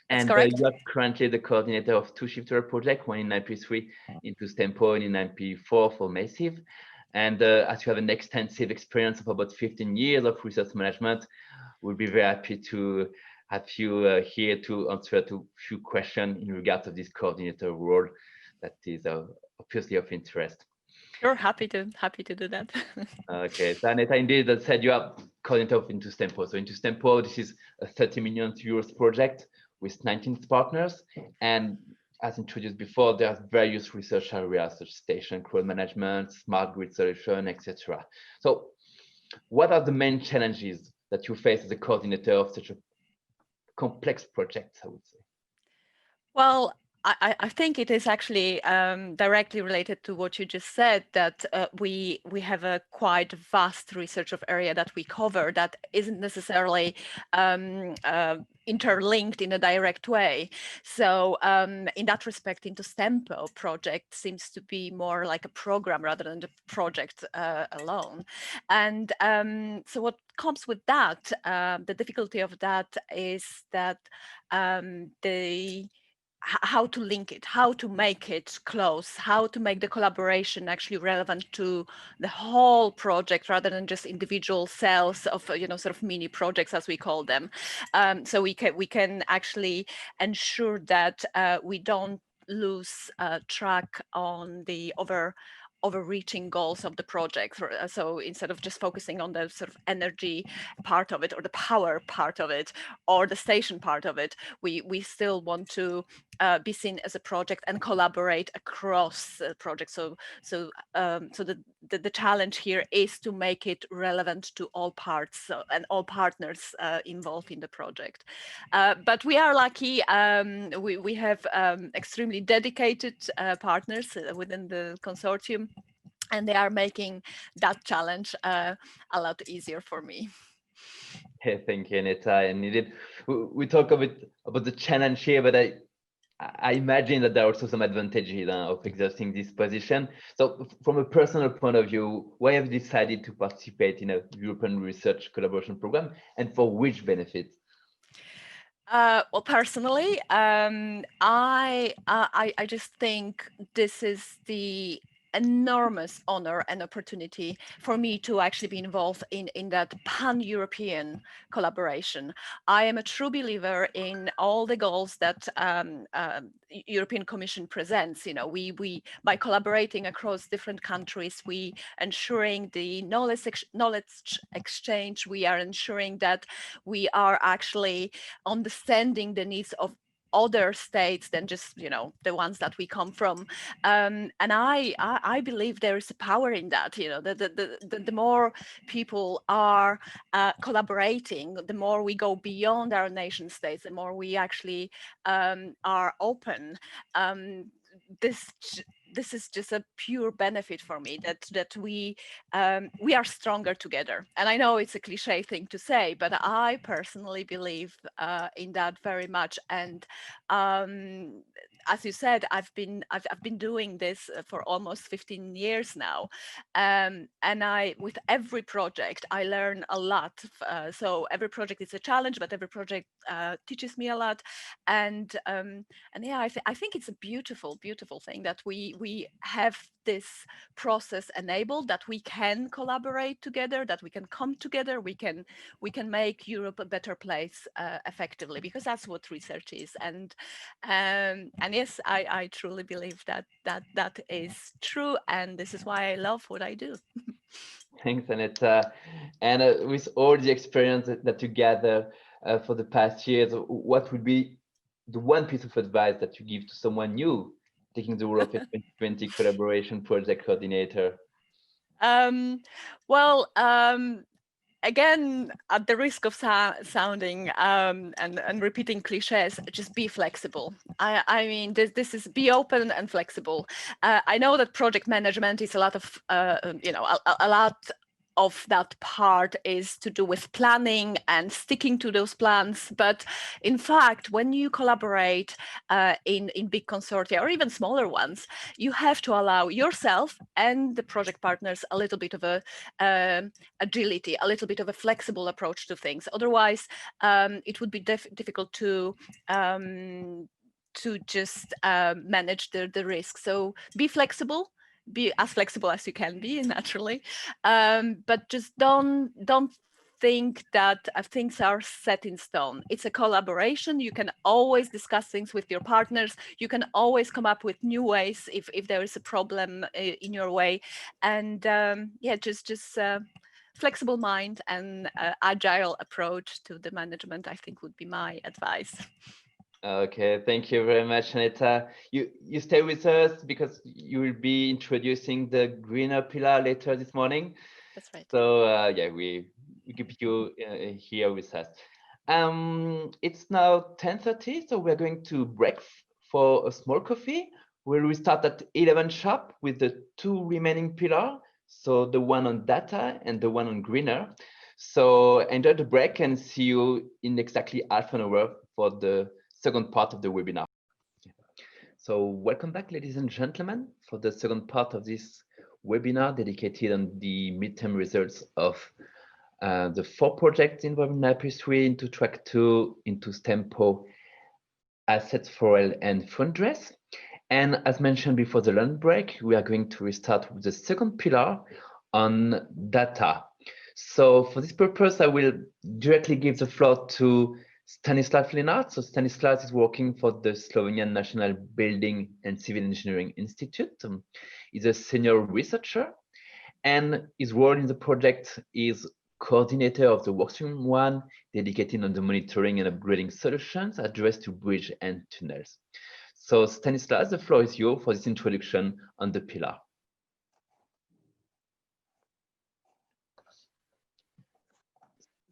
B: And you are currently the coordinator of two Shift2Rail projects, one in 9P3 into Stempo and in 9P4 for Massive. And as you have an extensive experience of about 15 years of resource management, we'll be very happy to have you here to answer to a few questions in regard to this coordinator role that is obviously of interest.
I: Sure, happy to do that.
B: Okay, so Aneta, indeed, that said you are coordinator of Into Stempo. So Into Stempo, this is a 30 million euros project with 19 partners, and as introduced before, there are various research areas such as station crowd management, smart grid solution, etc. So what are the main challenges that you face as a coordinator of such a complex project, I would say?
I: Well, I think it is actually directly related to what you just said, that we have a quite vast research of area that we cover that isn't necessarily interlinked in a direct way. So in that respect, Into Stempo project seems to be more like a program rather than the project alone. And so what comes with that, the difficulty of that is that how to link it, how to make it close, how to make the collaboration actually relevant to the whole project rather than just individual cells of, sort of mini projects as we call them. So we can actually ensure that we don't lose track on the overreaching goals of the project. So instead of just focusing on the sort of energy part of it, or the power part of it, or the station part of it, we still want to be seen as a project and collaborate across projects. So the challenge here is to make it relevant to all parts and all partners involved in the project. But we are lucky. We have extremely dedicated partners within the consortium, and they are making that challenge a lot easier for me.
B: Yeah, thank you, Anita. And indeed, we talk a bit about the challenge here, but I imagine that there are also some advantages of exerting this position. So from a personal point of view, why have you decided to participate in a European research collaboration program, and for which benefits?
I: Well, personally, I just think this is the enormous honor and opportunity for me to actually be involved in that pan-European collaboration. I am a true believer in all the goals that European Commission presents. You know, we by collaborating across different countries, we ensuring the knowledge exchange. We are ensuring that we are actually understanding the needs of other states than just, you know, the ones that we come from, and I believe there is a power in that. You know, the more people are collaborating, the more we go beyond our nation states, the more we actually are open. This is just a pure benefit for me, that we are stronger together. And I know it's a cliche thing to say, but I personally believe in that very much. And as you said, I've been doing this for almost 15 years now, and with every project I learn a lot. So every project is a challenge, but every project teaches me a lot. And yeah, I think it's a beautiful thing that we have this process enabled, that we can collaborate together, that we can come together, we can make Europe a better place effectively, because that's what research is. And yes, I truly believe that is true, and this is why I love what I do.
B: Thanks, Anita. And with all the experience that you gather for the past years, what would be the one piece of advice that you give to someone new taking the role of a 2020 collaboration project coordinator?
I: Well, again, at the risk of sounding and repeating cliches, just be flexible. I mean, this is be open and flexible. I know that project management is a lot of, a lot of that part is to do with planning and sticking to those plans. But in fact, when you collaborate in big consortia or even smaller ones, you have to allow yourself and the project partners a little bit of a agility, a little bit of a flexible approach to things. Otherwise, it would be difficult to just manage the risk. So be flexible. Be as flexible as you can be, naturally, but just don't think that things are set in stone. It's a collaboration. You can always discuss things with your partners. You can always come up with new ways if there is a problem in your way. And yeah, just flexible mind and agile approach to the management, I think, would be my advice.
B: Okay, thank you very much, Anita. You stay with us because you will be introducing the greener pillar later this morning.
I: That's right.
B: So yeah, we keep you here with us. It's now 10:30, so we're going to break for a small coffee. We'll start at 11 sharp with the two remaining pillars, so the one on data and the one on greener. So enjoy the break and see you in exactly half an hour for the second part of the webinar. So welcome back, ladies and gentlemen, for the second part of this webinar dedicated on the midterm results of the 4 projects involving IP3 into track 2, into STEMPO, assets for rail and Fundress. And as mentioned before the lunch break, we are going to restart with the second pillar on data. So for this purpose, I will directly give the floor to Stanislav Linart. So Stanislav is working for the Slovenian National Building and Civil Engineering Institute. He's a senior researcher, and his role in the project is coordinator of the workstream 1, dedicated on the monitoring and upgrading solutions addressed to bridge and tunnels. So Stanislav, the floor is yours for this introduction on the pillar.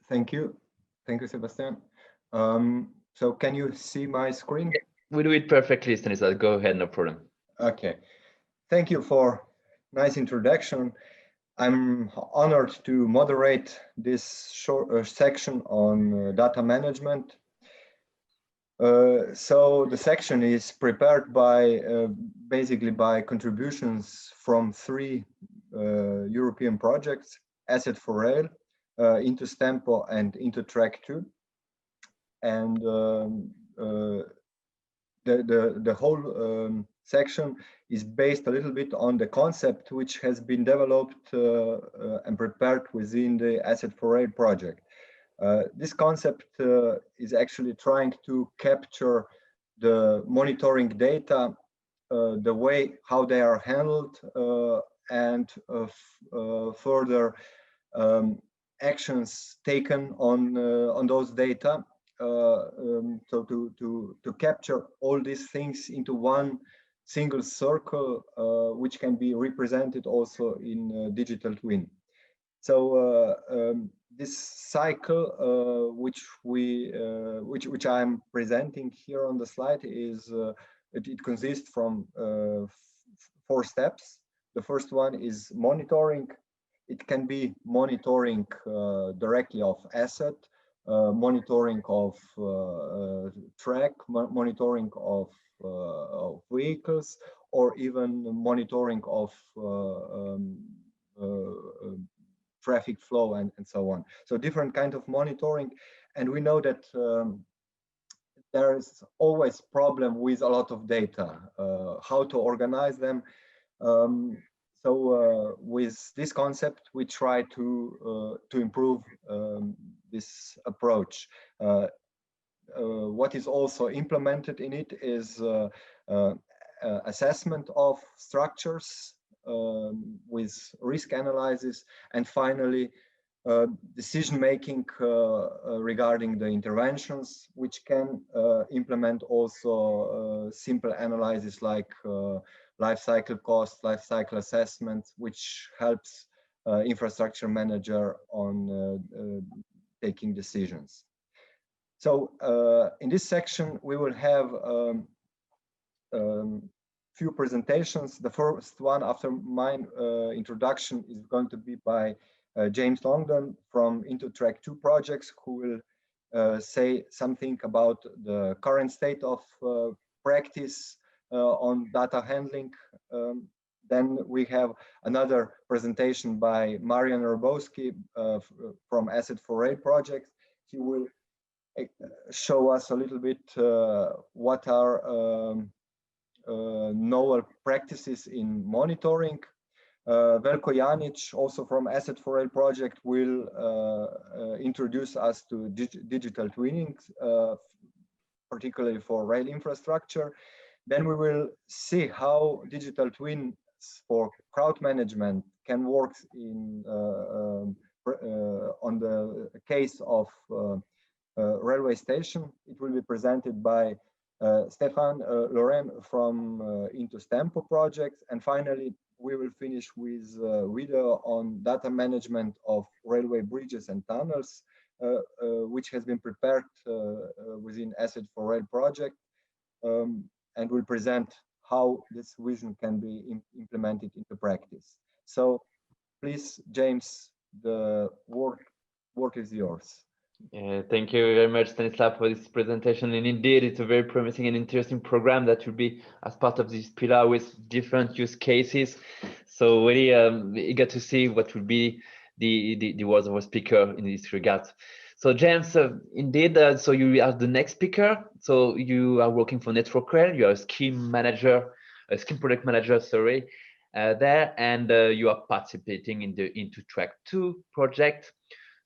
J: Thank you. Thank you, Sebastian. So can you see my screen?
B: We do it perfectly, Stanislav. Go ahead, no problem.
J: Okay. Thank you for nice introduction. I'm honored to moderate this short section on data management. So the section is prepared by basically by contributions from 3 European projects: Asset4Rail, into Stempo, and into Track2. And the whole section is based a little bit on the concept which has been developed and prepared within the Asset4Rail project. This concept is actually trying to capture the monitoring data, the way how they are handled, and further actions taken on those data. So to capture all these things into one single circle, which can be represented also in digital twin. So this cycle, which I'm presenting here on the slide, is it consists from 4 steps. The first one is monitoring. It can be monitoring directly of asset, monitoring of track, monitoring of vehicles, or even monitoring of traffic flow and so on. So different kind of monitoring. And we know that there is always problem with a lot of data, how to organize them. So with this concept, we try to improve this approach. What is also implemented in it is assessment of structures with risk analysis, and finally decision making regarding the interventions, which can implement also simple analysis like life cycle cost, life cycle assessment, which helps infrastructure manager on taking decisions. So in this section, we will have few presentations. The first one after my introduction is going to be by James Longdon from Into Track2 projects, who will say something about the current state of practice on data handling. Then we have another presentation by Marian Robowski from Asset4Rail project. He will show us a little bit what are novel practices in monitoring. Veljko Janic, also from Asset4Rail project, will introduce us to digital twinning, particularly for rail infrastructure. Then we will see how digital twins for crowd management can work in on the case of railway station. It will be presented by Stefan Loren from Into Stempo project. And finally, we will finish with a video on data management of railway bridges and tunnels, which has been prepared within Asset4Rail project, and will present how this vision can be implemented into practice. So please, James, the word is yours.
B: Thank you very much, Stanislav, for this presentation. And indeed, it's a very promising and interesting program that will be as part of this pillar with different use cases. So really eager to see what will be the words of our speaker in this regard. So James, indeed, so you are the next speaker. So you are working for Network Rail. You are a scheme manager, a scheme project manager, sorry, there, and you are participating in the Into Track2 project.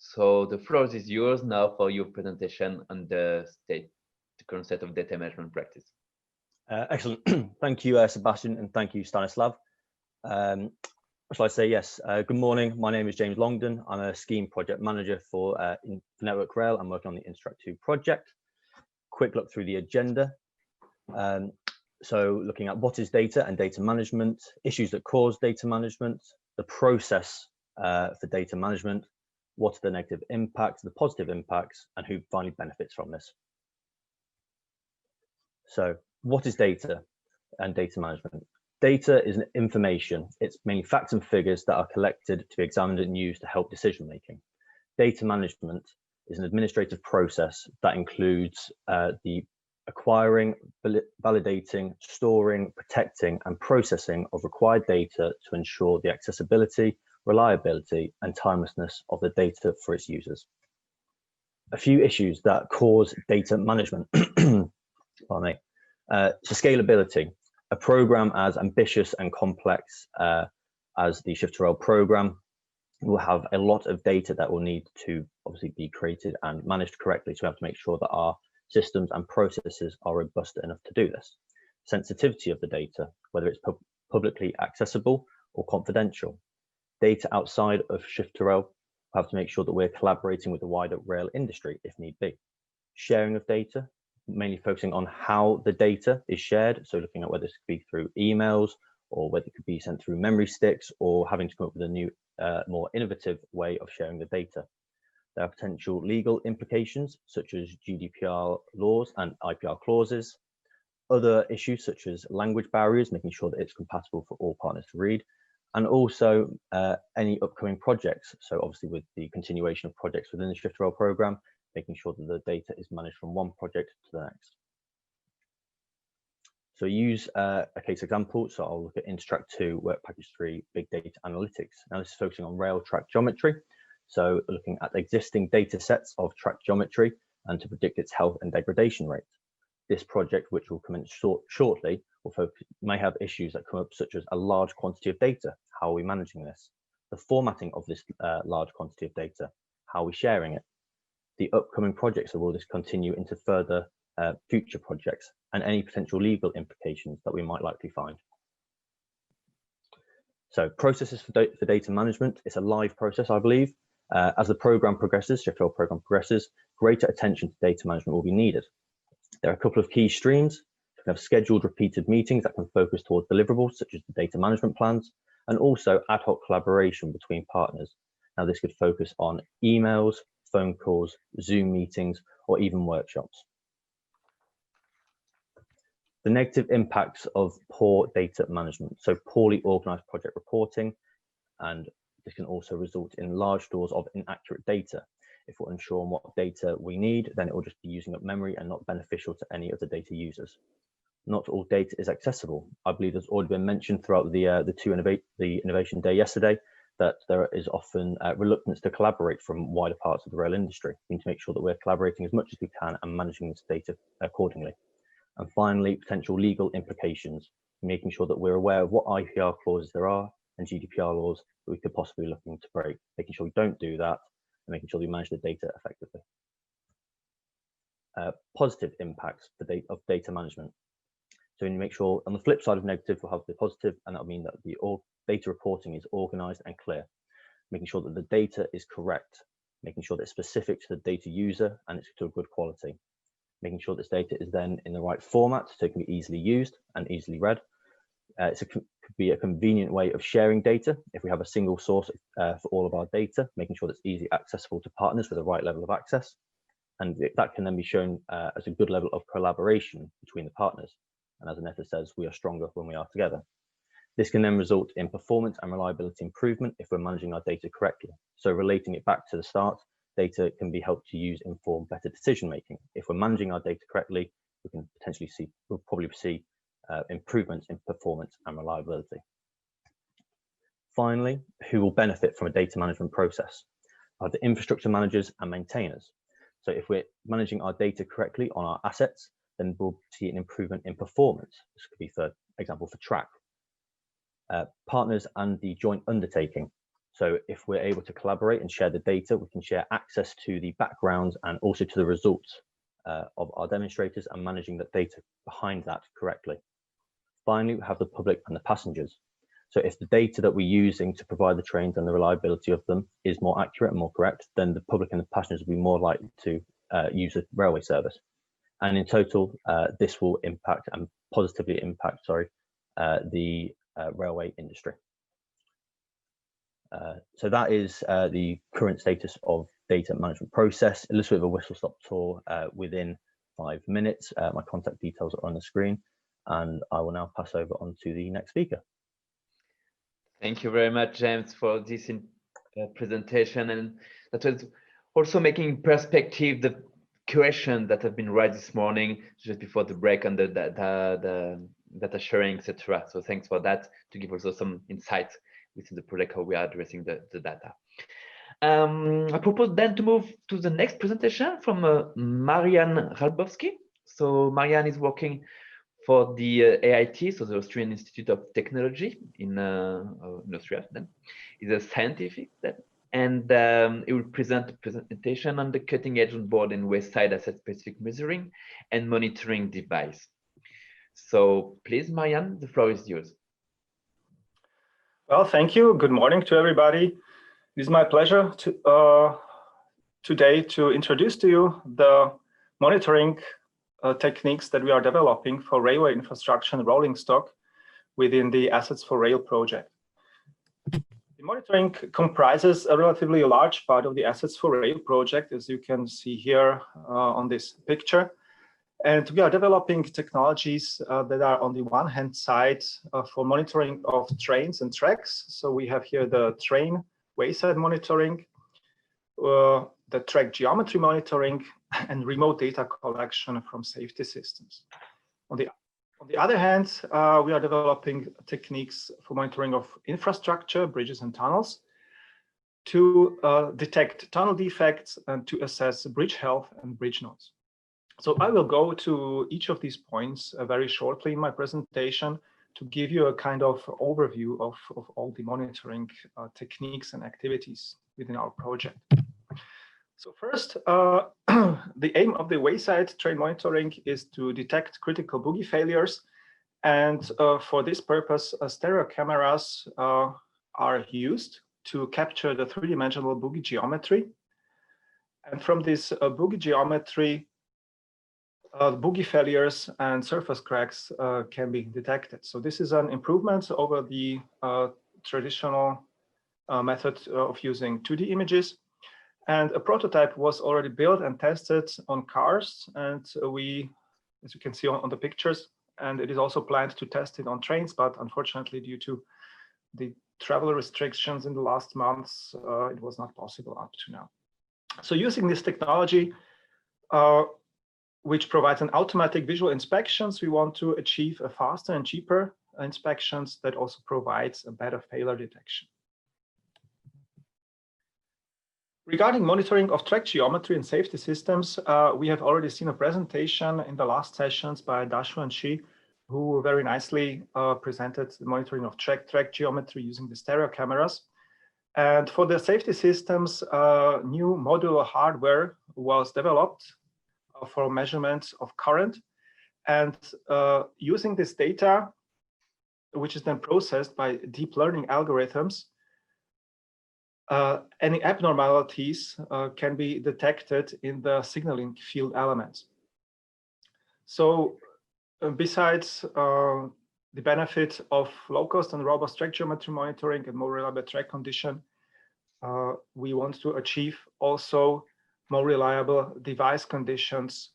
B: So the floor is yours now for your presentation on the current state of data management practice.
K: Excellent. Thank you, Sebastian, and thank you, Stanislav. Shall I say yes? Good morning. My name is James Longdon. I'm a scheme project manager for Network Rail. I'm working on the Instruct2 project. Quick look through the agenda. So looking at what is data and data management, issues that cause data management, the process for data management, what are the negative impacts, the positive impacts, and who finally benefits from this. So what is data and data management? Data is information. It's mainly facts and figures that are collected to be examined and used to help decision making. Data management is an administrative process that includes the acquiring, validating, storing, protecting, and processing of required data to ensure the accessibility, reliability, and timelessness of the data for its users. A few issues that cause data management. Pardon me. So scalability. A program as ambitious and complex as the Shift2Rail program will have a lot of data that will need to obviously be created and managed correctly. So we have to make sure that our systems and processes are robust enough to do this. Sensitivity of the data, whether it's publicly accessible or confidential. Data outside of Shift2Rail, we have to make sure that we're collaborating with the wider rail industry if need be. Sharing of data, mainly focusing on how the data is shared. So looking at whether this could be through emails or whether it could be sent through memory sticks or having to come up with a new, more innovative way of sharing the data. There are potential legal implications such as GDPR laws and IPR clauses. Other issues such as language barriers, making sure that it's compatible for all partners to read, and also any upcoming projects. So obviously with the continuation of projects within the Shift2Rail program, making sure that the data is managed from one project to the next. So use a case example. So I'll look at Instruct2 Work Package 3 Big Data Analytics. Now this is focusing on rail track geometry. So looking at existing data sets of track geometry and to predict its health and degradation rate. This project, which will commence shortly, may have issues that come up such as a large quantity of data. How are we managing this? The formatting of this large quantity of data. How are we sharing it? The upcoming projects, or will this continue into further future projects, and any potential legal implications that we might likely find. So processes for data management, it's a live process, I believe. As the program progresses, Shift2Rail program progresses, greater attention to data management will be needed. There are a couple of key streams. We have scheduled repeated meetings that can focus towards deliverables, such as the data management plans, and also ad hoc collaboration between partners. Now this could focus on emails, phone calls, Zoom meetings, or even workshops. The negative impacts of poor data management. So poorly organized project reporting, and this can also result in large stores of inaccurate data. If we're unsure on what data we need, then it will just be using up memory and not beneficial to any of the data users. Not all data is accessible. I believe there's already been mentioned throughout the Innovation Day yesterday that there is often reluctance to collaborate from wider parts of the rail industry. We need to make sure that we're collaborating as much as we can and managing this data accordingly. And finally, potential legal implications, making sure that we're aware of what IPR clauses there are and GDPR laws that we could possibly looking to break, making sure we don't do that and making sure we manage the data effectively. Positive impacts of data management. So we need to make sure on the flip side of negative, we'll have the positive, and that'll mean that the data reporting is organized and clear, making sure that the data is correct, making sure that it's specific to the data user and it's to a good quality, making sure this data is then in the right format so it can be easily used and easily read. Could be a convenient way of sharing data. If we have a single source for all of our data, making sure that's easily accessible to partners with the right level of access. And that can then be shown as a good level of collaboration between the partners. And as Aneta says, we are stronger when we are together. This can then result in performance and reliability improvement if we're managing our data correctly. So relating it back to the start, data can be helped to use inform better decision making. If we're managing our data correctly, we can potentially see, we'll probably see improvements in performance and reliability. Finally, who will benefit from a data management process? Are the infrastructure managers and maintainers. So if we're managing our data correctly on our assets, then we'll see an improvement in performance. This could be, for example, for track. Partners and the joint undertaking. So if we're able to collaborate and share the data, we can share access to the backgrounds and also to the results of our demonstrators and managing the data behind that correctly. Finally, we have the public and the passengers. So if the data that we're using to provide the trains and the reliability of them is more accurate and more correct, then the public and the passengers will be more likely to use the railway service. And in total, this will impact and positively impact, the railway industry. So that is the current status of data management process. A little bit of a whistle-stop tour within 5 minutes. My contact details are on the screen, and I will now pass over on to the next speaker.
B: Thank you very much, James, for this presentation, and that was also making in perspective the question that have been raised this morning just before the break on the data sharing, etc. So thanks for that, to give also some insights within the project how we are addressing the data. I propose then to move to the next presentation from Marian Ralbowski. So Marian is working for the AIT, so the Austrian Institute of Technology in Austria. Then is a scientific then, and it will present a presentation on the cutting edge on board and wayside asset specific measuring and monitoring device. So please, Marian, the floor is yours.
L: Well, thank you. Good morning to everybody. It is my pleasure to today to introduce to you the monitoring techniques that we are developing for railway infrastructure and rolling stock within the Assets for Rail project. The monitoring comprises a relatively large part of the Assets for Rail project, as you can see here on this picture. And we are developing technologies that are on the one hand side for monitoring of trains and tracks. So we have here the train wayside monitoring, the track geometry monitoring, and remote data collection from safety systems. On the other hand, we are developing techniques for monitoring of infrastructure, bridges and tunnels, to detect tunnel defects and to assess bridge health and bridge nodes. So I will go to each of these points very shortly in my presentation to give you a kind of overview of all the monitoring techniques and activities within our project. So first, the aim of the wayside train monitoring is to detect critical bogie failures. And for this purpose, stereo cameras are used to capture the three-dimensional bogie geometry. And from this bogie geometry, bogie failures and surface cracks can be detected. So this is an improvement over the traditional method of using 2D images. And a prototype was already built and tested on cars. And we, as you can see on the pictures, and it is also planned to test it on trains, but unfortunately, due to the travel restrictions in the last months, it was not possible up to now. So using this technology, which provides an automatic visual inspections, we want to achieve a faster and cheaper inspections that also provides a better failure detection. Regarding monitoring of track geometry and safety systems, we have already seen a presentation in the last sessions by Dashu and Shi, who very nicely presented the monitoring of track geometry using the stereo cameras. And for the safety systems, new modular hardware was developed for measurement of current. And using this data, which is then processed by deep learning algorithms, any abnormalities can be detected in the signaling field elements. So besides the benefit of low-cost and robust track geometry monitoring and more reliable track condition, we want to achieve also more reliable device conditions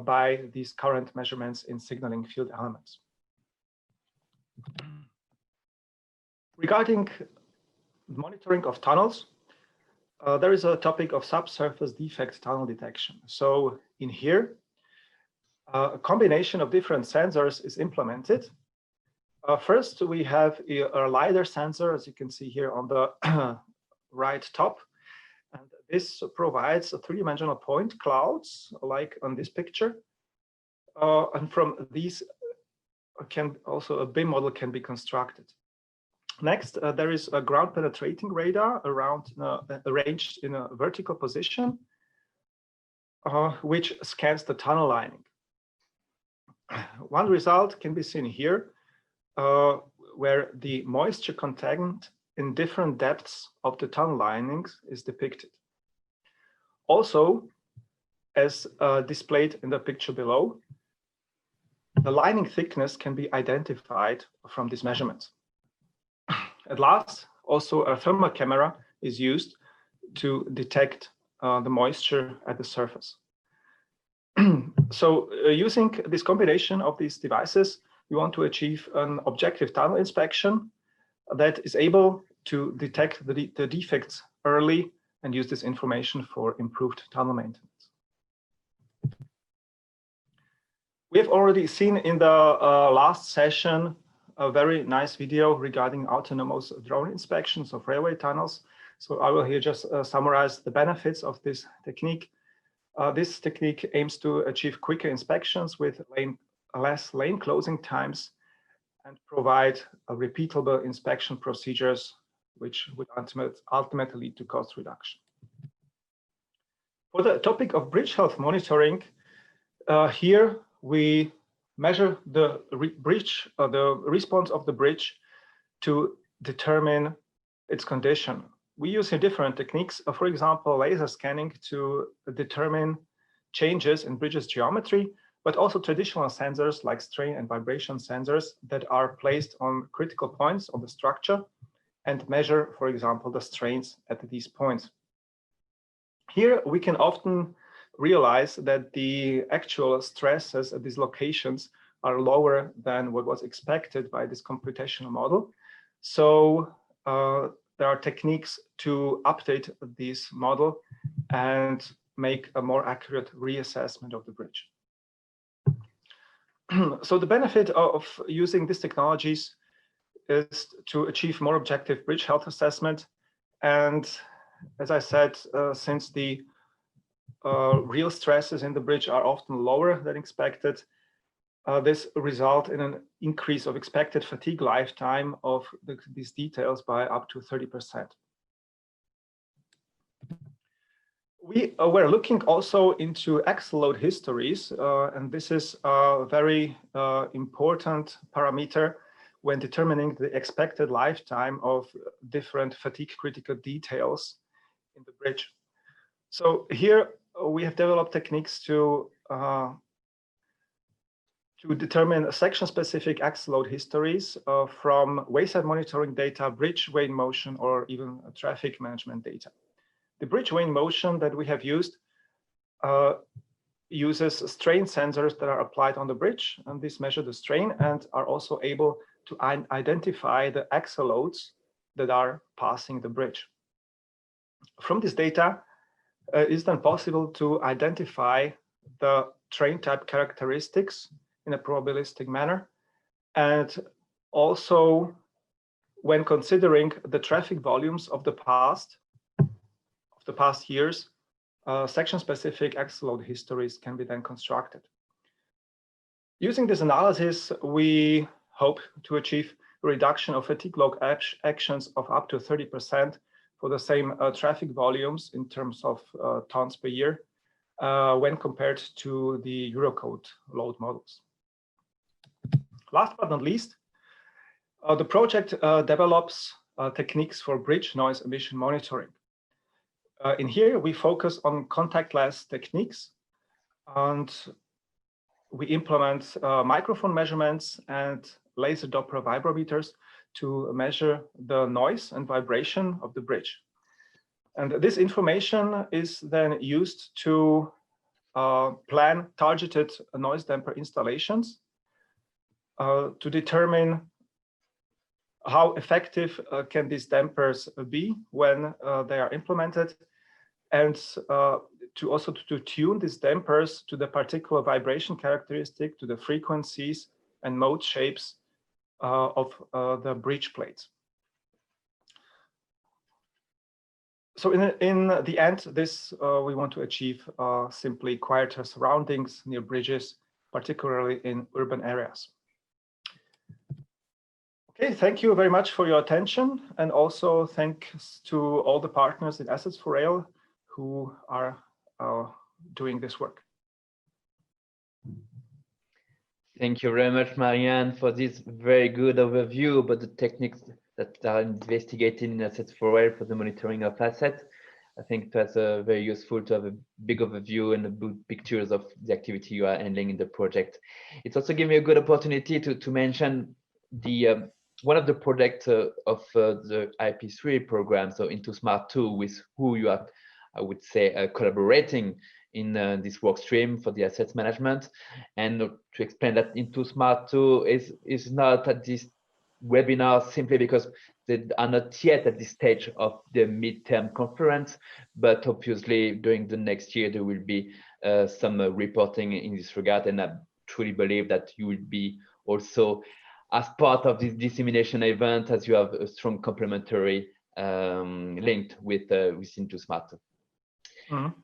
L: by these current measurements in signaling field elements. Regarding monitoring of tunnels, there is a topic of subsurface defect tunnel detection. So in here, a combination of different sensors is implemented. First, we have a LiDAR sensor, as you can see here on the right top. And this provides a three-dimensional point clouds, like on this picture. And from these, a BIM model can be constructed. Next, there is a ground penetrating radar arranged in a vertical position, which scans the tunnel lining. One result can be seen here, where the moisture content in different depths of the tunnel linings is depicted. Also, as displayed in the picture below, the lining thickness can be identified from these measurements. At last, also a thermal camera is used to detect the moisture at the surface. So using this combination of these devices, we want to achieve an objective tunnel inspection that is able to detect the defects early and use this information for improved tunnel maintenance. We have already seen in the last session a very nice video regarding autonomous drone inspections of railway tunnels. So I will here just summarize the benefits of this technique. This technique aims to achieve quicker inspections with less lane closing times and provide repeatable inspection procedures, which would ultimately lead to cost reduction. For the topic of bridge health monitoring, here we measure the response of the bridge to determine its condition. We use here different techniques, for example, laser scanning to determine changes in bridges geometry, but also traditional sensors like strain and vibration sensors that are placed on critical points of the structure and measure, for example, the strains at these points. Here we can often realize that the actual stresses at these locations are lower than what was expected by this computational model. So there are techniques to update this model and make a more accurate reassessment of the bridge. So the benefit of using these technologies is to achieve more objective bridge health assessment. And as I said, since the real stresses in the bridge are often lower than expected, this results in an increase of expected fatigue lifetime of these details by up to 30%. We were looking also into axle load histories, and this is a very important parameter when determining the expected lifetime of different fatigue critical details in the bridge. So here we have developed techniques to determine section-specific axle load histories from wayside monitoring data, bridge weight motion, or even traffic management data. The bridge weight motion that we have used uses strain sensors that are applied on the bridge, and these measure the strain and are also able to identify the axle loads that are passing the bridge. From this data, it is then possible to identify the train type characteristics in a probabilistic manner. And also, when considering the traffic volumes of the past years, section-specific axle load histories can be then constructed. Using this analysis, we hope to achieve a reduction of fatigue log actions of up to 30% for the same traffic volumes in terms of tons per year when compared to the Eurocode load models. Last but not least, the project develops techniques for bridge noise emission monitoring. In here, we focus on contactless techniques, and we implement microphone measurements and laser Doppler vibrometers to measure the noise and vibration of the bridge. And this information is then used to plan targeted noise damper installations to determine how effective can these dampers be when they are implemented, and to also to tune these dampers to the particular vibration characteristic, to the frequencies and mode shapes of the bridge plates. So in the end, this we want to achieve simply quieter surroundings near bridges, particularly in urban areas. Okay, thank you very much for your attention, and also thanks to all the partners in Assets4Rail who are doing this work.
B: Thank you very much, Marianne, for this very good overview about the techniques that are investigated in Assets4Rail for the monitoring of assets. I think that's very useful to have a big overview and a good pictures of the activity you are handling in the project. It's also giving me a good opportunity to mention the one of the projects of the IP3 program, so Into Smart 2, with who you are, I would say, collaborating in this work stream for the assets management. And to explain that Into Smart 2 is not at this webinar simply because they are not yet at this stage of the midterm conference, but obviously during the next year there will be some reporting in this regard, and I truly believe that you will be also as part of this dissemination event, as you have a strong complementary linked with Into Smart. So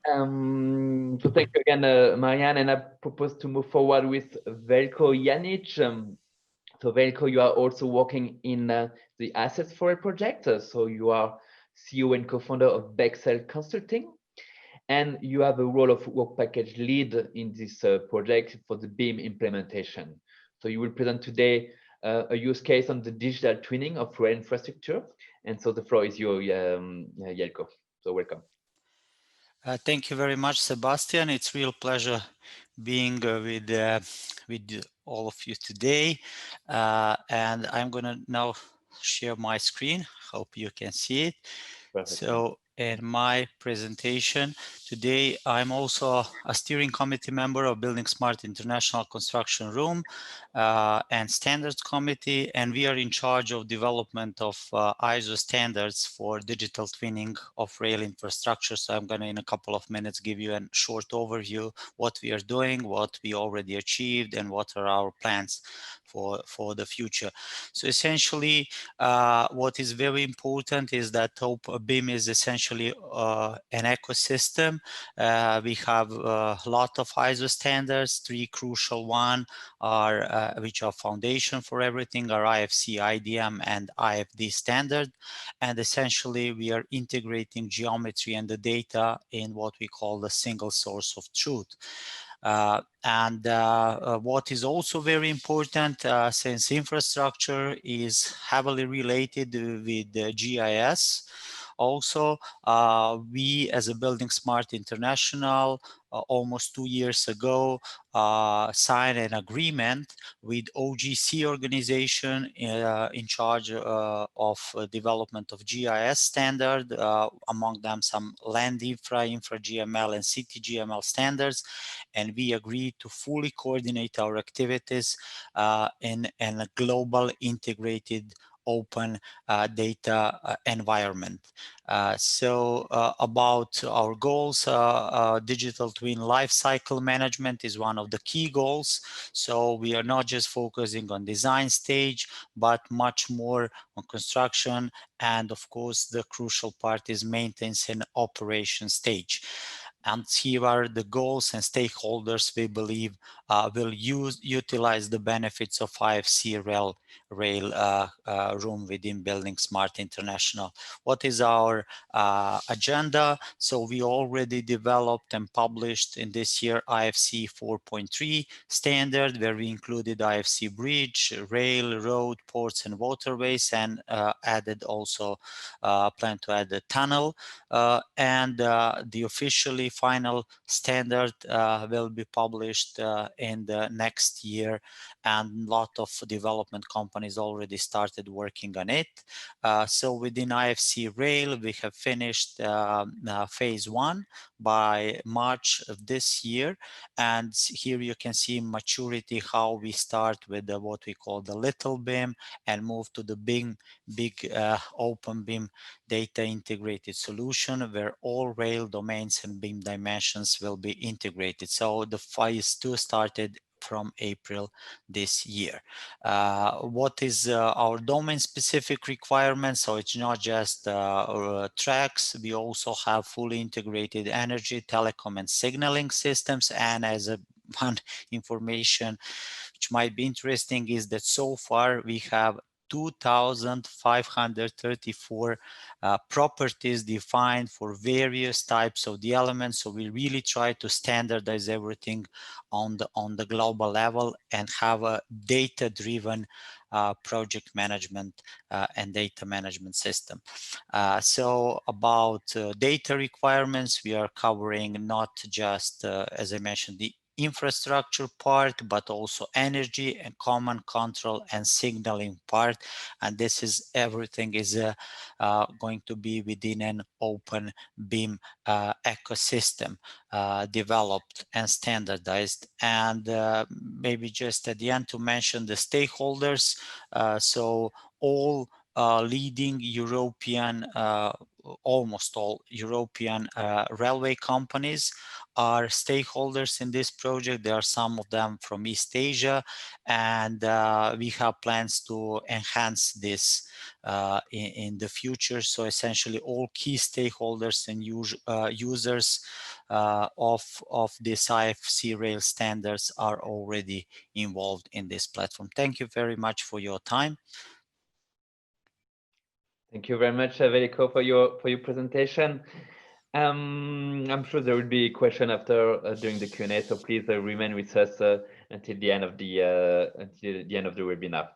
B: thank you again, Marianne, and I propose to move forward with Veljko Janic. So Veljko, you are also working in the Assets4Rail project. So you are CEO and co-founder of Bexel Consulting, and you have a role of work package lead in this project for the BIM implementation. So you will present today a use case on the digital twinning of rail infrastructure. And so the floor is yours, Veljko. So welcome.
M: Thank you very much, Sebastian. It's a real pleasure being with all of you today. And I'm going to now share my screen. Hope you can see it. Perfect. So in my presentation today, I'm also a steering committee member of Building Smart International Construction Room and Standards Committee, and we are in charge of development of ISO standards for digital twinning of rail infrastructure. So I'm going to, in a couple of minutes, give you a short overview what we are doing, what we already achieved, and what are our plans for the future. So essentially, what is very important is that BIM is essentially an ecosystem. We have a lot of ISO standards. Three crucial ones are which are foundation for everything, are IFC, IDM, and IFD standard. And essentially, we are integrating geometry and the data in what we call the single source of truth. What is also very important, since infrastructure is heavily related with the GIS, also we as a Building Smart International almost 2 years ago signed an agreement with OGC organization in charge of development of GIS standard, among them some land infra GML and city GML standards, and we agreed to fully coordinate our activities in a global integrated open data environment. About our goals, digital twin lifecycle management is one of the key goals. So we are not just focusing on design stage, but much more on construction. And of course, the crucial part is maintenance and operation stage. And here are the goals and stakeholders we believe will utilize the benefits of IFC rail room within Building Smart International. What is our agenda? So we already developed and published in this year IFC 4.3 standard, where we included IFC bridge, rail, road, ports, and waterways, and added also plan to add a tunnel. The officially final standard will be published in the next year, and a lot of development companies already started working on it. So within IFC Rail, we have finished phase 1 by March of this year, and here you can see maturity, how we start with what we call the little BIM and move to the big open BIM data integrated solution, where all rail domains and BIM dimensions will be integrated. So the phase 2 started from April this year. What is our domain specific requirements? So it's not just tracks. We also have fully integrated energy, telecom, and signaling systems. And as one information which might be interesting is that so far we have 2,534 properties defined for various types of the elements. So we really try to standardize everything on the global level and have a data-driven project management and data management system. So about data requirements, we are covering not just, as I mentioned, the infrastructure part, but also energy and command control and signaling part. And this is everything is going to be within an open BIM ecosystem developed and standardized. And maybe just at the end to mention the stakeholders. So all leading European, almost all European railway companies are stakeholders in this project. There are some of them from East Asia, and we have plans to enhance this in the future. So essentially all key stakeholders and users of this IFC rail standards are already involved in this platform. Thank you very much for your time.
B: Thank you very much, Veliko, for your presentation. I'm sure there will be a question after during the Q&A, so please remain with us until the end of the webinar.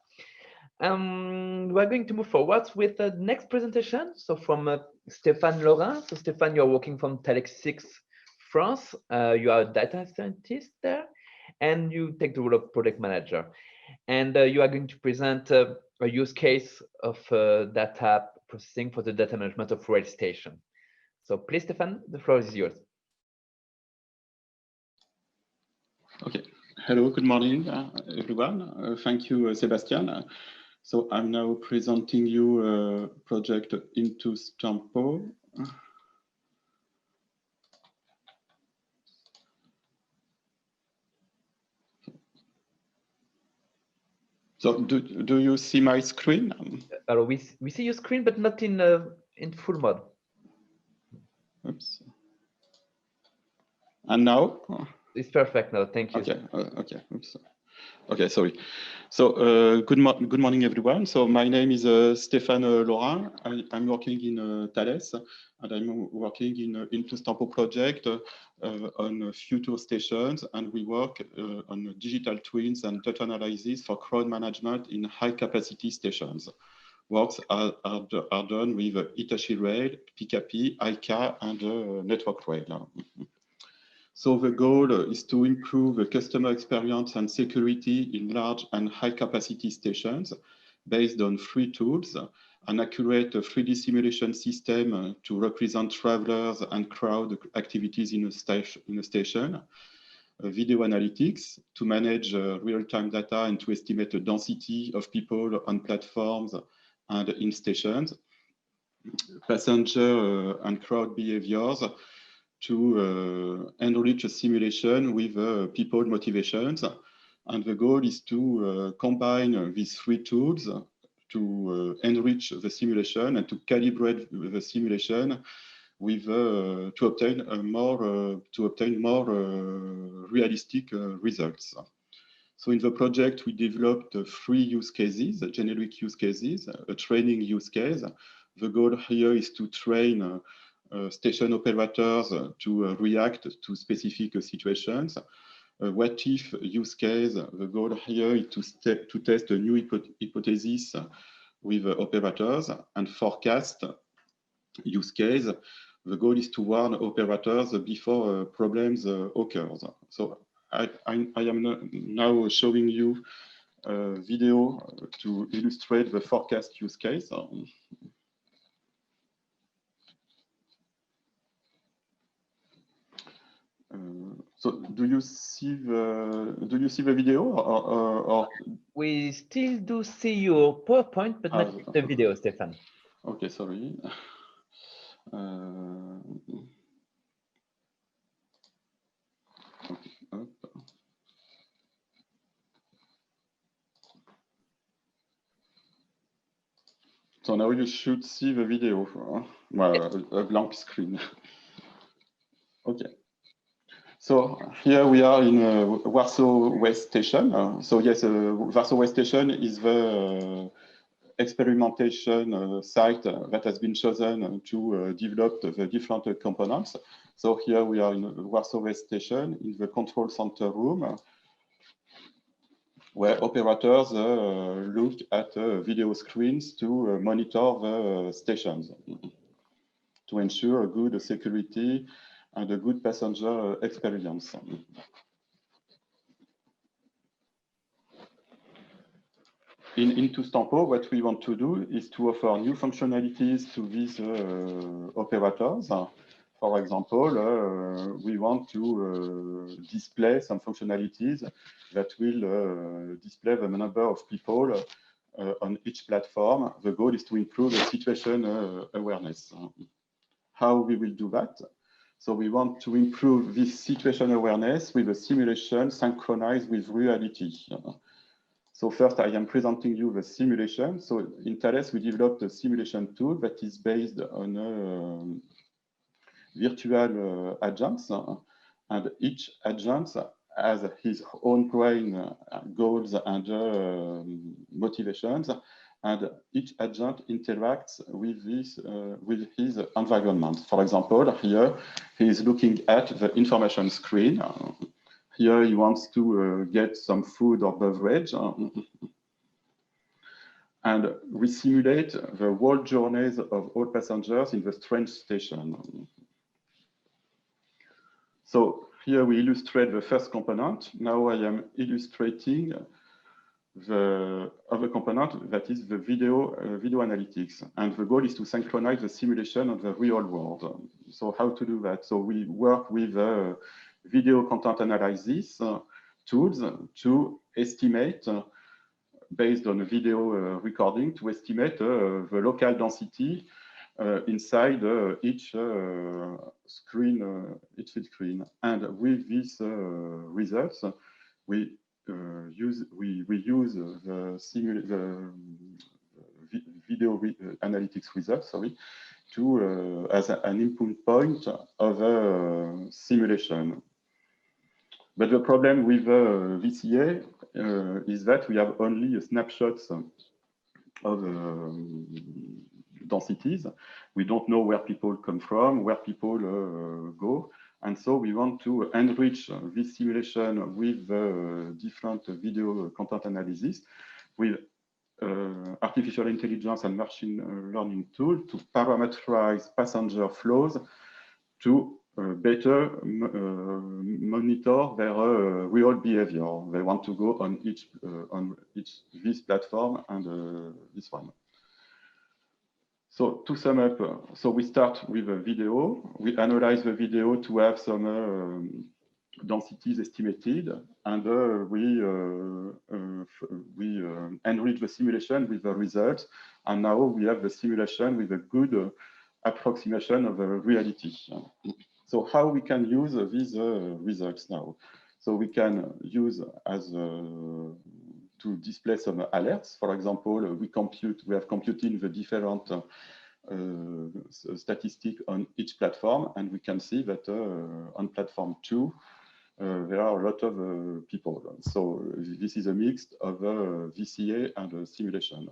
B: We're going to move forward with the next presentation. So from Stéphane Laurin. So Stéphane, you're working from Thales 6 France. You are a data scientist there, and you take the role of project manager. And you are going to present a use case of data processing for the data management of rail station. So please, Stéphane, the floor is yours.
N: Okay. Hello, good morning, everyone. Thank you, Sebastian. So I'm now presenting you a project into Stampo. So do you see my screen?
B: We see your screen, but not in full mode.
N: Oops. And now?
B: It's perfect now. Thank you.
N: Okay. Okay. Oops. Okay. Sorry. So good morning, everyone. So my name is Stéphane Laurin. I'm working in Thales, and I'm working in Stampo project on future stations, and we work on digital twins and data analysis for crowd management in high capacity stations. Works are done with Hitachi Rail, PKP, ICA, and Network Rail. So the goal is to improve the customer experience and security in large and high capacity stations based on 3 tools: an accurate 3D simulation system to represent travelers and crowd activities in a station, video analytics to manage real-time data and to estimate the density of people on platforms and in stations, passenger and crowd behaviors to enrich a simulation with people motivations. And the goal is to combine these 3 tools to enrich the simulation and to calibrate the simulation with to obtain more realistic results. So in the project, we developed 3 use cases, generic use cases, a training use case. The goal here is to train station operators to react to specific situations. What if use case, the goal here is to test a new hypothesis with operators. And forecast use case, the goal is to warn operators before problems occurs. So I am now showing you a video to illustrate the forecast use case. So do you see the video or
B: we still do see your PowerPoint, but not the video, Stéphane.
N: Okay, sorry. Okay. So now you should see the video, a blank screen. Okay. So here we are in Warsaw West Station. So yes, Warsaw West Station is the experimentation site that has been chosen to develop the different components. So here we are in Warsaw West Station in the control center room, where operators look at video screens to monitor the stations to ensure a good security and a good passenger experience. Into Stampo, what we want to do is to offer new functionalities to these operators. For example, we want to display some functionalities that will display the number of people on each platform. The goal is to improve the situation awareness. How we will do that? So we want to improve this situation awareness with a simulation synchronized with reality. So first, I am presenting you the simulation. So in Thales, we developed a simulation tool that is based on virtual agents, and each agent has his own brain goals and motivations, and each agent interacts with this with his environment. For example, here he is looking at the information screen. Here he wants to get some food or beverage. And we simulate the whole journeys of all passengers in the train station. So here we illustrate the first component. Now I am illustrating the other component, that is the video analytics. And the goal is to synchronize the simulation of the real world. So how to do that? So we work with video content analysis tools to estimate, based on a video recording, to estimate the local density inside each screen, and with these results, we use the video analytics results, to as an input point of a simulation. But the problem with VCA is that we have only snapshots of densities. We don't know where people come from, where people go. And so we want to enrich this simulation with different video content analysis with artificial intelligence and machine learning tool to parameterize passenger flows to better monitor their real behavior. They want to go on this platform and this one. So to sum up, so we start with a video. We analyze the video to have some densities estimated, and we enrich the simulation with the results. And now we have the simulation with a good approximation of the reality. So how we can use these results now? So we can use as to display some alerts. For example, we have computed the different statistics on each platform, and we can see that on platform 2, there are a lot of people. So this is a mix of VCA and simulation.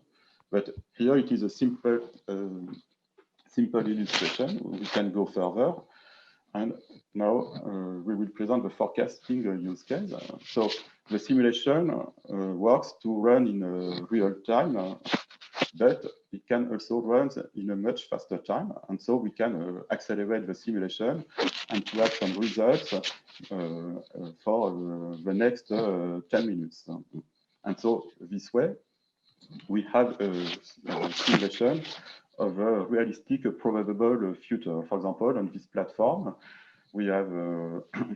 N: But here it is a simple illustration. We can go further. And now we will present the forecasting use case. So the simulation works to run in real time, but it can also run in a much faster time. And so we can accelerate the simulation and to have some results for the next 10 minutes. And so this way, we have a simulation of a realistic, probable future. For example, on this platform, we have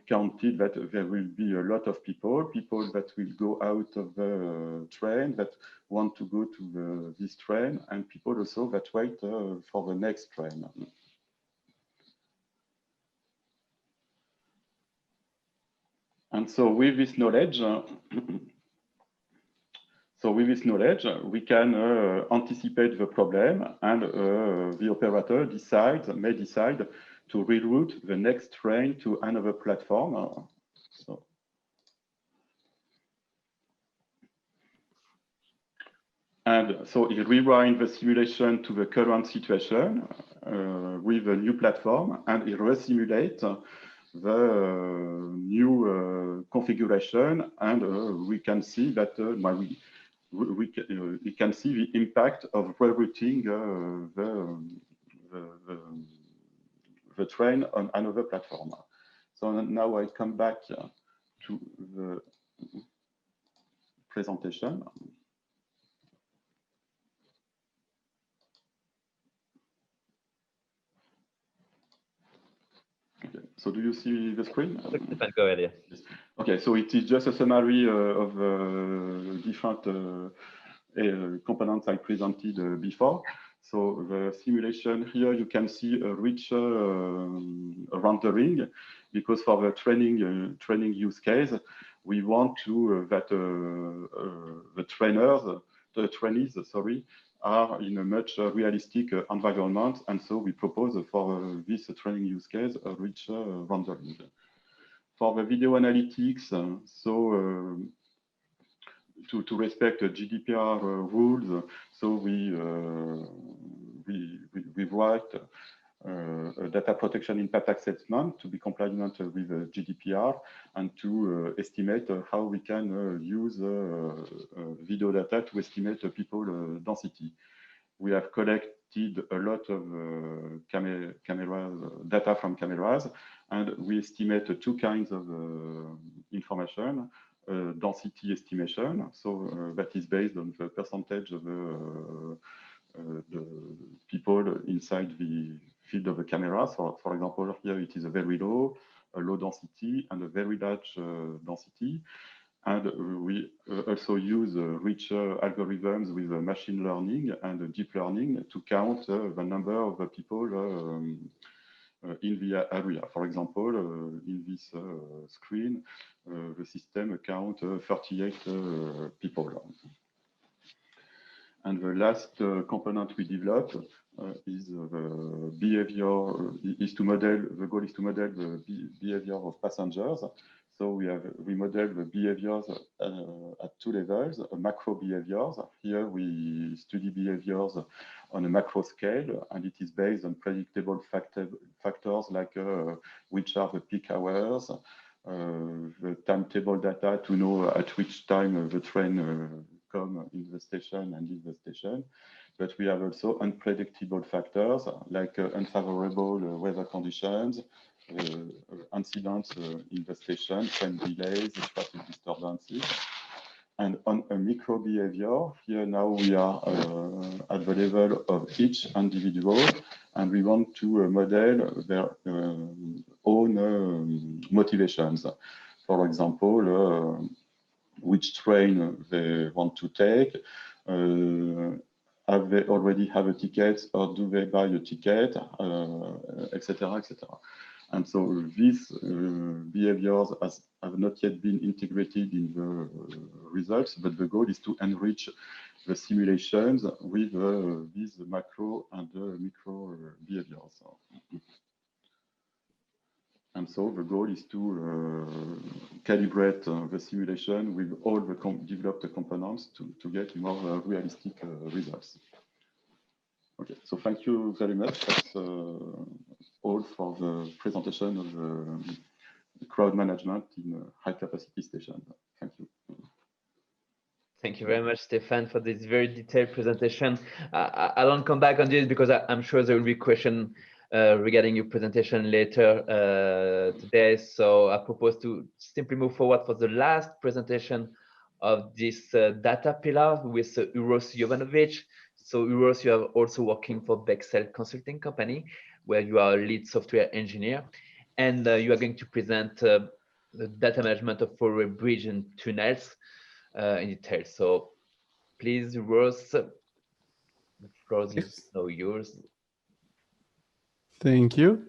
N: counted that there will be a lot of people that will go out of the train, that want to go to this train, and people also that wait for the next train. And so with this knowledge, we can anticipate the problem, and the operator may decide to reroute the next train to another platform. And so it rewinds the simulation to the current situation with a new platform, and it resimulates the new configuration, and we can see that we can see the impact of rerouting the train on another platform. So now I come back to the presentation. Okay, so do you see the screen?
B: Go ahead, yeah.
N: Okay, so it is just a summary of different components I presented before. So the simulation here, you can see a richer rendering, because for the training use case, we want to that the trainees, sorry, are in a much realistic environment, and so we propose for this training use case a richer rendering. For the video analytics, so to respect GDPR rules, so we write a data protection impact assessment to be compliant with GDPR, and to estimate how we can use video data to estimate people density. We have collected a lot of data from cameras, and we estimate two kinds of information. Density estimation, so that is based on the percentage of the people inside the field of the camera. So, for example, here it is a low density, and a very large density. And we also use richer algorithms with machine learning and deep learning to count the number of people in the area. For example, in this screen, the system counts 38 people. And the last component we developed is the behavior, the goal is to model the behavior of passengers. So we model the behaviors at two levels, macro behaviors. Here we study behaviors on a macro scale, and it is based on predictable factors like which are the peak hours, the timetable data to know at which time the train come in the station and leave the station. But we have also unpredictable factors like unfavorable weather conditions, incidents in the station, train delays, traffic disturbances. And on a micro behavior, here now we are at the level of each individual, and we want to model their own motivations. For example, which train they want to take, have they already have a ticket, or do they buy a ticket, etc., etc. And so these behaviors have not yet been integrated in the results, but the goal is to enrich the simulations with these macro and micro behaviors. And so the goal is to calibrate the simulation with all the developed components to get more realistic results. Okay, so thank you very much. That's all for the presentation of the crowd management in a high-capacity station. Thank you.
B: Thank you very much, Stéphane, for this very detailed presentation. I won't come back on this because I'm sure there will be questions regarding your presentation later today. So I propose to simply move forward for the last presentation of this data pillar with Uros Jovanovic. So Uros, you are also working for Bexel Consulting Company, where you are a lead software engineer, and you are going to present the data management of four bridge and tunnels in detail. So please, Uros, the floor is now yours.
O: Thank you.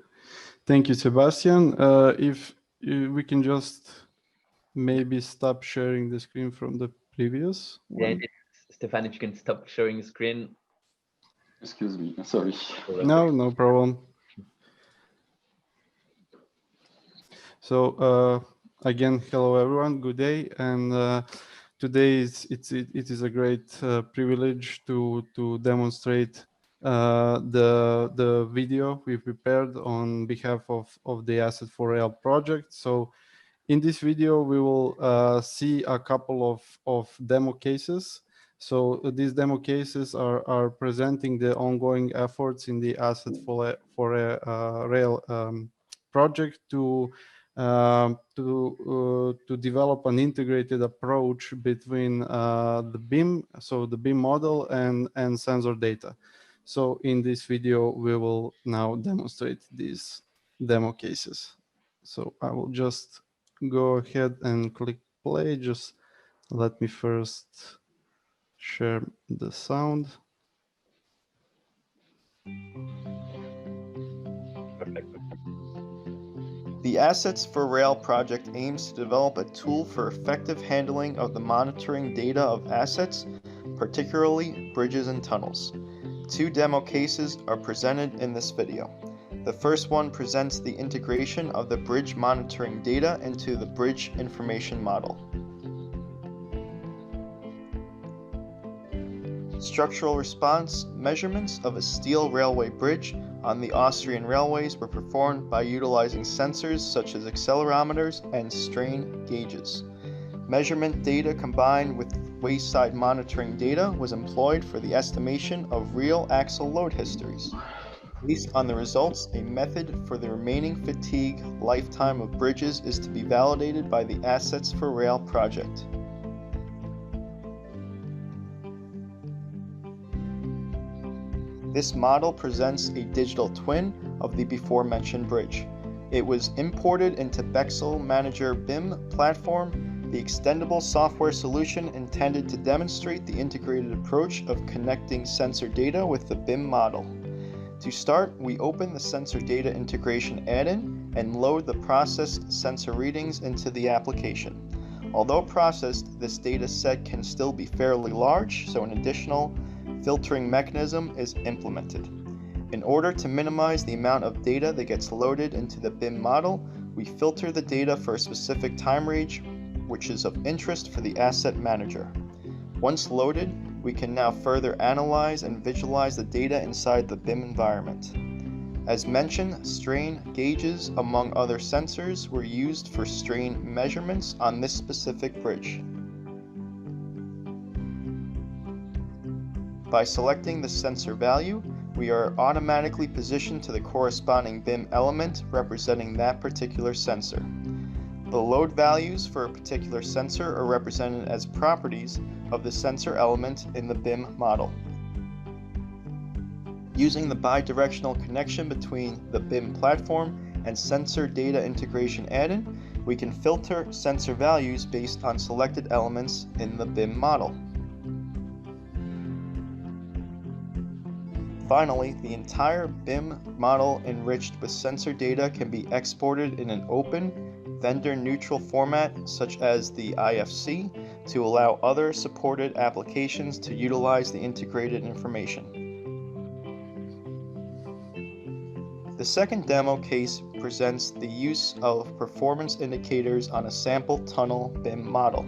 O: Thank you, Sebastian. If we can just maybe stop sharing the screen from the previous one.
B: Yeah, Stéphane, if you can stop sharing the screen.
N: Excuse me, sorry.
O: No, no problem. So again, hello everyone, good day. And today it is a great privilege to demonstrate the video we prepared on behalf of the Asset4Rail project. So in this video, we will see a couple of demo cases. So these demo cases are presenting the ongoing efforts in the Asset4Rail project to develop an integrated approach between the BIM, so the BIM model and sensor data. So in this video, we will now demonstrate these demo cases. So I will just go ahead and click play. Just let me first share the sound.
P: The Assets4Rail project aims to develop a tool for effective handling of the monitoring data of assets, particularly bridges and tunnels. 2 demo cases are presented in this video. The first one presents the integration of the bridge monitoring data into the bridge information model. Structural response measurements of a steel railway bridge on the Austrian railways were performed by utilizing sensors such as accelerometers and strain gauges. Measurement data combined with wayside monitoring data was employed for the estimation of real axle load histories. Based on the results, a method for the remaining fatigue lifetime of bridges is to be validated by the Assets4Rail project. This model presents a digital twin of the before mentioned bridge. It was imported into Bexel Manager BIM platform, the extendable software solution intended to demonstrate the integrated approach of connecting sensor data with the BIM model. To start, we open the sensor data integration add-in and load the processed sensor readings into the application. Although processed, this data set can still be fairly large, so an additional filtering mechanism is implemented. In order to minimize the amount of data that gets loaded into the BIM model, we filter the data for a specific time range, which is of interest for the asset manager. Once loaded, we can now further analyze and visualize the data inside the BIM environment. As mentioned, strain gauges, among other sensors, were used for strain measurements on this specific bridge. By selecting the sensor value, we are automatically positioned to the corresponding BIM element representing that particular sensor. The load values for a particular sensor are represented as properties of the sensor element in the BIM model. Using the bidirectional connection between the BIM platform and sensor data integration add-in, we can filter sensor values based on selected elements in the BIM model. Finally, the entire BIM model enriched with sensor data can be exported in an open, vendor-neutral format such as the IFC to allow other supported applications to utilize the integrated information. The second demo case presents the use of performance indicators on a sample tunnel BIM model.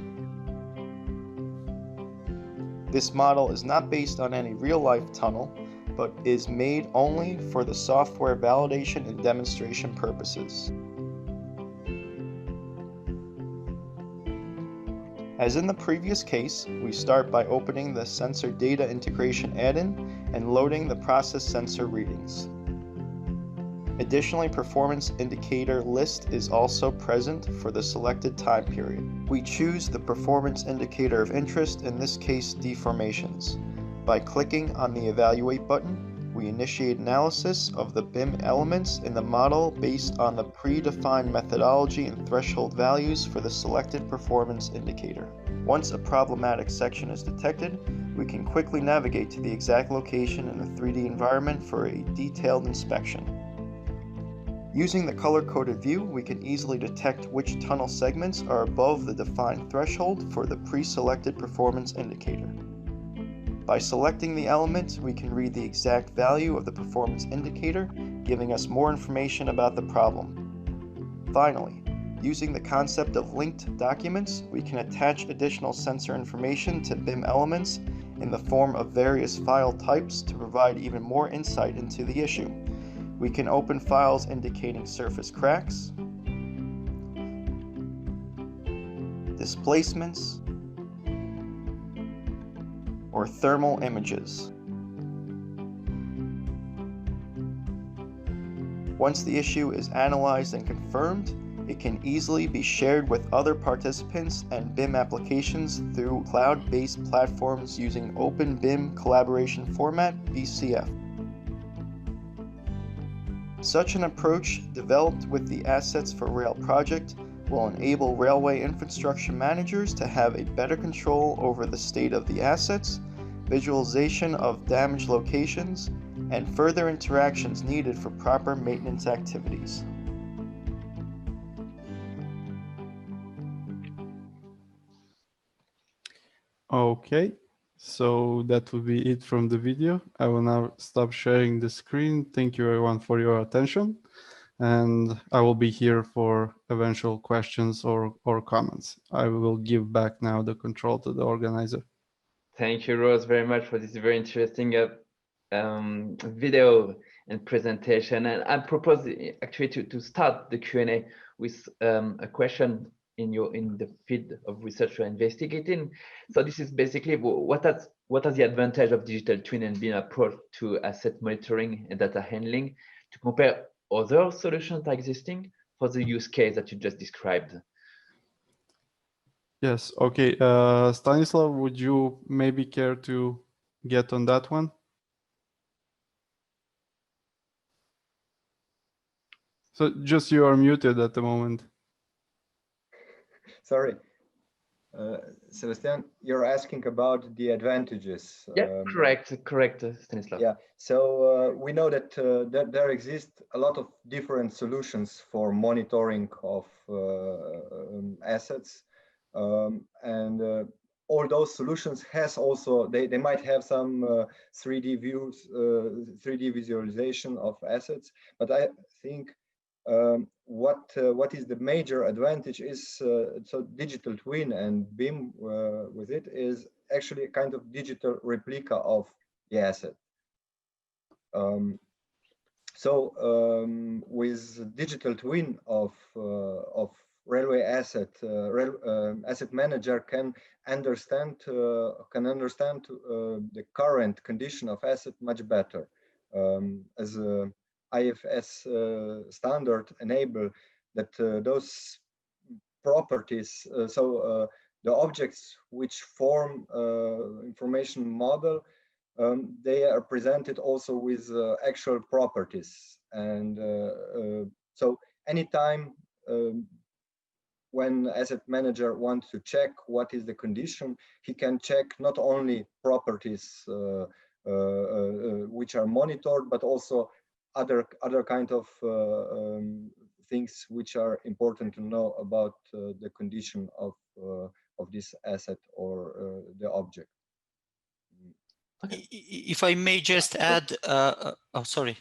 P: This model is not based on any real-life tunnel, but is made only for the software validation and demonstration purposes. As in the previous case, we start by opening the sensor data integration add-in and loading the process sensor readings. Additionally, performance indicator list is also present for the selected time period. We choose the performance indicator of interest, in this case deformations. By clicking on the Evaluate button, we initiate analysis of the BIM elements in the model based on the predefined methodology and threshold values for the selected performance indicator. Once a problematic section is detected, we can quickly navigate to the exact location in the 3D environment for a detailed inspection. Using the color-coded view, we can easily detect which tunnel segments are above the defined threshold for the pre-selected performance indicator. By selecting the element, we can read the exact value of the performance indicator, giving us more information about the problem. Finally, Using the concept of linked documents, we can attach additional sensor information to BIM elements in the form of various file types to provide even more insight into the issue. We can open files indicating surface cracks, displacements, or thermal images. Once the issue is analyzed and confirmed, it can easily be shared with other participants and BIM applications through cloud-based platforms using Open BIM Collaboration Format, BCF. Such an approach, developed with the Assets for Rail project, will enable railway infrastructure managers to have a better control over the state of the assets, visualization of damaged locations, and further interactions needed for proper maintenance activities.
O: Okay, so that will be it from the video. I will now stop sharing the screen. Thank you everyone for your attention. And I will be here for eventual questions or comments. I will give back now the control to the organizer.
B: Thank you, Rose, very much for this very interesting video and presentation. And I propose actually to start the Q&A with a question in the field of research you're investigating. So this is basically what are the advantage of digital twin and BIM approach to asset monitoring and data handling to compare other solutions that are existing for the use case that you just described?
O: Yes, okay. Stanislav, would you maybe care to get on that one? So just you are muted at the moment.
J: Sorry. Sebastian, you're asking about the advantages.
B: Yeah, correct, Stanislav.
J: Yeah, so we know that, there exist a lot of different solutions for monitoring of assets, and all those solutions has also, they might have some 3D views, 3D visualization of assets, but I think what is the major advantage is so digital twin and BIM with it is actually a kind of digital replica of the asset. With digital twin of railway asset, asset manager can understand the current condition of asset much better, as IFS standard enable that those properties, the objects which form information model, they are presented also with actual properties. And so anytime when asset manager wants to check what is the condition, he can check not only properties which are monitored, but also other kind of things which are important to know about the condition of this asset or the object.
M: Okay. If I may just add, oh, sorry.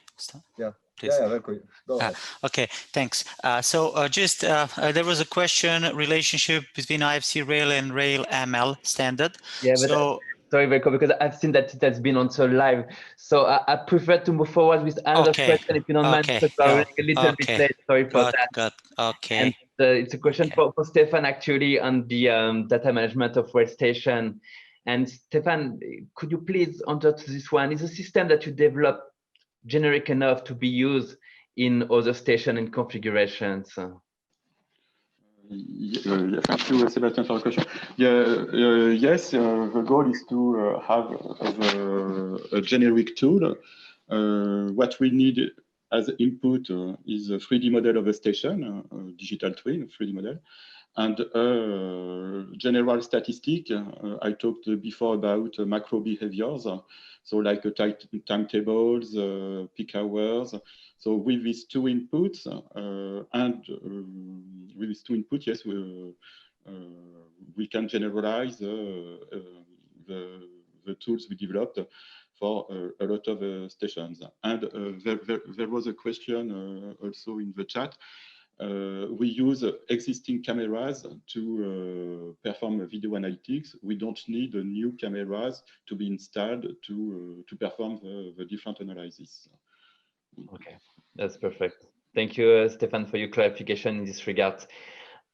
J: Yeah.
M: Please.
J: Yeah, very quick. Go ahead.
M: Okay, thanks. There was a question, relationship between IFC Rail and Rail ML standard.
B: Yeah, but sorry, Veiko, because I've seen that it has been answered live. So I prefer to move forward with another question, if you don't mind, because we're running a little bit late. Sorry for that.
M: Okay.
B: And it's a question for Stefan, actually, on the data management of rail station. And Stefan, could you please answer to this one? Is a system that you develop generic enough to be used in other station and configurations?
N: Yeah, thank you, Sebastian, for the question. Yes, the goal is to have a generic tool. What we need as input is a 3D model of a station, a digital twin, 3D model, and general statistic. I talked before about macro behaviors, so like timetables, peak hours. So with these two inputs, yes, we can generalize the tools we developed for a lot of stations. And there was a question also in the chat. we use existing cameras to perform video analytics. We don't need new cameras to be installed to perform the different analysis.
B: Okay, that's perfect. Thank you, Stefan, for your clarification in this regard.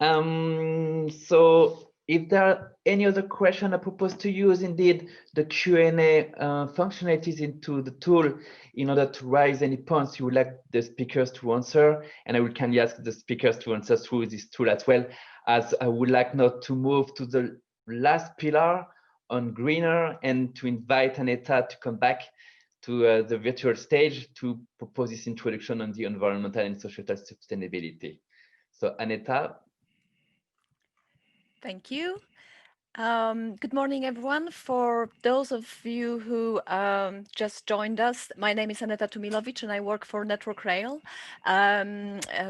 B: So if there are any other question, I propose to use indeed the Q&A functionalities into the tool in order to raise any points you would like the speakers to answer. And I will kindly ask the speakers to answer through this tool as well, as I would like now to move to the last pillar on greener and to invite Aneta to come back to the virtual stage to propose this introduction on the environmental and societal sustainability. So Aneta.
I: Thank you. Good morning, everyone. For those of you who just joined us, my name is Aneta Tumilovic and I work for Network Rail,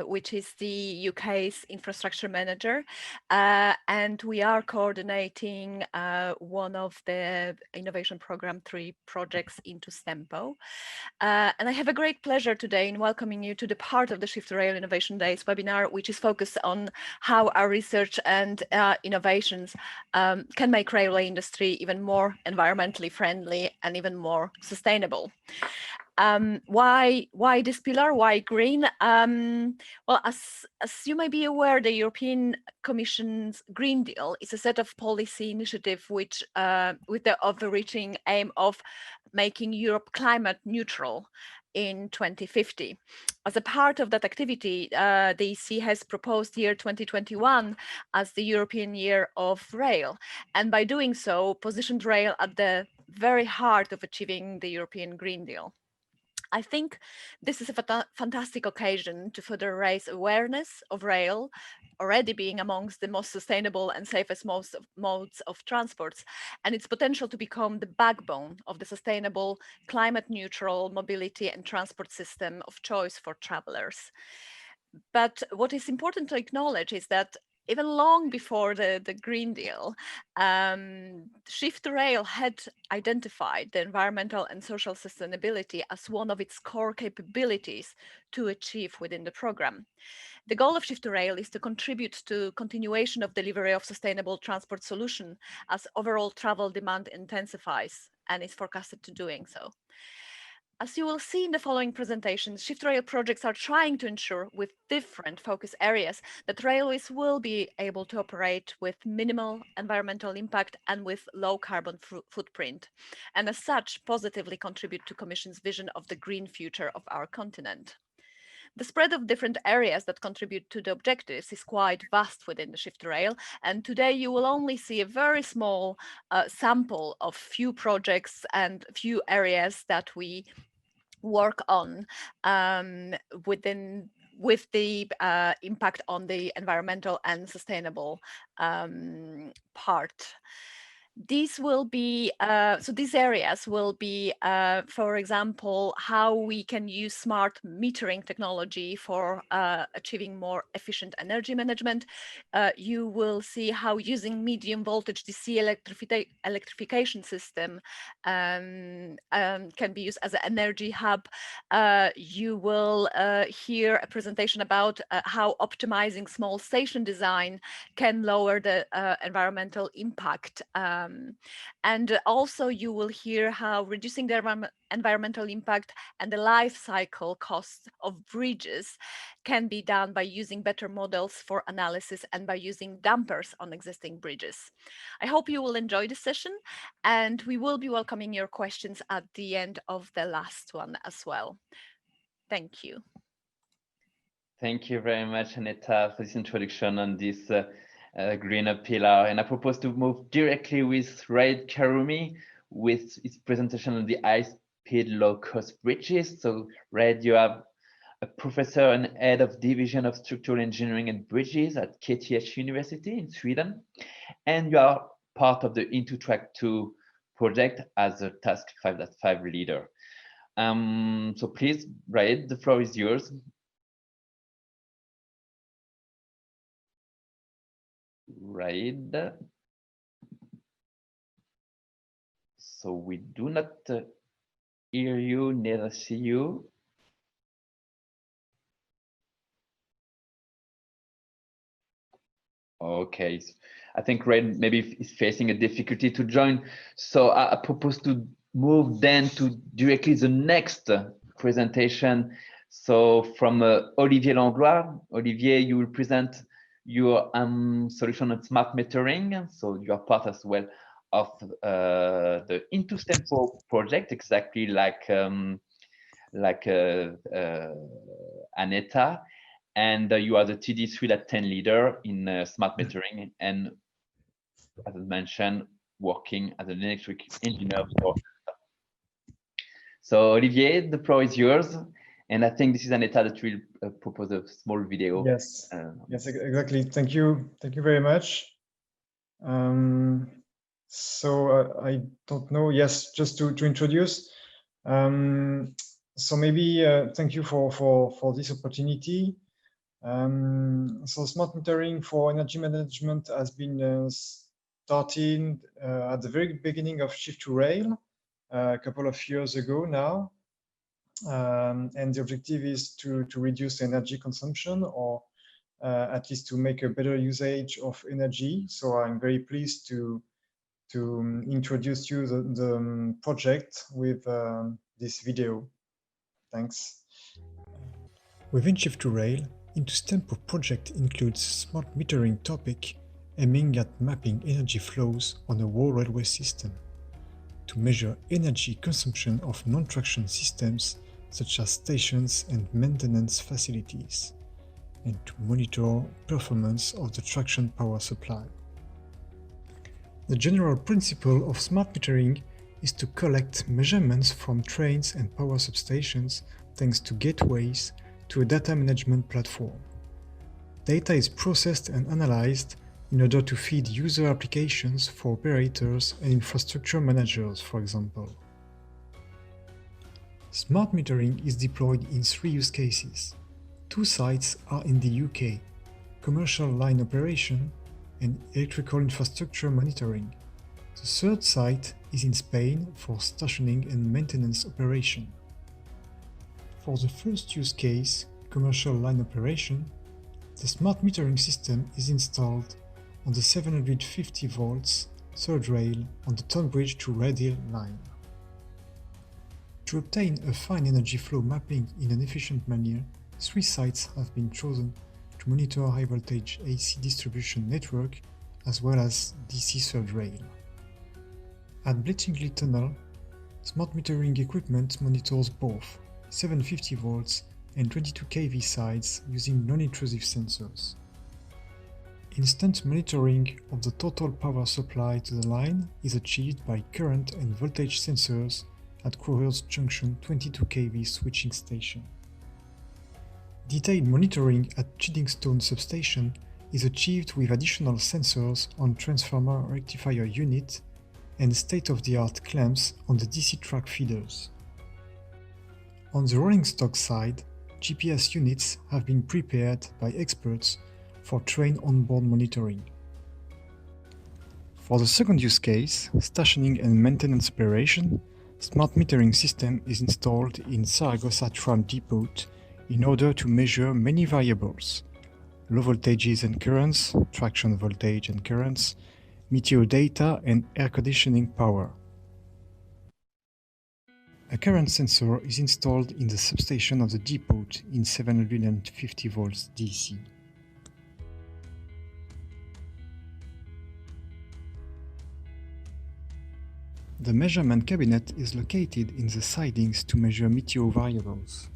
I: which is the UK's infrastructure manager. And we are coordinating one of the Innovation Programme 3 projects into STEMPO. And I have a great pleasure today in welcoming you to the part of the Shift2Rail Innovation Days webinar, which is focused on how our research and innovations can make railway industry even more environmentally friendly and even more sustainable. Why this pillar? Why green? Well, as you may be aware, the European Commission's Green Deal is a set of policy initiative which, with the overreaching aim of making Europe climate neutral in 2050. As a part of that activity, the EC has proposed year 2021 as the European Year of Rail, and by doing so, positioned rail at the very heart of achieving the European Green Deal. I think this is a fantastic occasion to further raise awareness of rail already being amongst the most sustainable and safest modes of transports, and its potential to become the backbone of the sustainable, climate neutral mobility and transport system of choice for travelers. But what is important to acknowledge is that even long before the Green Deal, Shift2Rail had identified the environmental and social sustainability as one of its core capabilities to achieve within the program. The goal of Shift2Rail is to contribute to continuation of delivery of sustainable transport solution as overall travel demand intensifies and is forecasted to doing so. As you will see in the following presentations, Shift2Rail projects are trying to ensure with different focus areas that railways will be able to operate with minimal environmental impact and with low carbon footprint, and as such positively contribute to Commission's vision of the green future of our continent. The spread of different areas that contribute to the objectives is quite vast within the Shift2Rail, and today you will only see a very small sample of few projects and few areas that we work on with the impact on the environmental and sustainable part. These will be, so these areas will be, for example, how we can use smart metering technology for achieving more efficient energy management. You will see how using medium voltage DC electrification system can be used as an energy hub. You will hear a presentation about how optimizing small station design can lower the environmental impact. And also you will hear how reducing the environmental impact and the life cycle costs of bridges can be done by using better models for analysis and by using dampers on existing bridges. I hope you will enjoy this session, and we will be welcoming your questions at the end of the last one as well. Thank you.
B: Thank you very much, Aneta, for this introduction on this greener pillar. And I propose to move directly with Raid Karumi with his presentation on the high-speed, low-cost bridges. So Raid, you have a professor and head of division of structural engineering and bridges at KTH University in Sweden. And you are part of the Into Track 2 project as a Task 5.5 leader. So please, Raid, the floor is yours. Raid. So we do not hear you, neither see you. Okay, I think Red maybe is facing a difficulty to join. So I propose to move then to directly the next presentation. So from Olivier Langlois. Olivier, you will present your solution on smart metering. So you are part as well of the Into Tempo project, exactly like Aneta. And you are the TD3.10 leader in smart metering, and as I mentioned, working as an electric engineer. So Olivier, the floor is yours. And I think this is Aneta that will propose a small video.
Q: Yes, yes, exactly. Thank you very much. So I don't know. Yes, just to introduce. So maybe thank you for this opportunity. So smart metering for energy management has been starting at the very beginning of Shift2Rail a couple of years ago now. And the objective is to reduce energy consumption, or at least to make a better usage of energy. So I'm very pleased to introduce you the project with this video. Thanks. Within Shift2Rail, Into Tempo project includes smart metering topic aiming at mapping energy flows on a whole railway system to measure energy consumption of non-traction systems such as stations and maintenance facilities, and to monitor performance of the traction power supply. The general principle of smart metering is to collect measurements from trains and power substations thanks to gateways to a data management platform. Data is processed and analyzed in order to feed user applications for operators and infrastructure managers, for example. Smart metering is deployed in 3 use cases. 2 sites are in the UK, commercial line operation and electrical infrastructure monitoring. The 3rd site is in Spain for stationing and maintenance operation. For the first use case, commercial line operation, the smart metering system is installed on the 750 volts 3rd rail on the Tonbridge to Reading line. To obtain a fine energy flow mapping in an efficient manner, 3 sites have been chosen to monitor high voltage AC distribution network as well as DC 3rd rail. At Bletchingley Tunnel, smart metering equipment monitors both 750 volts and 22 kV sides using non-intrusive sensors. Instant monitoring of the total power supply to the line is achieved by current and voltage sensors at Crowhurst Junction 22 kV switching station. Detailed monitoring at Chiddingstone substation is achieved with additional sensors on transformer rectifier unit and state-of-the-art clamps on the DC track feeders. On the rolling stock side, GPS units have been prepared by experts for train onboard monitoring. For the second use case, stationing and maintenance operation, smart metering system is installed in Zaragoza tram depot in order to measure many variables: low voltages and currents, traction voltage and currents, meteor data and air conditioning power. A current sensor is installed in the substation of the depot in 750 volts DC. The measurement cabinet is located in the sidings to measure meteor variables.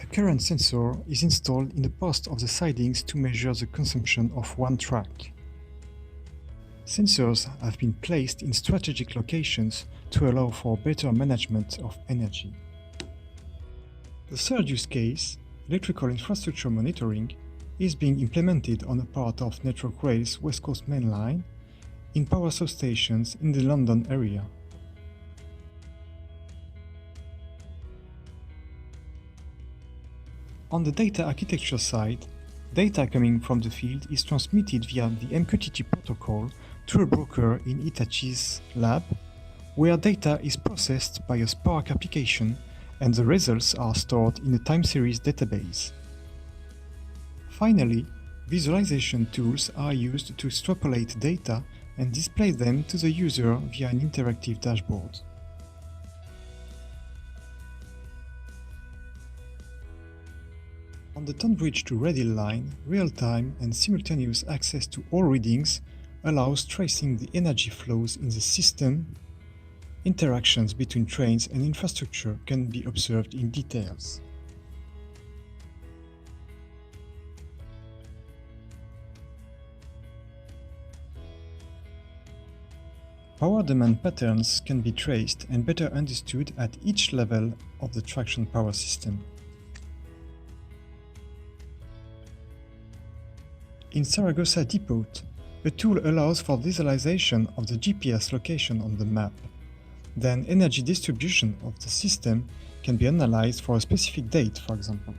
Q: A current sensor is installed in the post of the sidings to measure the consumption of one track. Sensors have been placed in strategic locations to allow for better management of energy. The third use case, electrical infrastructure monitoring, is being implemented on a part of Network Rail's West Coast Main Line in power substations in the London area. On the data architecture side, data coming from the field is transmitted via the MQTT protocol to a broker in Hitachi's lab, where data is processed by a Spark application and the results are stored in a time series database. Finally, Visualization tools are used to extrapolate data and display them to the user via an interactive dashboard. On the Tonbridge to Reading line, real-time and simultaneous access to all readings allows tracing the energy flows in the system. Interactions between trains and infrastructure can be observed in details. Power demand patterns can be traced and better understood at each level of the traction power system. In Zaragoza Depot, a tool allows for visualization of the GPS location on the map. Then energy distribution of the system can be analyzed for a specific date, for example.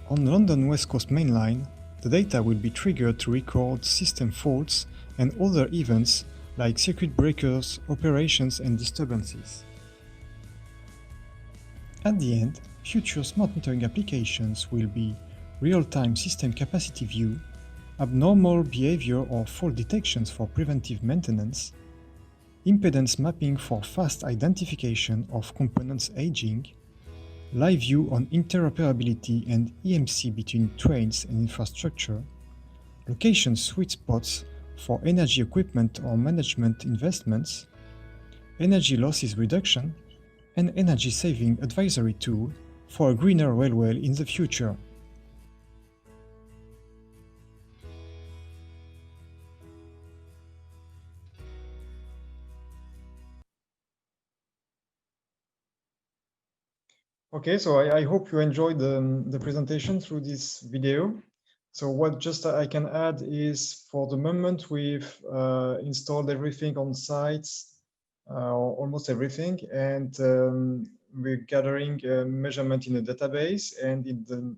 Q: On London West Coast Main Line, the data will be triggered to record system faults and other events like circuit breakers, operations and disturbances. At the end, future smart metering applications will be real-time system capacity view, abnormal behavior or fault detections for preventive maintenance, impedance mapping for fast identification of components aging, live view on interoperability and EMC between trains and infrastructure, location sweet spots for energy equipment or management investments, energy losses reduction, and energy saving advisory tool for a greener railway in the future. Okay, so I hope you enjoyed the presentation through this video. So what just I can add is, for the moment, we've installed everything on site, or almost everything, and we're gathering measurement in a database. And in the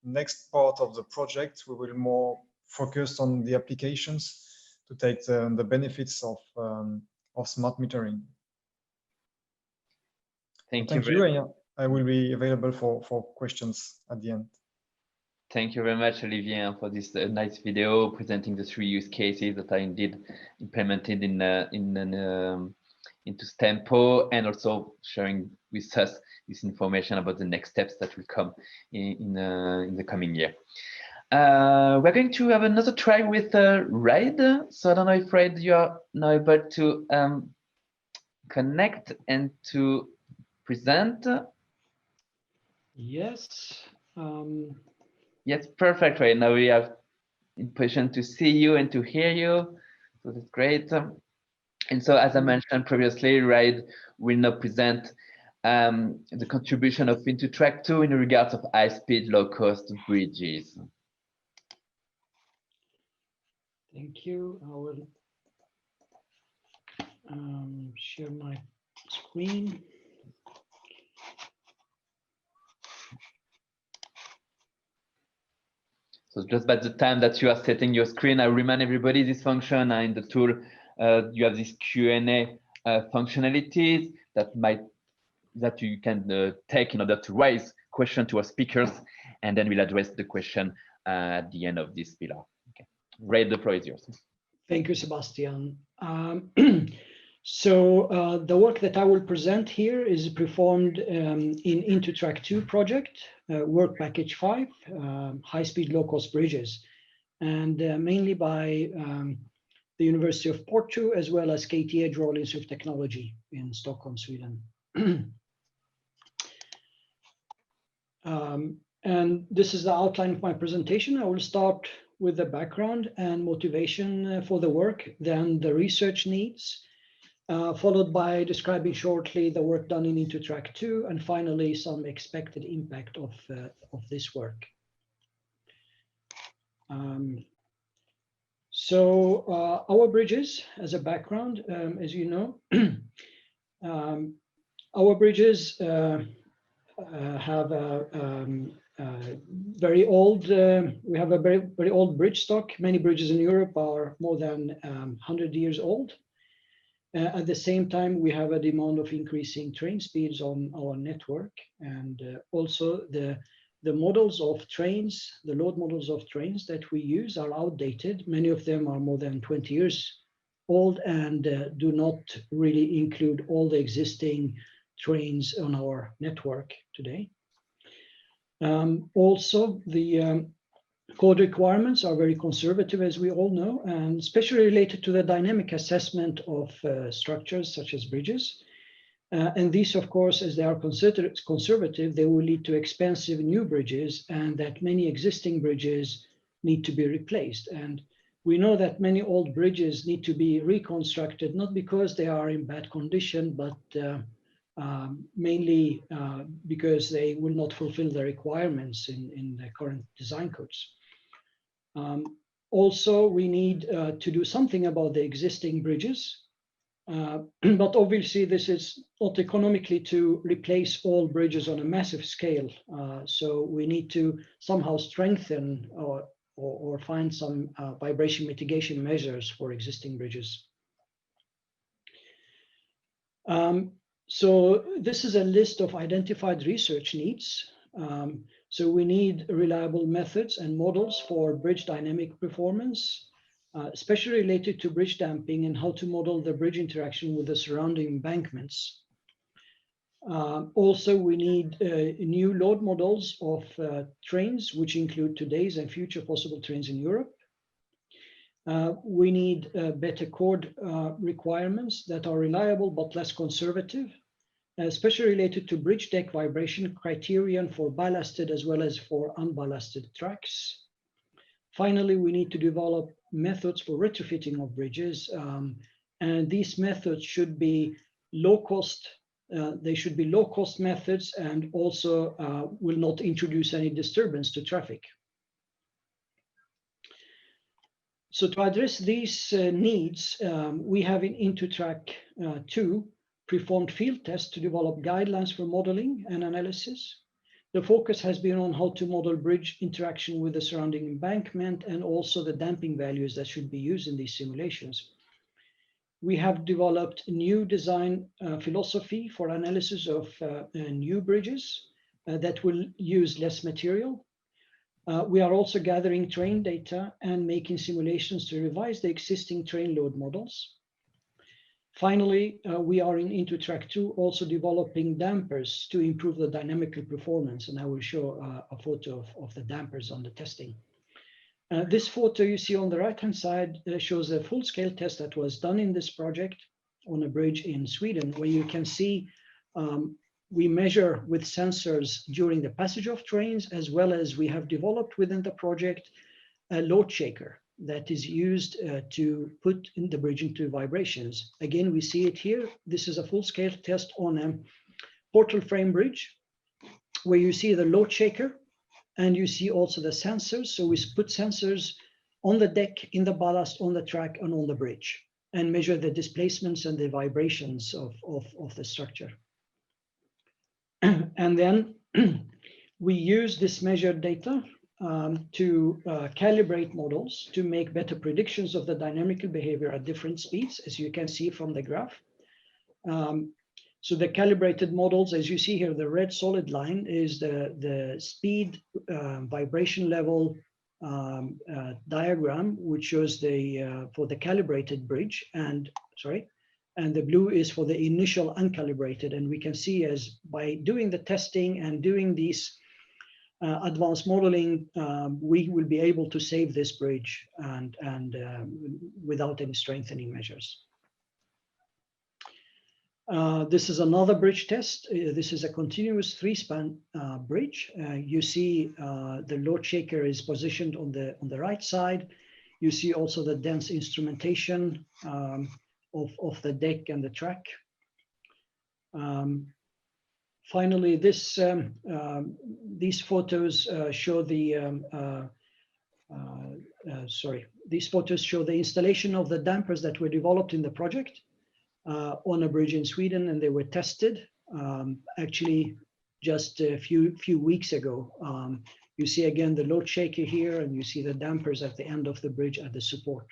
Q: next part of the project, we will more focus on the applications to take the benefits of smart metering.
B: Thank
Q: you.
B: very much.
Q: I will be available for questions at the end.
B: Thank you very much, Olivier, for this nice video presenting the 3 use cases that are indeed implemented into Stempo, and also sharing with us this information about the next steps that will come in the coming year. We're going to have another try with Raid. So I don't know if Raid, you are now able to connect and to present.
R: Yes.
B: Yes, perfect. Right now we have in position to see you and to hear you, so that's great. And so, as I mentioned previously, Raid will now present the contribution of Into-Track 2 in regards of high-speed, low-cost bridges.
R: Thank you. I will share my screen.
B: So just by the time that you are setting your screen, I remind everybody this function in the tool, you have this Q&A functionalities that you can take in order to raise question to our speakers, and then we'll address the question at the end of this pillar. Okay, Raid, the floor is yours.
R: Thank you, Sebastian. So the work that I will present here is performed in Into-Track 2 project, work package 5, high-speed low-cost bridges, and mainly by the University of Porto, as well as KTH Rollins of Technology in Stockholm, Sweden. And this is the outline of my presentation. I will start with the background and motivation for the work, then the research needs, followed by describing shortly the work done in Into-Track 2, and finally some expected impact of this work. So our bridges, as a background, as you know, our bridges have a very old, we have a very old bridge stock. Many bridges in Europe are more than 100 years old. At the same time, we have a demand of increasing train speeds on our network, and also the models of trains, the load models of trains that we use are outdated. Many of them are more than 20 years old and do not really include all the existing trains on our network today. Also, the code requirements are very conservative, as we all know, and especially related to the dynamic assessment of structures such as bridges. And these, of course, as they are considered conservative, they will lead to expensive new bridges, and that many existing bridges need to be replaced. And we know that many old bridges need to be reconstructed, not because they are in bad condition, but mainly because they will not fulfill the requirements in the current design codes. Also, we need to do something about the existing bridges, but obviously this is not economically to replace all bridges on a massive scale. So we need to somehow strengthen or find some vibration mitigation measures for existing bridges. So this is a list of identified research needs. So we need reliable methods and models for bridge dynamic performance, especially related to bridge damping and how to model the bridge interaction with the surrounding embankments. Also, we need new load models of trains, which include today's and future possible trains in Europe. We need better chord requirements that are reliable but less conservative, especially related to bridge deck vibration criterion for ballasted as well as for unballasted tracks. Finally, we need to develop methods for retrofitting of bridges, and these methods should be low cost. They should be low cost methods and also will not introduce any disturbance to traffic. So to address these needs, we have in IntoTrack 2 performed field tests to develop guidelines for modeling and analysis. The focus has been on how to model bridge interaction with the surrounding embankment and also the damping values that should be used in these simulations. We have developed a new design philosophy for analysis of new bridges that will use less material. We are also gathering train data and making simulations to revise the existing train load models. Finally, we are in IntoTrack 2 also developing dampers to improve the dynamical performance, and I will show a photo of the dampers on the testing. This photo you see on the right-hand side shows a full-scale test that was done in this project on a bridge in Sweden, where you can see we measure with sensors during the passage of trains, as well as we have developed within the project a load shaker that is used to put in the bridge into vibrations. Again, we see it here. This is a full-scale test on a portal frame bridge, where you see the load shaker and you see also the sensors. So we put sensors on the deck, in the ballast, on the track, and on the bridge, and measure the displacements and the vibrations of the structure. And then we use this measured data to calibrate models to make better predictions of the dynamical behavior at different speeds, as you can see from the graph. So the calibrated models, as you see here, the red solid line is the speed vibration level diagram, which shows the for the calibrated bridge, and the blue is for the initial uncalibrated. And we can see as by doing the testing and doing these advanced modeling, we will be able to save this bridge and without any strengthening measures. This is another bridge test. This is a continuous 3-span bridge. You see the load shaker is positioned on the right side. You see also the dense instrumentation of the deck and the track. Finally, these photos show the these photos show the installation of the dampers that were developed in the project on a bridge in Sweden, and they were tested actually just a few weeks ago. You see again the load shaker here, and you see the dampers at the end of the bridge at the support.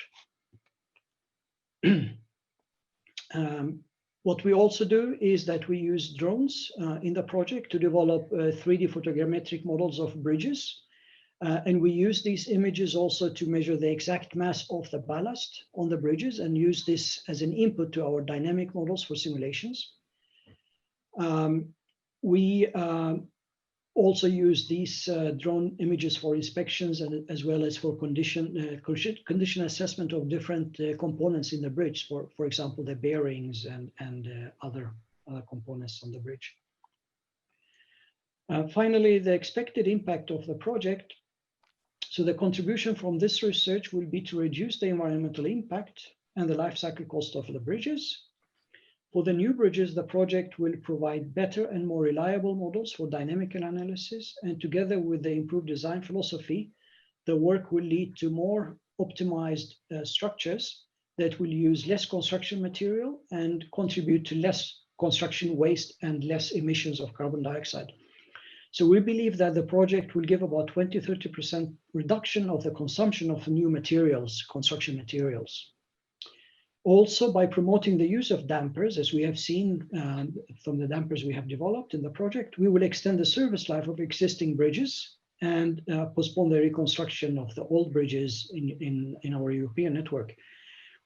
R: What we also do is that we use drones in the project to develop 3D photogrammetric models of bridges. And we use these images also to measure the exact mass of the ballast on the bridges and use this as an input to our dynamic models for simulations. We also use these drone images for inspections and as well as for condition assessment of different components in the bridge, for example, the bearings and other components on the bridge. Finally, the expected impact of the project. So the contribution from this research will be to reduce the environmental impact and the life cycle cost of the bridges. For the new bridges, the project will provide better and more reliable models for dynamical analysis, and together with the improved design philosophy, the work will lead to more optimized structures that will use less construction material and contribute to less construction waste and less emissions of carbon dioxide. So we believe that the project will give about 20–30% reduction of the consumption of new materials, construction materials. Also, by promoting the use of dampers, as we have seen from the dampers we have developed in the project, we will extend the service life of existing bridges and postpone the reconstruction of the old bridges in our European network.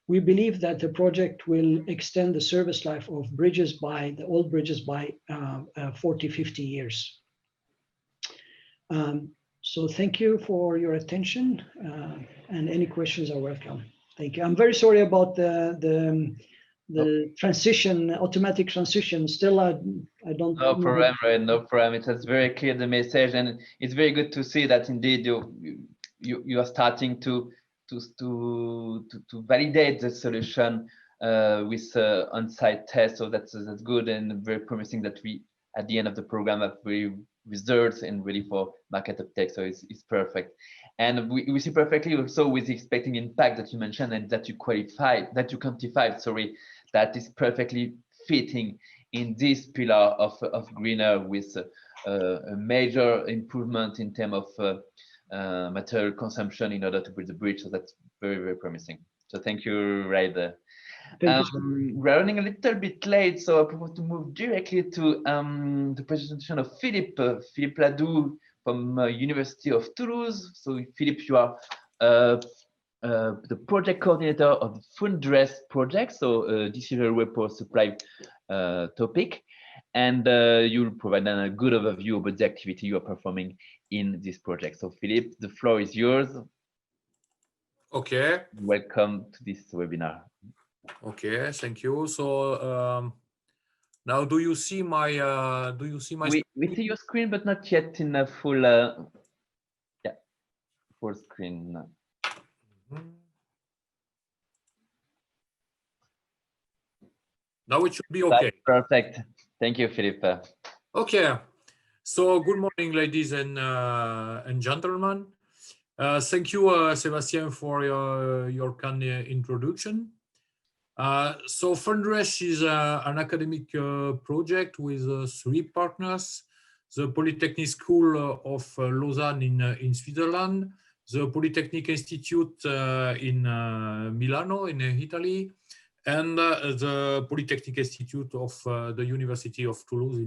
R: We believe that the project will extend the service life of bridges by the old bridges by 40–50 years. So thank you for your attention, and any questions are welcome. Thank you. I'm very sorry about the transition, automatic transition. Still, I don't.
B: No problem, right? No problem. It was very clear, the message, and it's very good to see that indeed you are starting to validate the solution with on-site tests. So that's good and very promising that we at the end of the program have very results and ready for market uptake. So it's perfect. And we see perfectly also with the expecting impact that you mentioned and that you quantified, sorry, that is perfectly fitting in this pillar of greener with a major improvement in terms of material consumption in order to build the bridge. So that's very, very promising. So thank you, Ryder. We're running a little bit late, so I propose to move directly to the presentation of Philippe Ladoux from University of Toulouse. So Philippe, you are the project coordinator of the Fundress project, so digital report supply topic, and you'll provide a good overview about the activity you are performing in this project. So Philippe, the floor is yours.
S: Okay.
B: Welcome to this webinar.
S: Okay, thank you. So now, do you see my? We
B: see your screen, but not yet in a full. Full screen.
S: Now it should be okay.
B: That's perfect. Thank you, Philippe.
S: Okay. So good morning, ladies and gentlemen. Thank you, Sébastien, for your kind introduction. So Fundress is an academic project with 3 partners: the Polytechnic School of Lausanne in Switzerland, the Polytechnic Institute in Milano in Italy, and the Polytechnic Institute of the University of Toulouse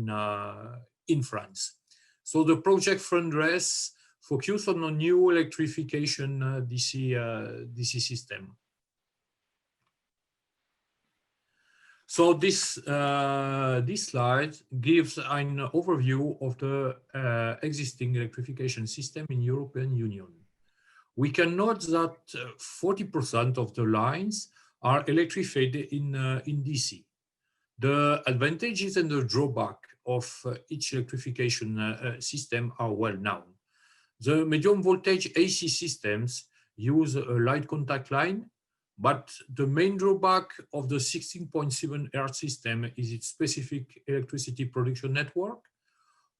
S: in France. So the project Fundress focuses on a new electrification DC system. So this slide gives an overview of the existing electrification system in European Union. We can note that 40% of the lines are electrified in DC. The advantages and the drawback of each electrification system are well known. The medium voltage AC systems use a light contact line, but the main drawback of the 16.7 Hz system is its specific electricity production network.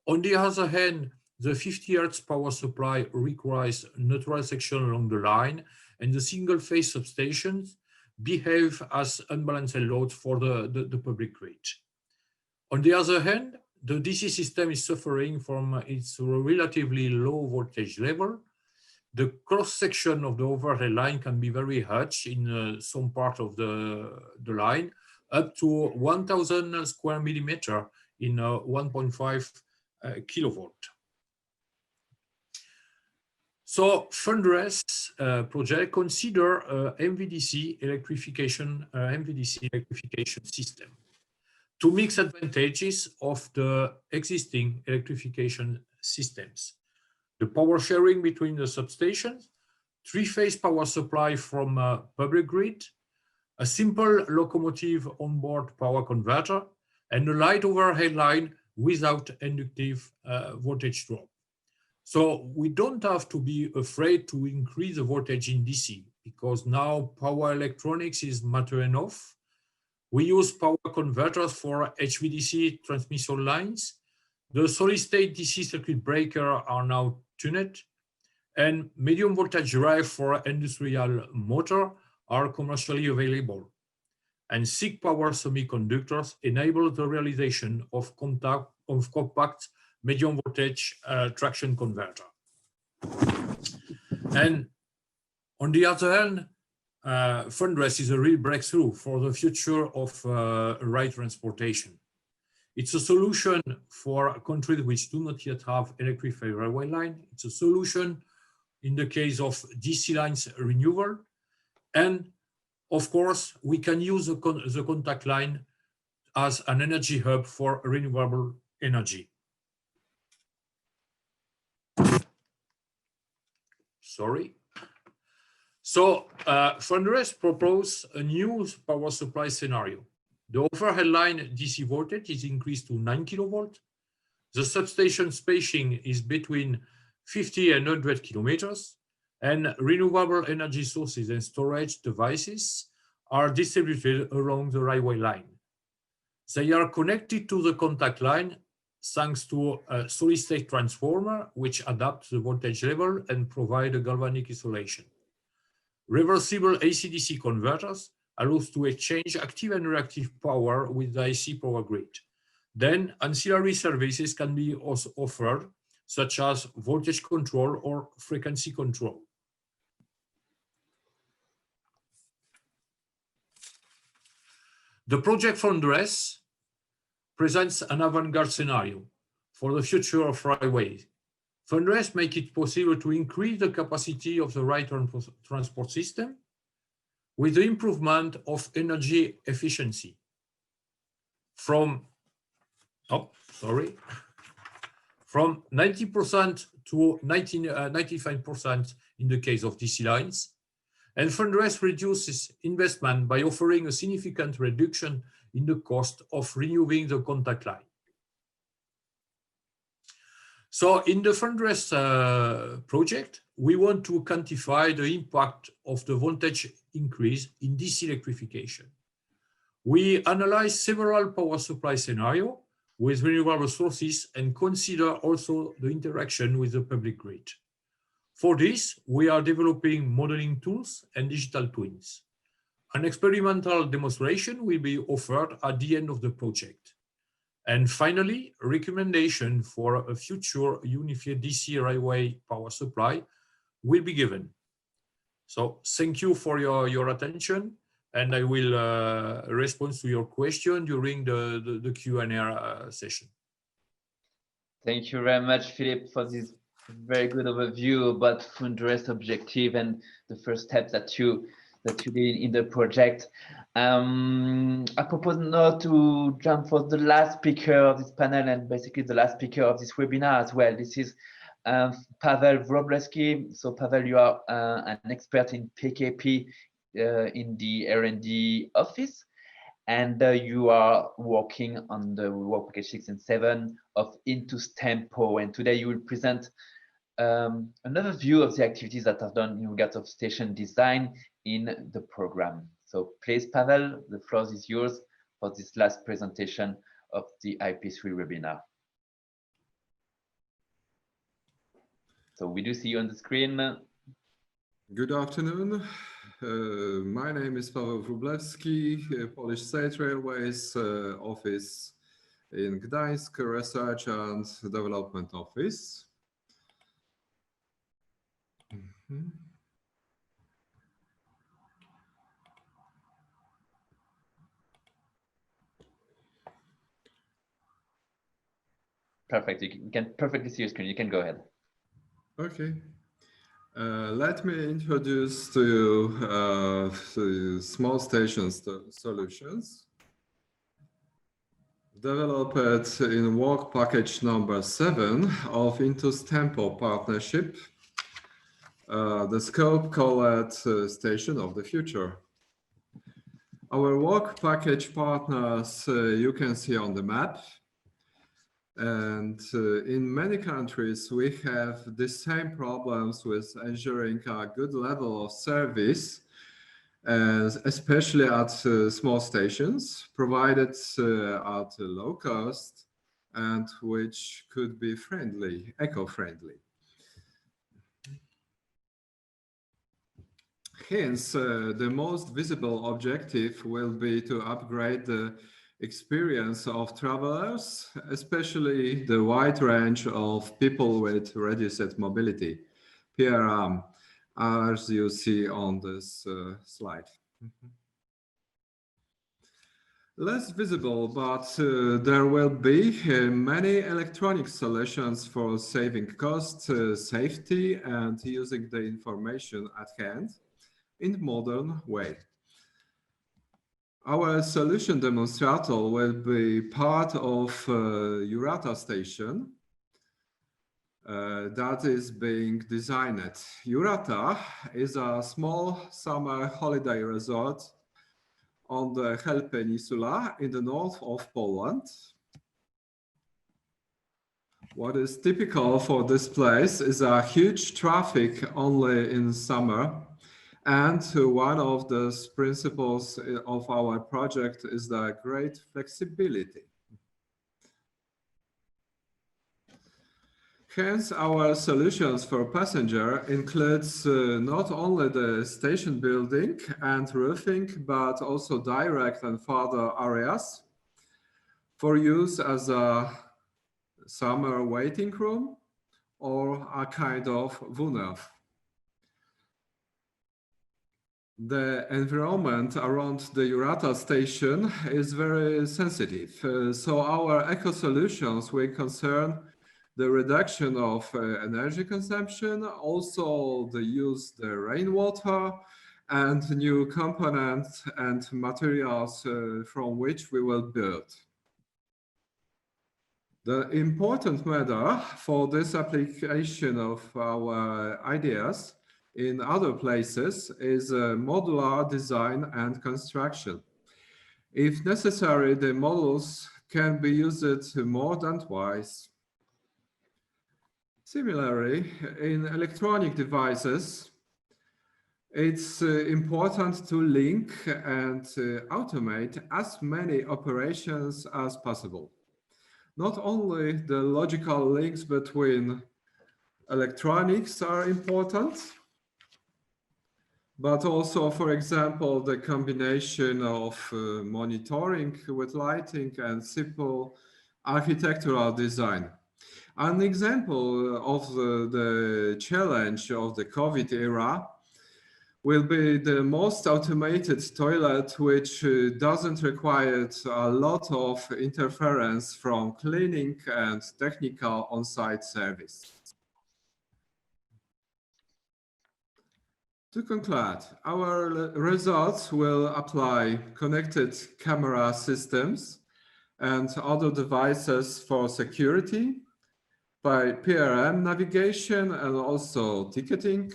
S: On the other hand, the 50 Hz power supply requires neutral section along the line, and the single phase substations behave as unbalanced loads for the public grid. On the other hand, the DC system is suffering from its relatively low voltage level. The cross-section of the overhead line can be very harsh in some part of the line, up to 1,000 square millimeter in 1.5 kilovolt. So Fundraise project consider MVDC electrification system to mix advantages of the existing electrification systems. The power sharing between the substations, three-phase power supply from a public grid, a simple locomotive onboard power converter, and a light overhead line without inductive voltage drop. So we don't have to be afraid to increase the voltage in DC, because now power electronics is mature enough. We use power converters for HVDC transmission lines. The solid-state DC circuit breaker are now tuned, and medium voltage drive for industrial motor are commercially available. And SiC power semiconductors enable the realization of compact medium voltage traction converter. And on the other hand, Fundraise is a real breakthrough for the future of rail transportation. It's a solution for countries which do not yet have electrified railway line. It's a solution in the case of DC lines renewal. And of course, we can use the contact line as an energy hub for renewable energy. Sorry. So Fundraise proposed a new power supply scenario. The overhead line DC voltage is increased to 9 kilovolt. The substation spacing is between 50 and 100 kilometers, and renewable energy sources and storage devices are distributed along the railway line. They are connected to the contact line thanks to a solid-state transformer, which adapts the voltage level and provide a galvanic isolation. Reversible AC-DC converters allows to exchange active and reactive power with the AC power grid. Then ancillary services can be also offered, such as voltage control or frequency control. The project Fundraise presents an avant-garde scenario for the future of railways. Fundraise makes it possible to increase the capacity of the rail transport system with the improvement of energy efficiency from 90% to 95% in the case of DC lines. And Fundraise reduces investment by offering a significant reduction in the cost of renewing the contact line. So in the Fundraise project, we want to quantify the impact of the voltage increase in DC electrification. We analyze several power supply scenarios with renewable sources and consider also the interaction with the public grid. For this, we are developing modeling tools and digital twins. An experimental demonstration will be offered at the end of the project. And finally, a recommendation for a future unified DC railway power supply will be given. So thank you for your attention, and I will respond to your question during the Q&A session.
B: Thank you very much, Philippe, for this very good overview about Fundraise objective and the first steps that you did in the project. I propose now to jump for the last speaker of this panel and basically the last speaker of this webinar as well. This is Pavel Wróblewski. So Pavel, you are an expert in PKP in the R&D office, and you are working on the work package 6 and 7 of Intus Tempo. And today you will present another view of the activities that are done in regards of station design in the program. So please, Pavel, the floor is yours for this last presentation of the IP3 webinar. So we do see you on the screen.
T: Good afternoon. My name is Paweł Wróblewski, Polish State Railways office in Gdańsk, Research and Development Office.
B: Perfect. You can perfectly see your screen. You can go ahead.
T: Okay. Let me introduce to you the small stations solutions developed in work package number 7 of Intu's Tempo partnership. The scope called Station of the Future. Our work package partners you can see on the map. And in many countries, we have the same problems with ensuring a good level of service, especially at small stations, provided at low cost and which could be friendly, eco-friendly. Hence, the most visible objective will be to upgrade the experience of travelers, especially the wide range of people with reduced mobility, PRM, as you see on this slide. Less visible, but there will be many electronic solutions for saving costs, safety, and using the information at hand in modern way. Our solution demonstrator will be part of Yurata station that is being designed. Yurata is a small summer holiday resort on the Hel Peninsula in the north of Poland. What is typical for this place is a huge traffic only in summer. And one of the principles of our project is the great flexibility. Hence, our solutions for passenger includes not only the station building and roofing, but also direct and further areas for use as a summer waiting room or a kind of Wohnhof. The environment around the Yurata station is very sensitive. So our eco solutions will concern the reduction of energy consumption, also the use of the rainwater and new components and materials from which we will build. The important matter for this application of our ideas in other places is modular design and construction. If necessary, the models can be used more than twice. Similarly, in electronic devices, it's important to link and automate as many operations as possible. Not only the logical links between electronics are important, but also, for example, the combination of monitoring with lighting and simple architectural design. An example of the challenge of the COVID era will be the most automated toilet, which doesn't require a lot of interference from cleaning and technical on-site service. To conclude, our results will apply connected camera systems and other devices for security by PRM navigation and also ticketing,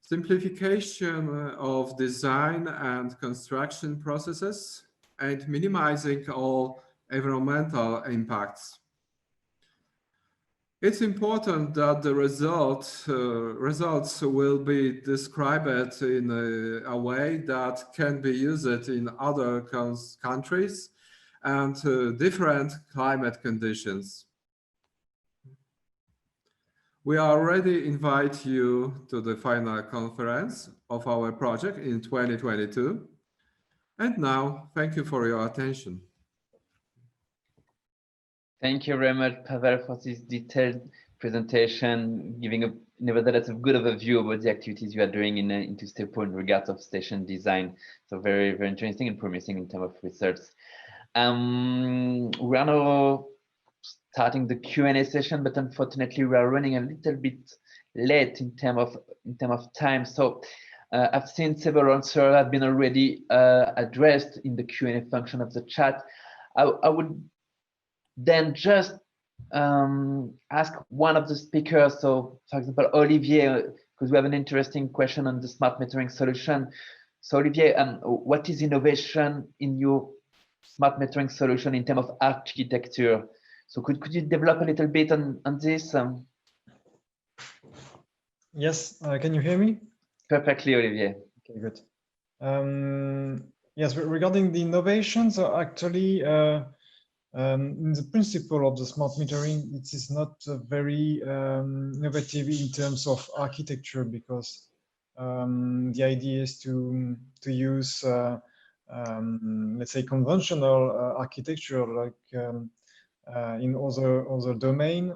T: simplification of design and construction processes, and minimizing all environmental impacts. It's important that the results will be described in a way that can be used in other countries and different climate conditions. We already invite you to the final conference of our project in 2022. And now, thank you for your attention.
B: Thank you very much, Pavel, for this detailed presentation, giving a nevertheless a good overview about the activities you are doing in Intu's Tempo in regards of station design. So very, very interesting and promising in terms of research. We are now starting the Q&A session, but unfortunately we are running a little bit late in terms of time. So I've seen several answers have been already addressed in the Q&A function of the chat. I would then just ask one of the speakers. So for example, Olivier, because we have an interesting question on the smart metering solution. So Olivier, what is innovation in your smart metering solution in terms of architecture? So could you develop a little bit on this?
U: Yes, can you hear me?
B: Perfectly, Olivier.
U: Okay, good. Yes, regarding the innovations, actually, in the principle of the smart metering, it is not very innovative in terms of architecture, because the idea is to use, let's say, conventional architecture, like in other domain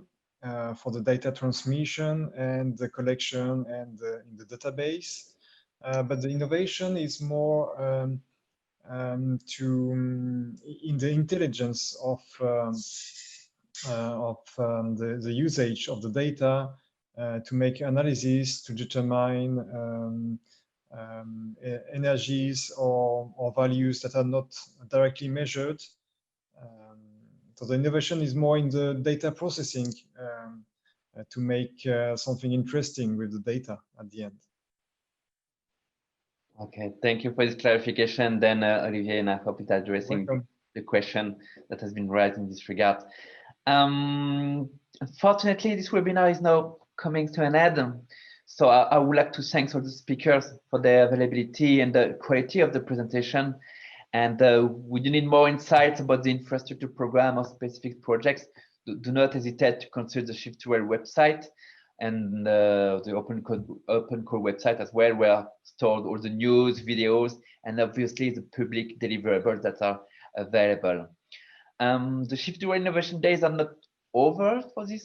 U: for the data transmission and the collection and in the database. But the innovation is more in the intelligence of the usage of the data to make analysis, to determine energies or values that are not directly measured. So the innovation is more in the data processing to make something interesting with the data at the end.
B: Okay, thank you for this clarification, then Olivier, and I hope it's addressing the question that has been raised in this regard. Unfortunately, this webinar is now coming to an end. So I would like to thank all the speakers for their availability and the quality of the presentation. And would you need more insights about the infrastructure program or specific projects, do not hesitate to consult the Shift2Rail website and the open core website as well, where stored all the news, videos, and obviously the public deliverables that are available. The Shift2Rail Innovation Days are not over for the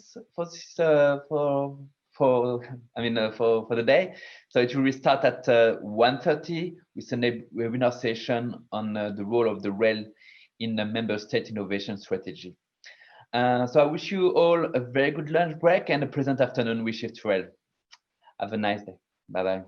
B: day. So it will restart at 1:30 with a webinar session on the role of the rail in the member state innovation strategy. So I wish you all a very good lunch break and a pleasant afternoon with Shift2Rail. Have a nice day. Bye-bye.